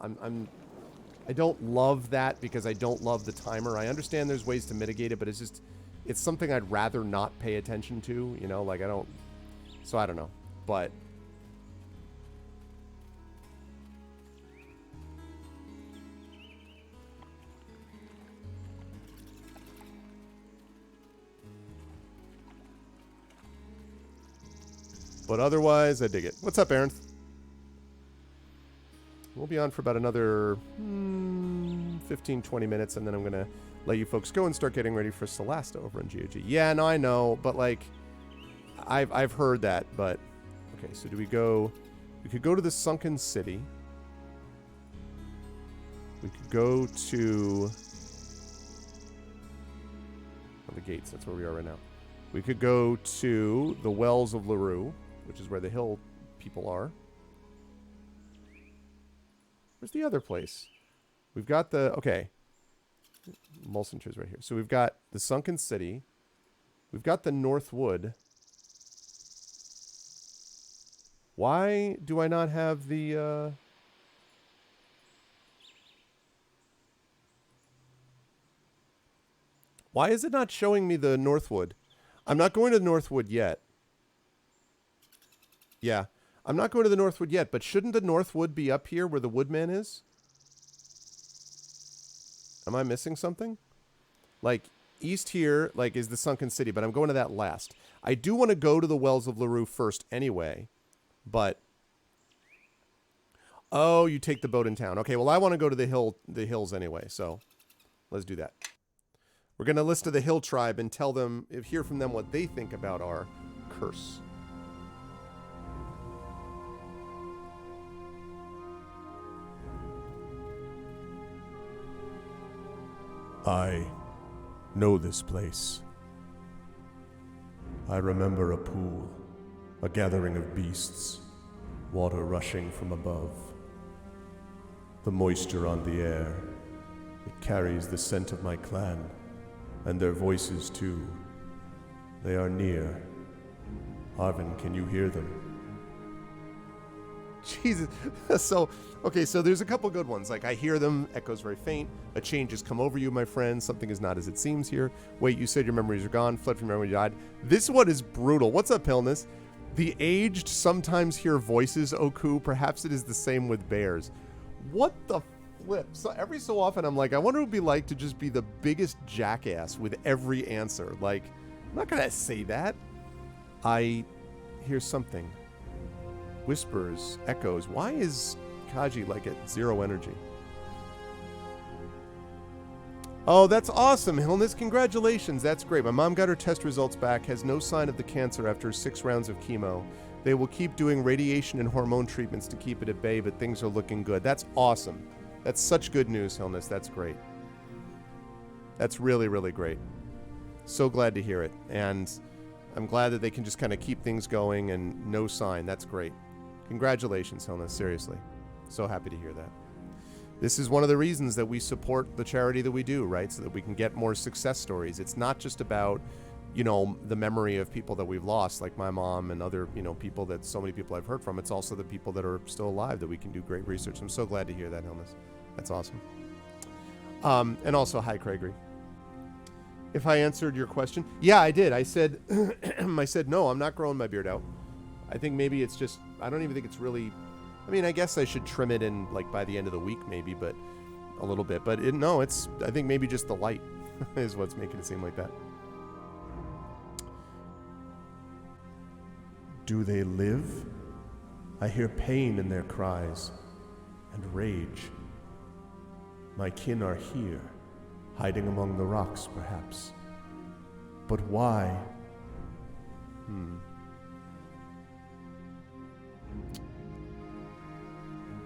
I don't love that because I don't love the timer. I understand there's ways to mitigate it, but it's just... It's something I'd rather not pay attention to, you know, like I don't, so I don't know, but. But otherwise, I dig it. What's up, Aaron? We'll be on for about another 15, 20 minutes, and then I'm going to let you folks go and start getting ready for Celasta over in GOG. Yeah, no, I know, but like, I've heard that, but okay. So do we go? We could go to the Sunken City. We could go to the gates. That's where we are right now. We could go to the Wells of LaRue, which is where the hill people are. Where's the other place? We've got the okay. Mulsinger's right here. So we've got the Sunken City. We've got the Northwood. Why do I not have the... Why is it not showing me the Northwood? I'm not going to the Northwood yet. Yeah. I'm not going to the Northwood yet, but shouldn't the Northwood be up here where the Woodman is? Am I missing something? Like, east here, like, is the Sunken City, but I'm going to that last. I do want to go to the Wells of LaRue first anyway, but Oh, you take the boat in town. Okay, well, I want to go to the hills anyway, so let's do that. We're going to listen to the hill tribe and tell them, hear from them what they think about our curse. I know this place. I remember a pool, a gathering of beasts, water rushing from above. The moisture on the air, it carries the scent of my clan, and their voices too. They are near. Arvin, can you hear them? Jesus. So there's a couple good ones. Like, I hear them, echoes very faint. A change has come over you, my friend. Something is not as it seems here. Wait, you said your memories are gone. Fled from memory, died. This one is brutal. What's up, Hillness? The aged sometimes hear voices, Oku. Perhaps it is the same with bears. What the flip? So every so often I'm like, I wonder what it would be like to just be the biggest jackass with every answer. Like, I'm not going to say that. I hear something. Whispers, echoes. Why is Kaji like at 0 energy? Oh, that's awesome, Hillness. Congratulations. That's great. My mom got her test results back, has no sign of the cancer after 6 rounds of chemo. They will keep doing radiation and hormone treatments to keep it at bay, but things are looking good. That's awesome. That's such good news, Hillness. That's great. That's really, really great. So glad to hear it. And I'm glad that they can just kind of keep things going and no sign. That's great. Congratulations, Hillness. Seriously. So happy to hear that. This is one of the reasons that we support the charity that we do, right? So that we can get more success stories. It's not just about, you know, the memory of people that we've lost, like my mom and other, you know, people that so many people I've heard from. It's also the people that are still alive that we can do great research. I'm so glad to hear that, Hillness. That's awesome. And also, hi, Craigery. If I answered your question, yeah, I did. I said, no, I'm not growing my beard out. I think maybe it's just, I don't even think it's really, I mean, I guess I should trim it in like by the end of the week maybe, but a little bit. But I think maybe just the light is what's making it seem like that. Do they live? I hear pain in their cries and rage. My kin are here, hiding among the rocks perhaps. But why?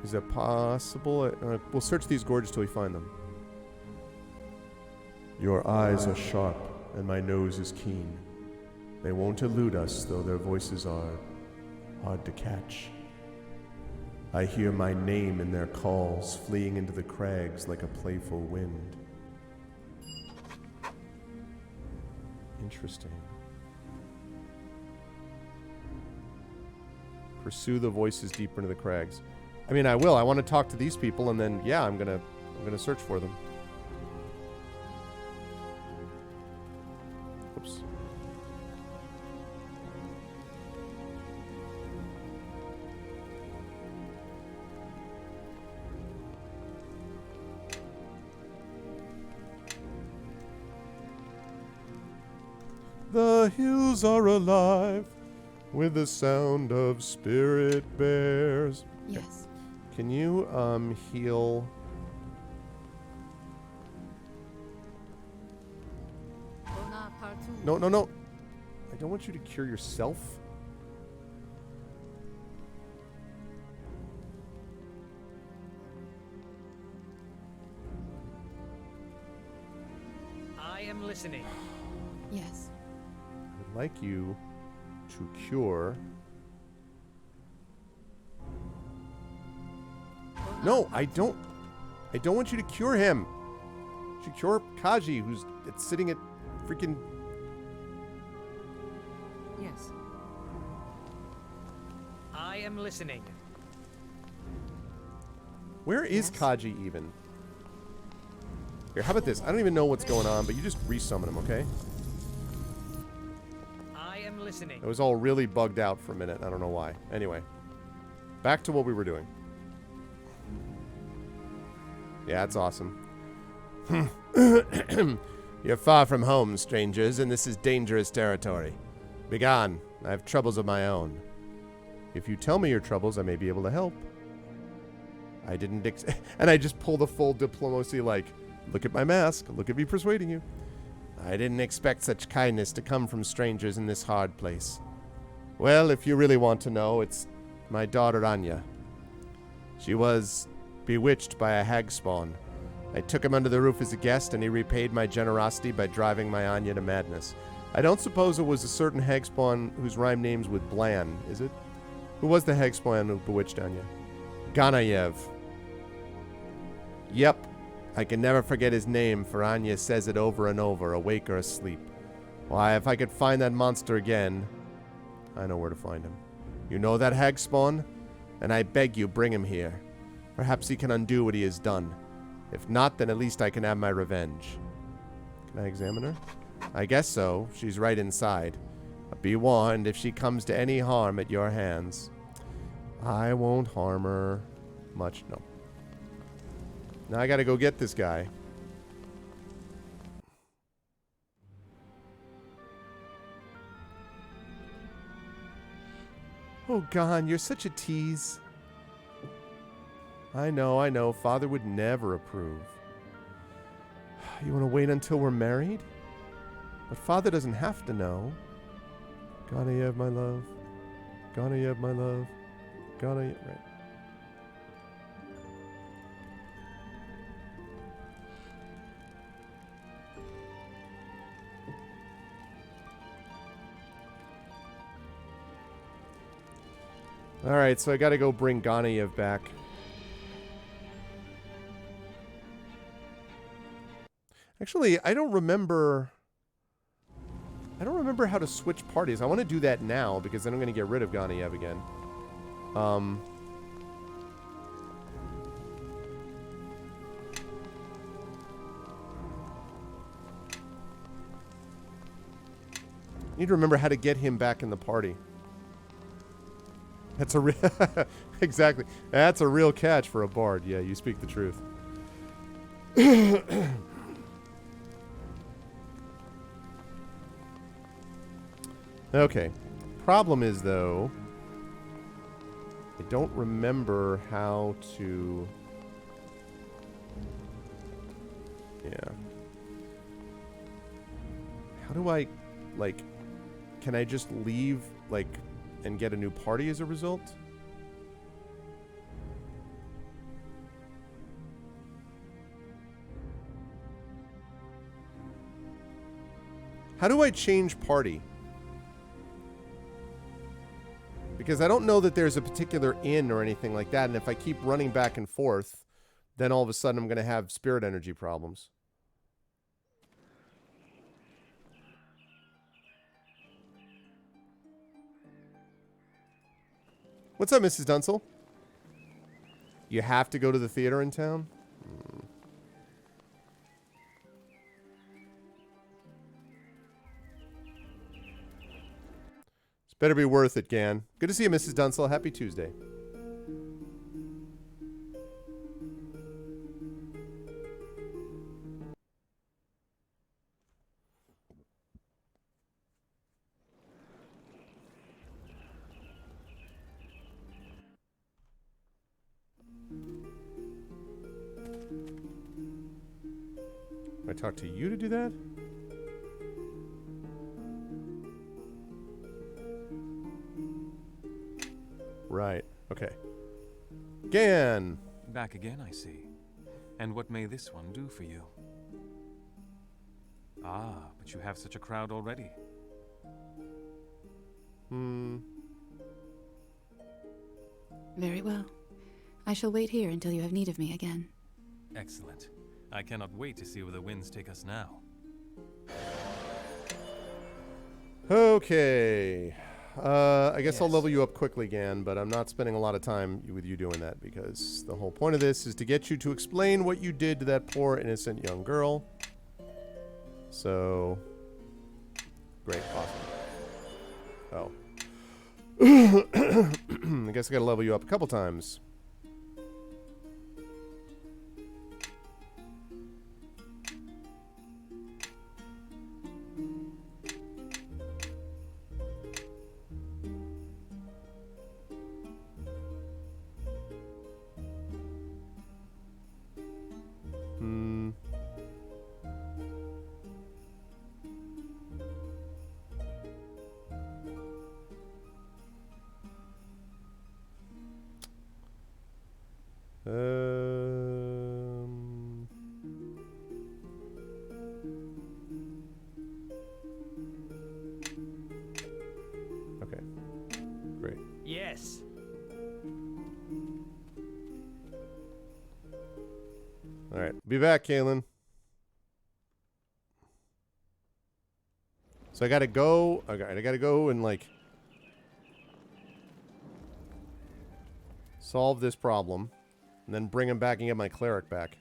Is that possible? We'll search these gorges till we find them. Your eyes are sharp, and my nose is keen. They won't elude us, though their voices are hard to catch. I hear my name in their calls, fleeing into the crags like a playful wind. Interesting. Pursue the voices deeper into the crags. I mean, I will. I want to talk to these people, and then, yeah, I'm gonna search for them. Oops. The hills are alive with the sound of spirit bears. Yes. Can you heal? No. I don't want you to cure yourself. I am listening. Yes. I would like you to cure. No, I don't want you to cure him. You should cure Kaji, who's sitting at freaking... Yes. I am listening. Where is Yes. Kaji even? Here, how about this? I don't even know what's going on, but you just resummon him, okay? I am listening. It was all really bugged out for a minute. I don't know why. Anyway, back to what we were doing. Yeah, it's awesome. You're far from home, strangers, and this is dangerous territory. Begone. I have troubles of my own. If you tell me your troubles, I may be able to help. I didn't and I just pull the full diplomacy like, look at my mask, look at me persuading you. I didn't expect such kindness to come from strangers in this hard place. Well, if you really want to know, it's my daughter Anya. She was bewitched by a hag spawn. I took him under the roof as a guest, and he repaid my generosity by driving my Anya to madness. I don't suppose it was a certain hag spawn whose rhyme names with Blan, is it? Who was the hag spawn who bewitched Anya? Ganayev. Yep. I can never forget his name, for Anya says it over and over, awake or asleep. Why, if I could find that monster again... I know where to find him. You know that hag spawn? And I beg you, bring him here. Perhaps he can undo what he has done. If not, then at least I can have my revenge. Can I examine her? I guess so. She's right inside. But be warned, if she comes to any harm at your hands, I won't harm her much. No. Now I gotta go get this guy. Oh, Gon, you're such a tease. I know. Father would never approve. You want to wait until we're married? But Father doesn't have to know. Ganayev, my love. Ganayev, my love. Ganayev, right. Alright, so I gotta go bring Ganayev back. Actually, I don't remember how to switch parties. I want to do that now, because then I'm going to get rid of Ganayev again. Need to remember how to get him back in the party. That's a real... Exactly. That's a real catch for a bard. Yeah, you speak the truth. Okay. Problem is, though, I don't remember how to... Yeah. How do I, like... Can I just leave, like, and get a new party as a result? How do I change party? Because I don't know that there's a particular inn or anything like that, and if I keep running back and forth, then all of a sudden I'm going to have spirit energy problems. What's up, Mrs. Dunsel? You have to go to the theater in town? It's better be worth it, Gan. Good to see you, Mrs. Dunsel. Happy Tuesday. I talk to you to do that? Right. Okay. Gan! Back again, I see. And what may this one do for you? Ah, but you have such a crowd already. Very well. I shall wait here until you have need of me again. Excellent. I cannot wait to see where the winds take us now. Okay. I guess I'll Yes. level you up quickly, Gan, but I'm not spending a lot of time with you doing that, because the whole point of this is to get you to explain what you did to that poor, innocent young girl. So... Great. Awesome. Oh. I guess I gotta level you up a couple times. Alright, be back, Kaylin. So I gotta go. Okay, I gotta go and, like, solve this problem. And then bring him back and get my cleric back.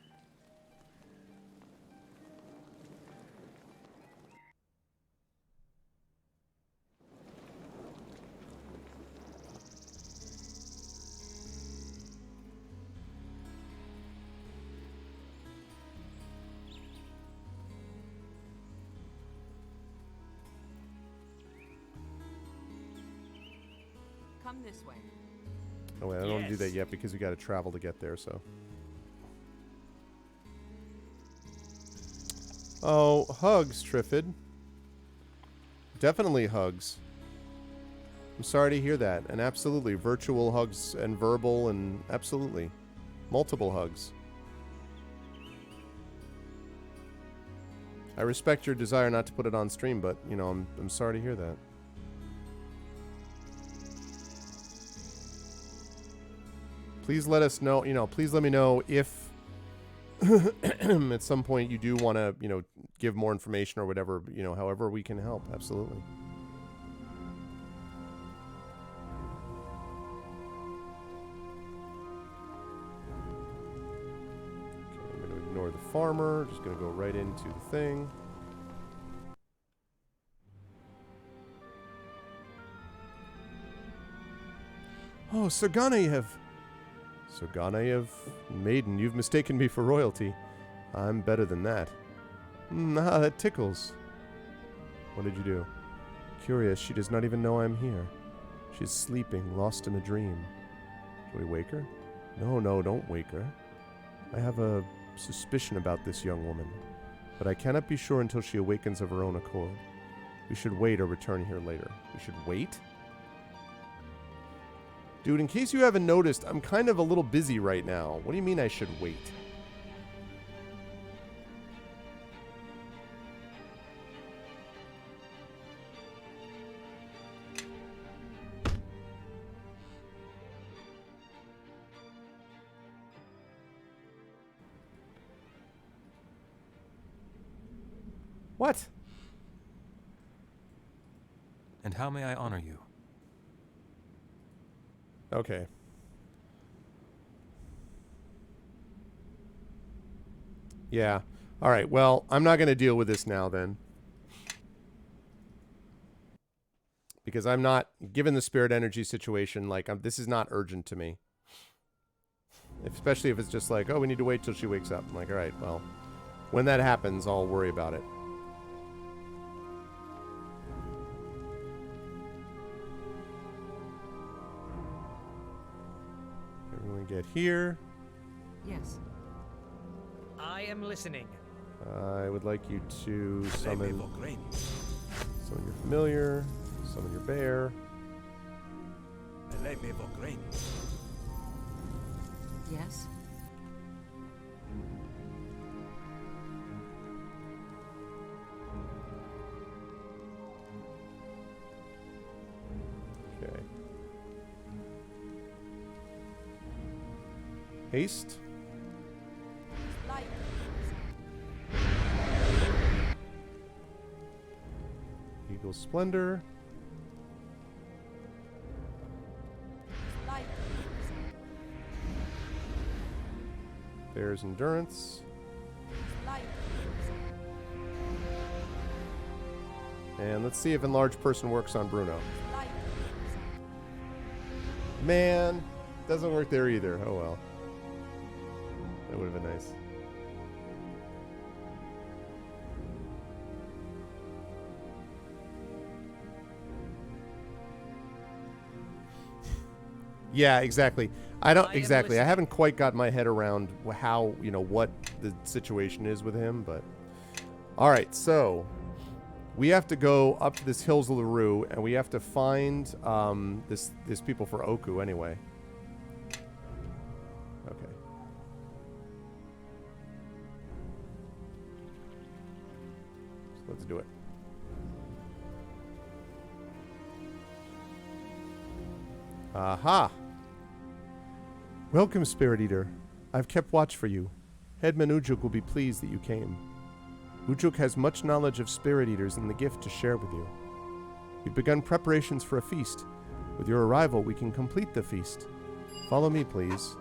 Come this way. Oh wait, I don't want to do that Yes. yet because we gotta travel to get there, so. Oh, hugs, Triffid. Definitely hugs. I'm sorry to hear that. And absolutely, virtual hugs and verbal and absolutely. Multiple hugs. I respect your desire not to put it on stream, but, you know, I'm sorry to hear that. Please let us know, you know, please let me know if at some point you do want to, you know, give more information or whatever, you know, however we can help. Absolutely. Okay, I'm going to ignore the farmer. Just going to go right into the thing. Oh, Sir Ganayev. Sir Ganayev, maiden, you've mistaken me for royalty. I'm better than that. Ah, that tickles. What did you do? Curious, she does not even know I'm here. She's sleeping, lost in a dream. Shall we wake her? No, no, don't wake her. I have a suspicion about this young woman, but I cannot be sure until she awakens of her own accord. We should wait or return here later. We should wait? Dude, in case you haven't noticed, I'm kind of a little busy right now. What do you mean I should wait? What? And how may I honor you? Okay. Yeah. All right. Well, I'm not going to deal with this now then. Because I'm not, given the spirit energy situation, like, this is not urgent to me. Especially if it's just like, oh, we need to wait till she wakes up. I'm like, all right, well, when that happens, I'll worry about it. Everyone get here. Yes. I am listening. I would like you to summon your familiar, summon your bear. Yes. Okay. Haste. Light. Eagle Splendor. Light. Bear's Endurance. Light. And let's see if Enlarged Person works on Bruno. Light. Man, doesn't work there either. Oh well. That would have been nice. Yeah, exactly. I don't I am exactly. I listening. haven't quite got my head around how, you know, what the situation is with him, but all right. So we have to go up to this Hills of LaRue, and we have to find this people for Oku anyway. Okay. So let's do it. Aha! Welcome, Spirit Eater. I've kept watch for you. Headman Ujuk will be pleased that you came. Ujuk has much knowledge of spirit eaters and the gift to share with you. We've begun preparations for a feast. With your arrival, we can complete the feast. Follow me, please.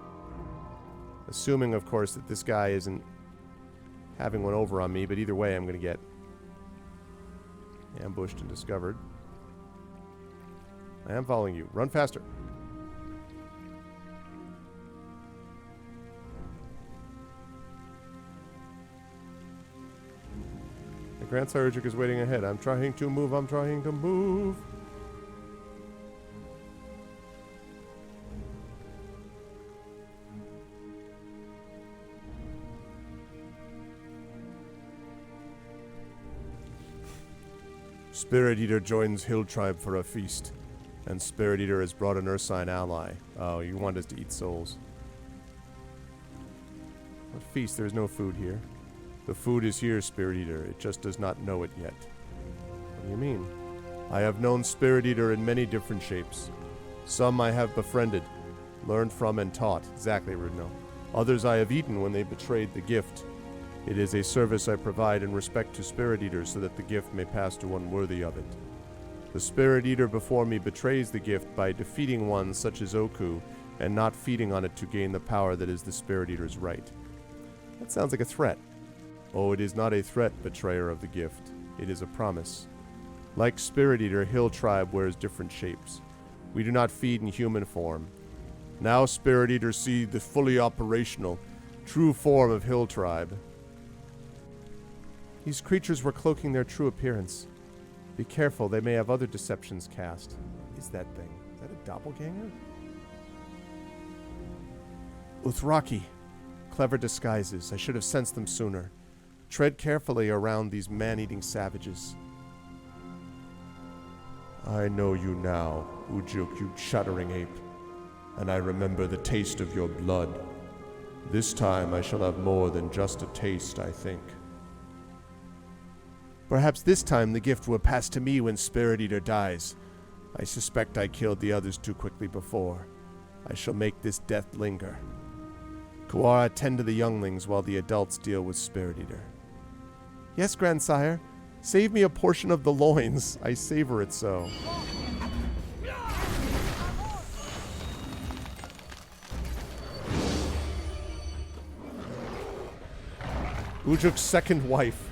Assuming, of course, that this guy isn't having one over on me, but either way, I'm going to get ambushed and discovered. I am following you. Run faster. The Grand Surgic is waiting ahead. I'm trying to move. I'm trying to move. Spirit Eater joins Hill Tribe for a feast. And Spirit Eater has brought an Ursine ally. Oh, you want us to eat souls. What feast? There's no food here. The food is here, Spirit Eater. It just does not know it yet. What do you mean? I have known Spirit Eater in many different shapes. Some I have befriended, learned from and taught. Exactly, Rudno. Others I have eaten when they betrayed the gift. It is a service I provide in respect to Spirit Eaters so that the gift may pass to one worthy of it. The Spirit Eater before me betrays the gift by defeating one such as Oku and not feeding on it to gain the power that is the Spirit Eater's right. That sounds like a threat. Oh, it is not a threat, betrayer of the gift. It is a promise. Like Spirit Eater, Hill Tribe wears different shapes. We do not feed in human form. Now Spirit Eaters see the fully operational, true form of Hill Tribe. These creatures were cloaking their true appearance. Be careful, they may have other deceptions cast. What is that thing? Is that a doppelganger? Uthraki. Clever disguises. I should have sensed them sooner. Tread carefully around these man-eating savages. I know you now, Ujuk, you chattering ape, and I remember the taste of your blood. This time I shall have more than just a taste, I think. Perhaps this time the gift will pass to me when Spirit Eater dies. I suspect I killed the others too quickly before. I shall make this death linger. Kuara, tend to the younglings while the adults deal with Spirit Eater. Yes, grandsire. Save me a portion of the loins. I savor it so. Ujuk's second wife.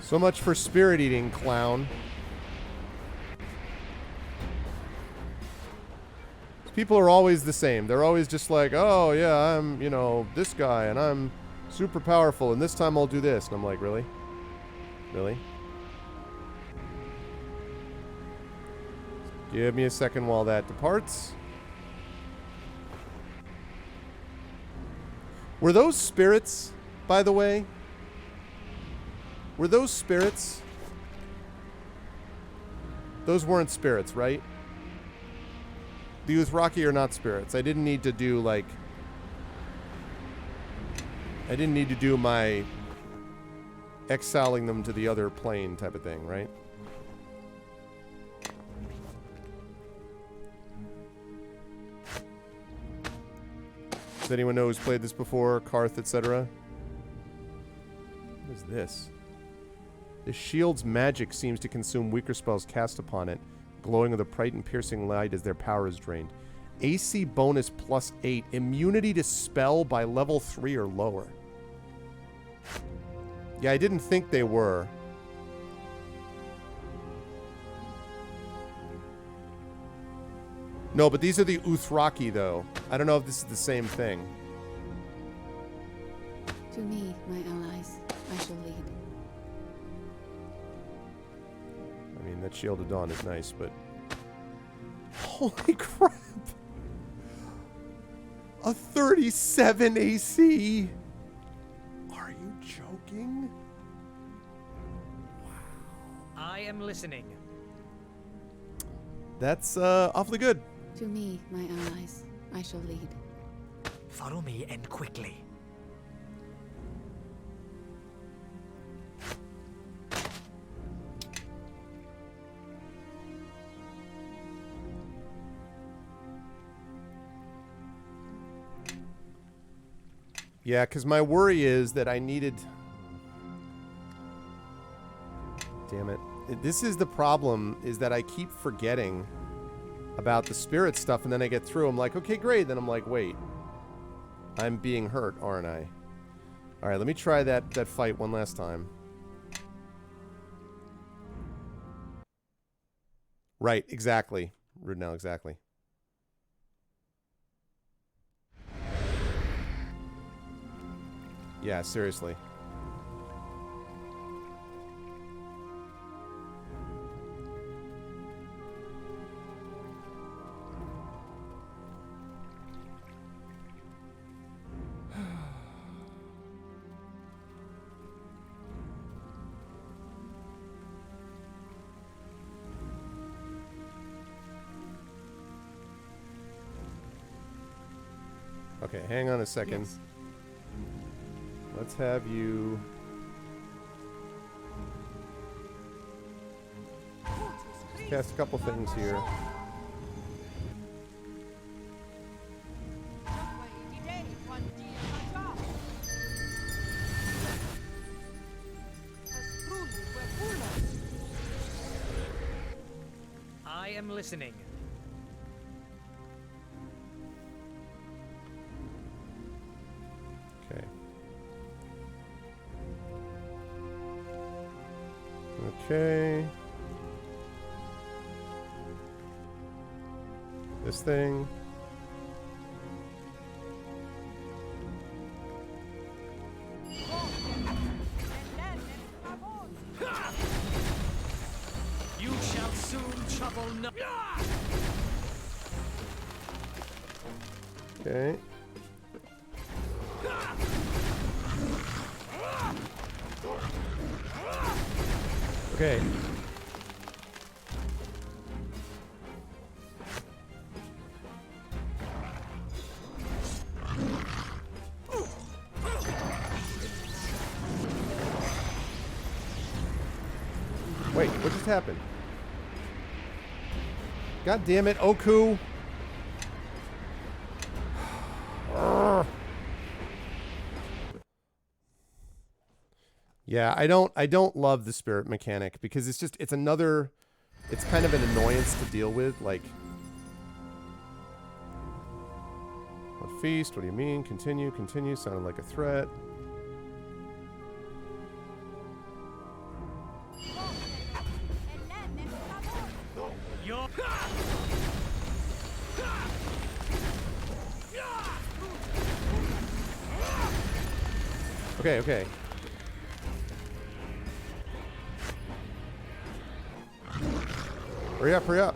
So much for spirit eating, clown. People are always the same. They're always just like, oh yeah, I'm, you know, this guy and I'm super powerful and this time I'll do this. And I'm like, really? Really? Give me a second while that departs. Were those spirits, by the way? Were those spirits? Those weren't spirits, right? The Uthraki are not spirits. I didn't need to do, like... I didn't need to do my exiling them to the other plane type of thing, right? Does anyone know who's played this before? Karth, etc.? What is this? The shield's magic seems to consume weaker spells cast upon it, glowing with a bright and piercing light as their power is drained. AC bonus +8. Immunity to spell by level 3 or lower. Yeah, I didn't think they were. No, but these are the Uthraki, though. I don't know if this is the same thing. To me, my allies, I shall lead. I mean, that Shield of Dawn is nice, but... Holy crap! A 37 AC! Are you joking? I am listening. That's awfully good. To me, my allies, I shall lead. Follow me and quickly. Yeah, because my worry is that I needed... Damn it. This is the problem, is that I keep forgetting about the spirit stuff, and then I get through, I'm like, okay, great. Then I'm like, wait. I'm being hurt, aren't I? Alright, let me try that fight one last time. Right, exactly. Rude now, exactly. Yeah, seriously. Okay, hang on a second. Yes. Let's have you... cast a couple things here. I am listening. Okay. Okay. This thing. You shall soon trouble no. Okay. Okay. Wait, what just happened? God damn it, Oku! Yeah, I don't love the spirit mechanic because it's kind of an annoyance to deal with, like what feast, what do you mean? Continue, sounded like a threat. Your Okay. Hurry up.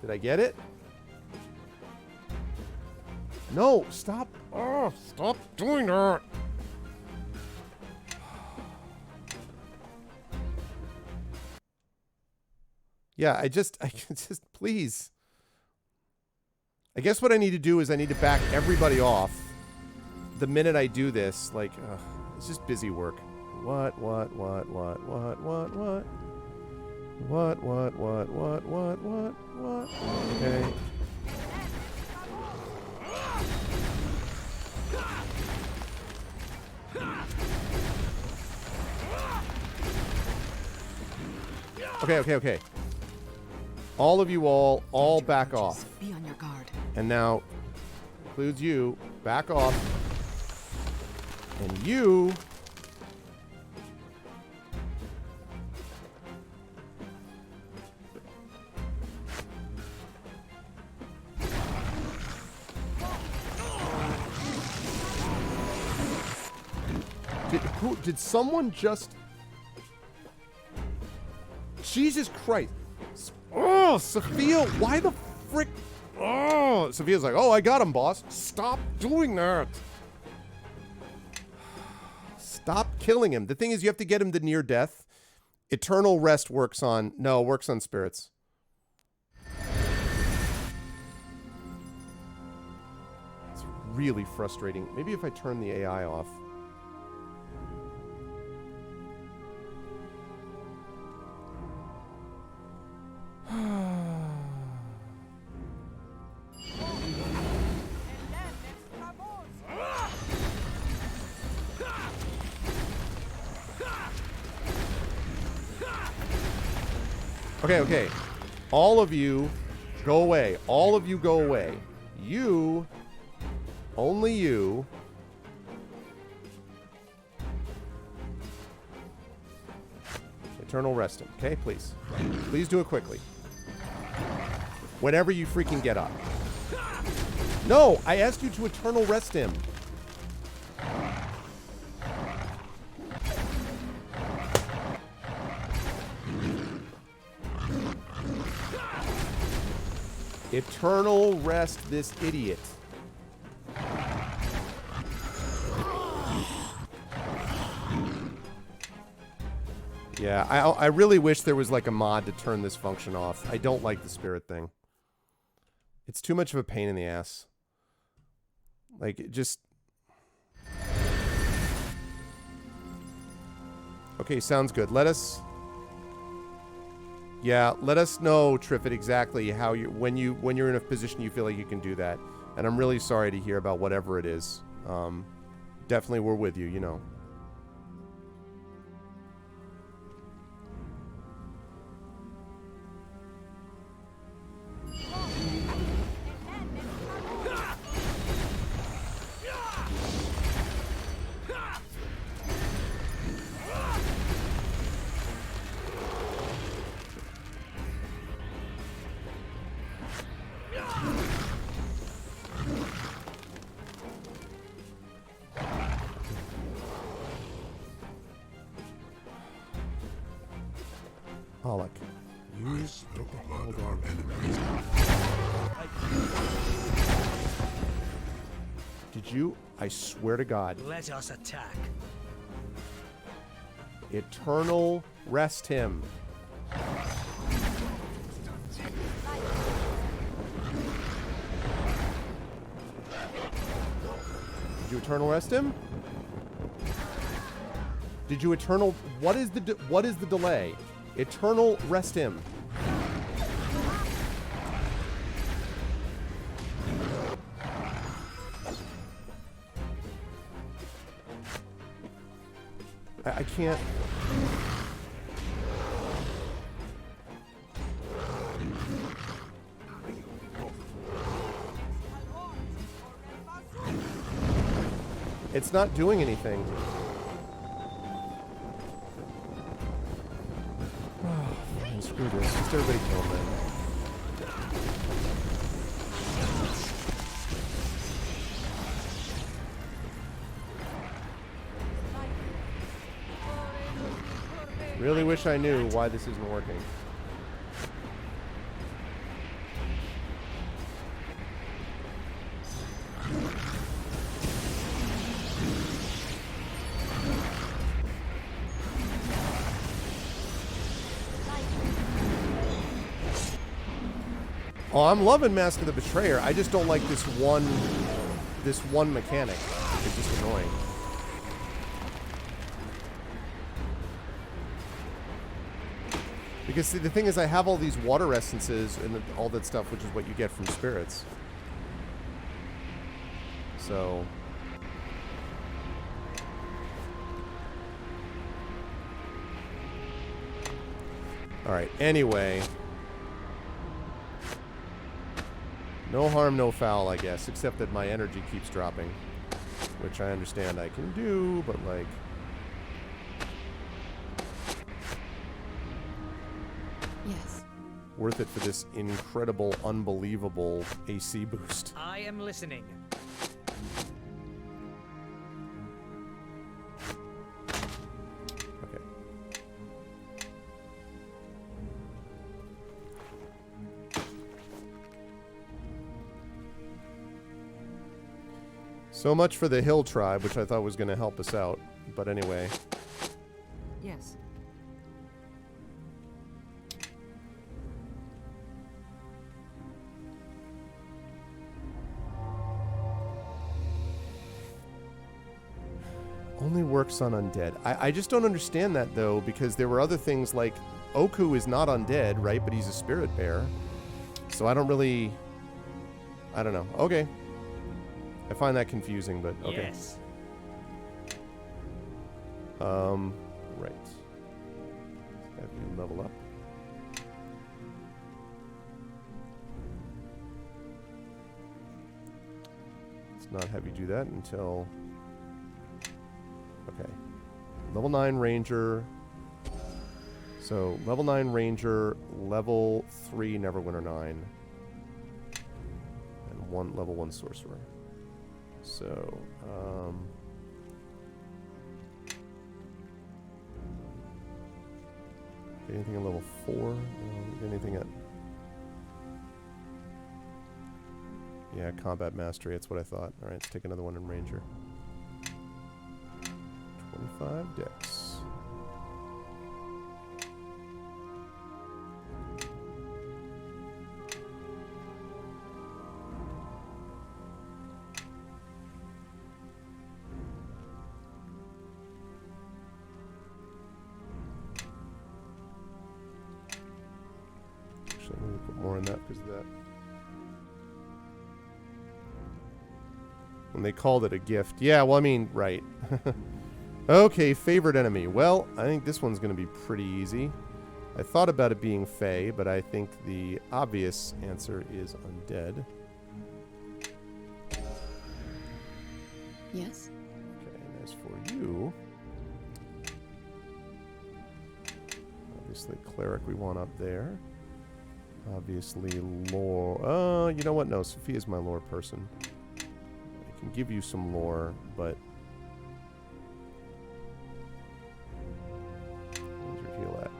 Did I get it? No, stop. Oh, stop doing that. Yeah, I just, please. I guess what I need to do is I need to back everybody off the minute I do this. Like, it's just busy work. What? Okay. Okay. All of you all back off. Be on your guard. And now, includes you, back off. And you... Did someone just... Jesus Christ. Oh, Sophia, why the frick? Oh, Sophia's like, oh, I got him, boss. Stop doing that. Stop killing him. The thing is, you have to get him to near death. Eternal rest works on... No, works on spirits. It's really frustrating. Maybe if I turn the AI off. Okay, okay. All of you, go away. All of you go away. You, only you. Eternal rest him. Okay, please. Please do it quickly. Whenever you freaking get up. No, I asked you to eternal rest him. Eternal rest this idiot. Yeah, I really wish there was like a mod to turn this function off. I don't like the spirit thing. It's too much of a pain in the ass. Like, it just... Okay, sounds good. Let us... Yeah, let us know, Triffid, exactly how you when you're in a position you feel like you can do that. And I'm really sorry to hear about whatever it is. Definitely we're with you, you know. Pollock, you get the hell down. Did you? I swear to God. Let us attack. Eternal rest him. Did you eternal rest him? Did you eternal? What is the delay? Eternal rest him. I can't. It's not doing anything. Screw this. Just everybody kill him then. Really wish I knew why this isn't working. Oh, I'm loving Mask of the Betrayer. I just don't like this one mechanic. It's just annoying. Because see, the thing is, I have all these water essences and all that stuff, which is what you get from spirits. So... Alright, anyway... No harm, no foul, I guess, except that my energy keeps dropping. Which I understand I can do, but like... Yes. Worth it for this incredible, unbelievable AC boost. I am listening. So much for the hill tribe, which I thought was going to help us out. But anyway. Yes. Only works on undead. I just don't understand that, though, because there were other things like Oku is not undead, right? But he's a spirit bear. So I don't really... I don't know. Okay. I find that confusing, but okay. Yes. Right. Have you level up. Let's not have you do that until... Okay. Level 9 Ranger. So, level 9 Ranger, level 3 Neverwinter 9. And level 1 Sorcerer. So, anything at level 4? No, anything at... Yeah, Combat Mastery, that's what I thought. Alright, let's take another one in Ranger. 25 Dex. Actually, let me put more in that because of that. When they called it a gift. Yeah, well, I mean, right. Okay, favorite enemy. Well, I think this one's going to be pretty easy. I thought about it being Fae, but I think the obvious answer is undead. Yes? Okay, and as for you... Obviously, cleric we want up there. Obviously, lore... you know what? No, Sophia's my lore person. I can give you some lore, but...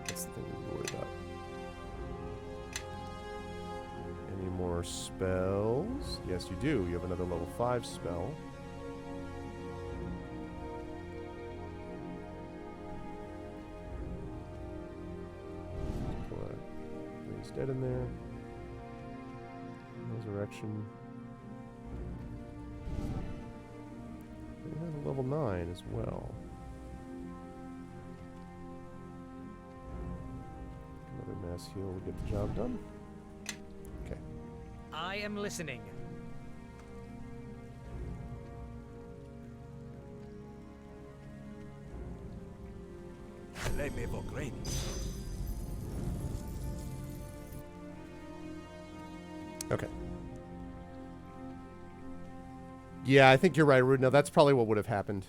That's the thing to worry about. Any more spells? Yes, you do. You have another level 5 spell. Put Raise Dead in there. Resurrection. You have a level 9 as well. Mass heal will get the job done. Okay. I am listening. Okay. Yeah, I think you're right, Rudna. That's probably what would have happened.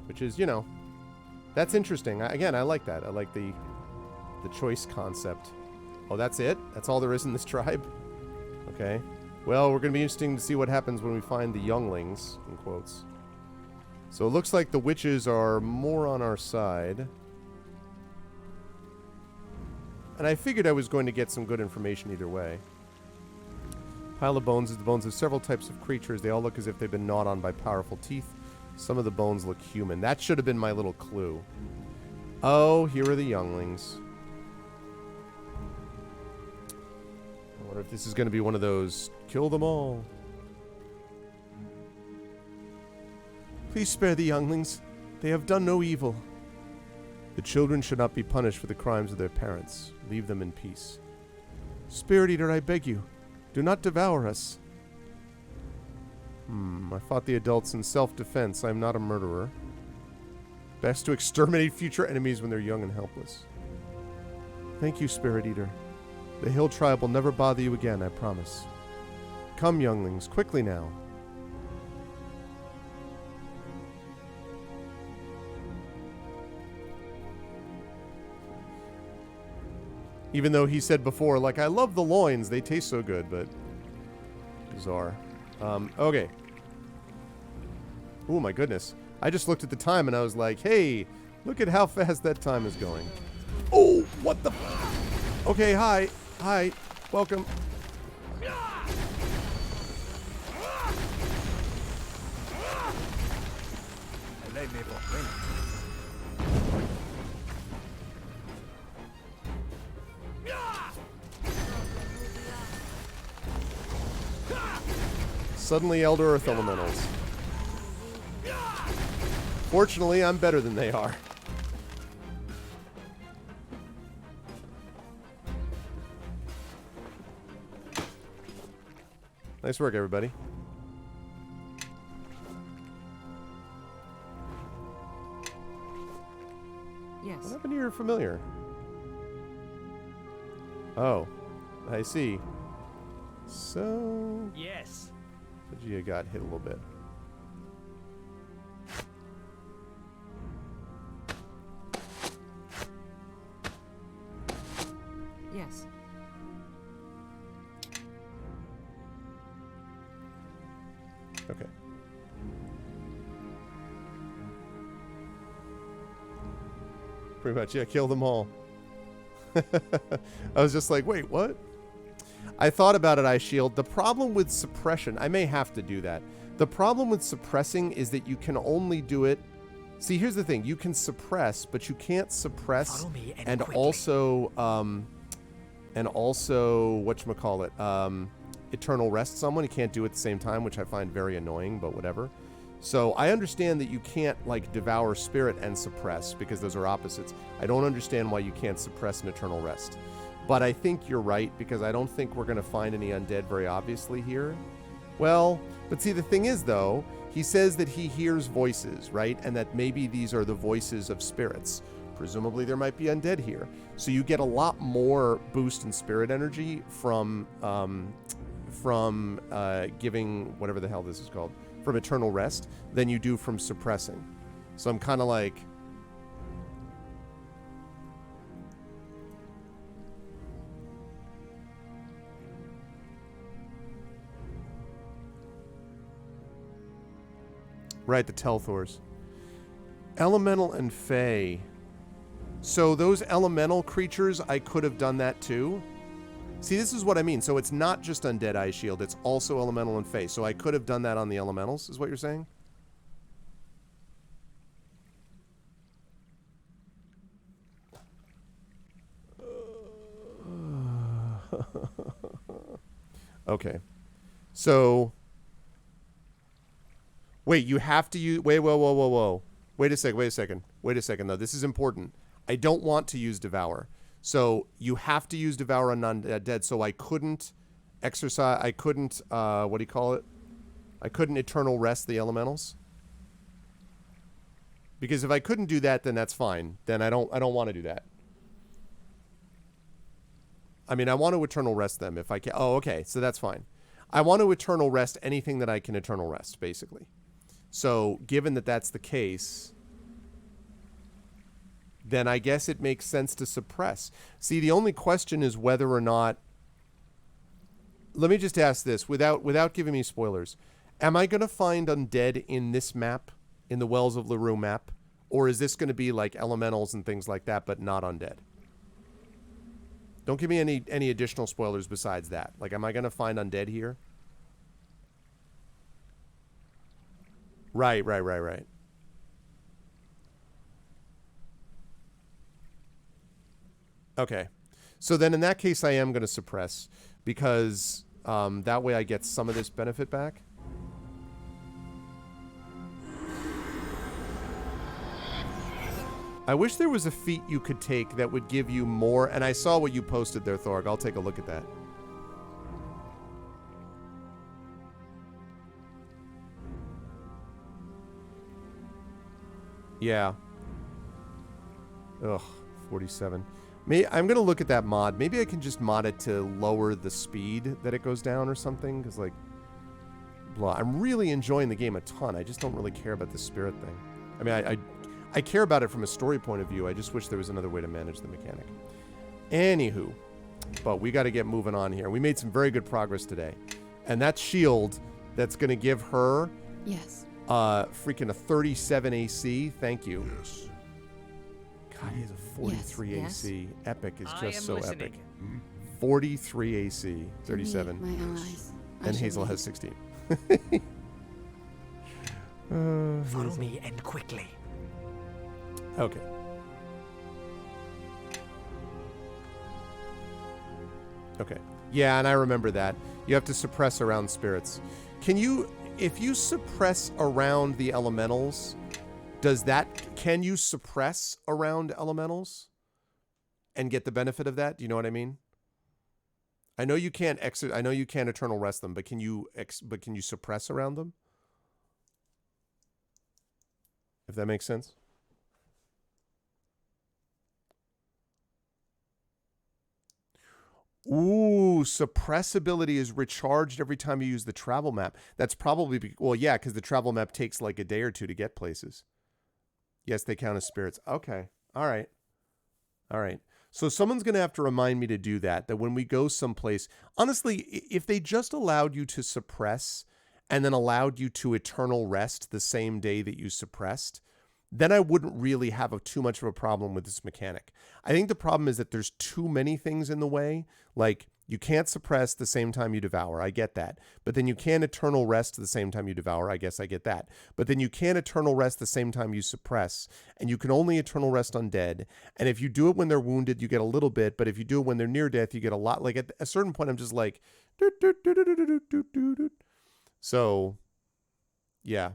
Which is, you know, that's interesting. Again, I like that. I like the choice concept. Oh, that's it? That's all there is in this tribe? Okay. Well, we're going to be interesting to see what happens when we find the younglings, in quotes. So it looks like the witches are more on our side. And I figured I was going to get some good information either way. Pile of bones is the bones of several types of creatures. They all look as if they've been gnawed on by powerful teeth. Some of the bones look human. That should have been my little clue. Oh, here are the younglings. I wonder if this is going to be one of those, kill them all. Please spare the younglings. They have done no evil. The children should not be punished for the crimes of their parents. Leave them in peace. Spirit Eater, I beg you, do not devour us. I fought the adults in self-defense. I am not a murderer. Best to exterminate future enemies when they're young and helpless. Thank you, Spirit Eater. The hill tribe will never bother you again, I promise. Come, younglings, quickly now. Even though he said before, like, I love the loins, they taste so good, but... Bizarre. Okay. Oh my goodness. I just looked at the time and I was like, hey, look at how fast that time is going. Oh, what the... Okay, hi. Hi. Welcome. Suddenly Elder Earth Elementals. Fortunately, I'm better than they are. Nice work, everybody. Yes. What happened to your familiar? Oh, I see. So... Yes. Vegeta got hit a little bit. Yes. Okay. Pretty much, yeah, kill them all. I was just like, wait, what? I thought about it, Ice Shield. The problem with suppression, I may have to do that. The problem with suppressing is that you can only do it. See, here's the thing. You can suppress, but you can't suppress and also, whatchamacallit, Eternal Rest someone. You can't do it at the same time, which I find very annoying, but whatever. So I understand that you can't, like, devour spirit and suppress, because those are opposites. I don't understand why you can't suppress an Eternal Rest. But I think you're right, because I don't think we're going to find any undead very obviously here. Well, but see, the thing is, though, he says that he hears voices, right? And that maybe these are the voices of spirits. Presumably there might be undead here. So you get a lot more boost in spirit energy from giving whatever the hell this is called, from Eternal Rest, than you do from suppressing. So I'm kind of like... Right, the Telthors. Elemental and Fey. So those elemental creatures, I could have done that too. See, this is what I mean. So it's not just Undead Ice Shield, it's also elemental and Fey. So I could have done that on the elementals, is what you're saying? Okay. So... Wait, you have to use... Wait, whoa. Wait a second. No, this is important. I don't want to use Devour. So you have to use Devour on non-dead, so I couldn't exercise... I couldn't, what do you call it? I couldn't Eternal Rest the elementals? Because if I couldn't do that, then that's fine. Then I don't want to do that. I mean, I want to Eternal Rest them if I can... Oh, okay, so that's fine. I want to Eternal Rest anything that I can Eternal Rest, basically. So, given that that's the case, then I guess it makes sense to suppress. See, the only question is whether or not... Let me just ask this, without giving me spoilers. Am I going to find undead in this map, in the Wells of Leroux map? Or is this going to be like elementals and things like that, but not undead? Don't give me any additional spoilers besides that. Like, am I going to find undead here? Right. Okay. So then in that case, I am going to suppress, because that way I get some of this benefit back. I wish there was a feat you could take that would give you more, and I saw what you posted there, Thorg. I'll take a look at that. Yeah. Ugh, 47. I'm going to look at that mod. Maybe I can just mod it to lower the speed that it goes down or something, because, like, blah. I'm really enjoying the game a ton. I just don't really care about the spirit thing. I mean, I care about it from a story point of view. I just wish there was another way to manage the mechanic. Anywho, but we got to get moving on here. We made some very good progress today. And that shield that's going to give her... Yes. Freaking a 37 AC. Thank you. Yes. God, he has a 43 Yes. AC. Epic is just so listening. epic. 43 AC. 37. My allies. And Hazel has 16. Follow me and quickly. Okay. Okay. Yeah, and I remember that. You have to suppress around spirits. Can you, if you suppress around the elementals, can you suppress around elementals and get the benefit of that? Do you know what I mean? I know you can't I know you can't eternal rest them, but can you suppress around them? If that makes sense. Ooh, suppress ability is recharged every time you use the travel map. That's probably, well, yeah, because the travel map takes like a day or two to get places. Yes, they count as spirits. Okay. All right. All right. So someone's going to have to remind me to do that when we go someplace, honestly, if they just allowed you to suppress and then allowed you to eternal rest the same day that you suppressed, then I wouldn't really have too much of a problem with this mechanic. I think the problem is that there's too many things in the way. Like, you can't suppress the same time you devour. I get that. But then you can eternal rest the same time you devour. I guess I get that. But then you can eternal rest the same time you suppress. And you can only eternal rest undead. And if you do it when they're wounded, you get a little bit. But if you do it when they're near death, you get a lot. Like, at a certain point, I'm just like... So, yeah.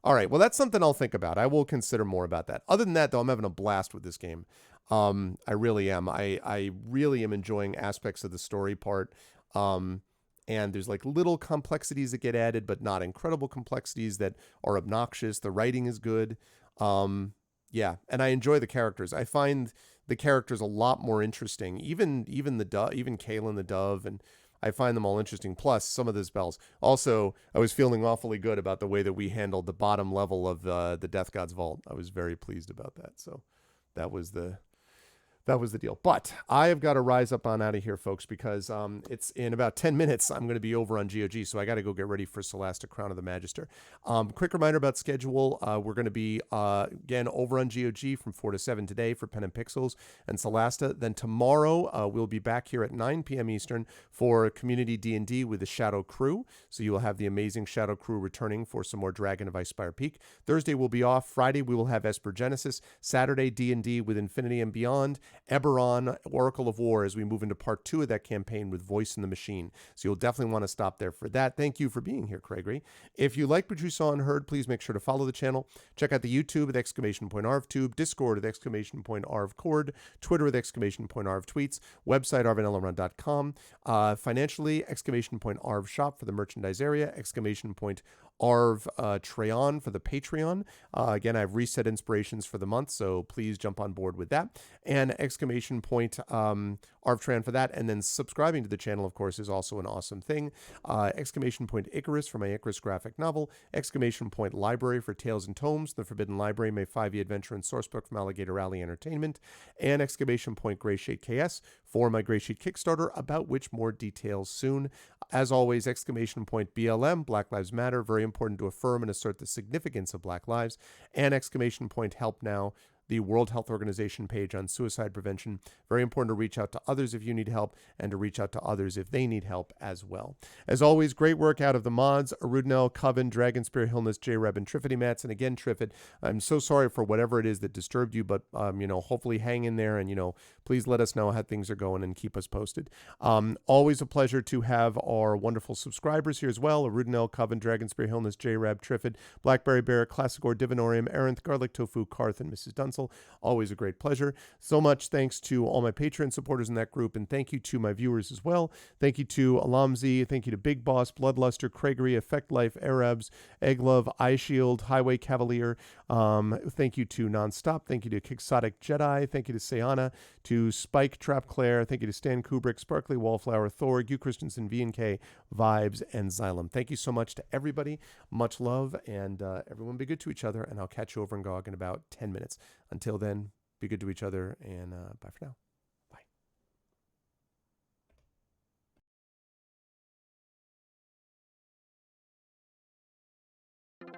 All right, well, that's something I'll think about. I will consider more about that. Other than that, though, I'm having a blast with this game. I really am. I really am enjoying aspects of the story part. And there's like little complexities that get added, but not incredible complexities that are obnoxious. The writing is good. Yeah, and I enjoy the characters. I find the characters a lot more interesting. Even Kaelin the Dove, and I find them all interesting. Plus, some of the spells. Also, I was feeling awfully good about the way that we handled the bottom level of the Death God's Vault. I was very pleased about that. So that was the deal. But I have got to rise up on out of here, folks, because it's in about 10 minutes. I'm going to be over on GOG, so I got to go get ready for Celeste, Crown of the Magister. Quick reminder about schedule. We're going to be, again, over on GOG from 4 to 7 today for Pen and Pixels and Celeste. Then tomorrow, we'll be back here at 9 p.m. Eastern for Community D&D with the Shadow Crew. So you will have the amazing Shadow Crew returning for some more Dragon of Icespire Peak. Thursday, we'll be off. Friday, we will have Esper Genesis. Saturday, D&D with Infinity and Beyond. Eberron, Oracle of War, as we move into part 2 of that campaign with Voice in the Machine. So you'll definitely want to stop there for that. Thank you for being here, Craigery. If you liked what you saw and heard, please make sure to follow the channel. Check out the YouTube with !ArvTube, Discord with !ArvCord, Twitter with !ArvTweets, website arvanellerun.com, financially, !ArvShop for the merchandise area, Arv Treon for the Patreon. Again, I have reset inspirations for the month, so please jump on board with that. And Arv Treon for that. And then subscribing to the channel, of course, is also an awesome thing. Icarus for my Icarus graphic novel. Library for Tales and Tomes, The Forbidden Library, my 5e adventure and sourcebook from Alligator Alley Entertainment. And Grayshade KS for my Grayshade Kickstarter, about which more details soon. As always, BLM, Black Lives Matter, very important to affirm and assert the significance of Black lives. And Help Now, the World Health Organization page on suicide prevention. Very important to reach out to others if you need help, and to reach out to others if they need help as well. As always, great work out of the mods, Arudnell, Coven, Dragonspear, Hillness, J-Reb, and Triffity Mats. And again, Triffid, I'm so sorry for whatever it is that disturbed you, but, hopefully hang in there, and, please let us know how things are going and keep us posted. Always a pleasure to have our wonderful subscribers here as well. Arudnell, Coven, Dragonspear, Hillness, J-Reb, Triffid, Blackberry Bear, Classicor, Divinorium, Arinth, Garlic Tofu, Karth, and Mrs. Dunsel. Always a great pleasure. So much thanks to all my Patreon supporters in that group, and thank you to my viewers as well. Thank you to Alamzi, thank you to Big Boss, Bloodluster, Craigery, Effect Life, Arabs, Egglove, Eye Shield, Highway Cavalier. Thank you to Nonstop. Thank you to Quixotic Jedi. Thank you to Sayana, to Spike Trap Claire. Thank you to Stan Kubrick, Sparkly Wallflower, Thor, Hugh Christensen, V&K, Vibes, and Xylem. Thank you so much to everybody. Much love, and everyone be good to each other, and I'll catch you over in GOG in about 10 minutes. Until then, be good to each other, and bye for now. Bye.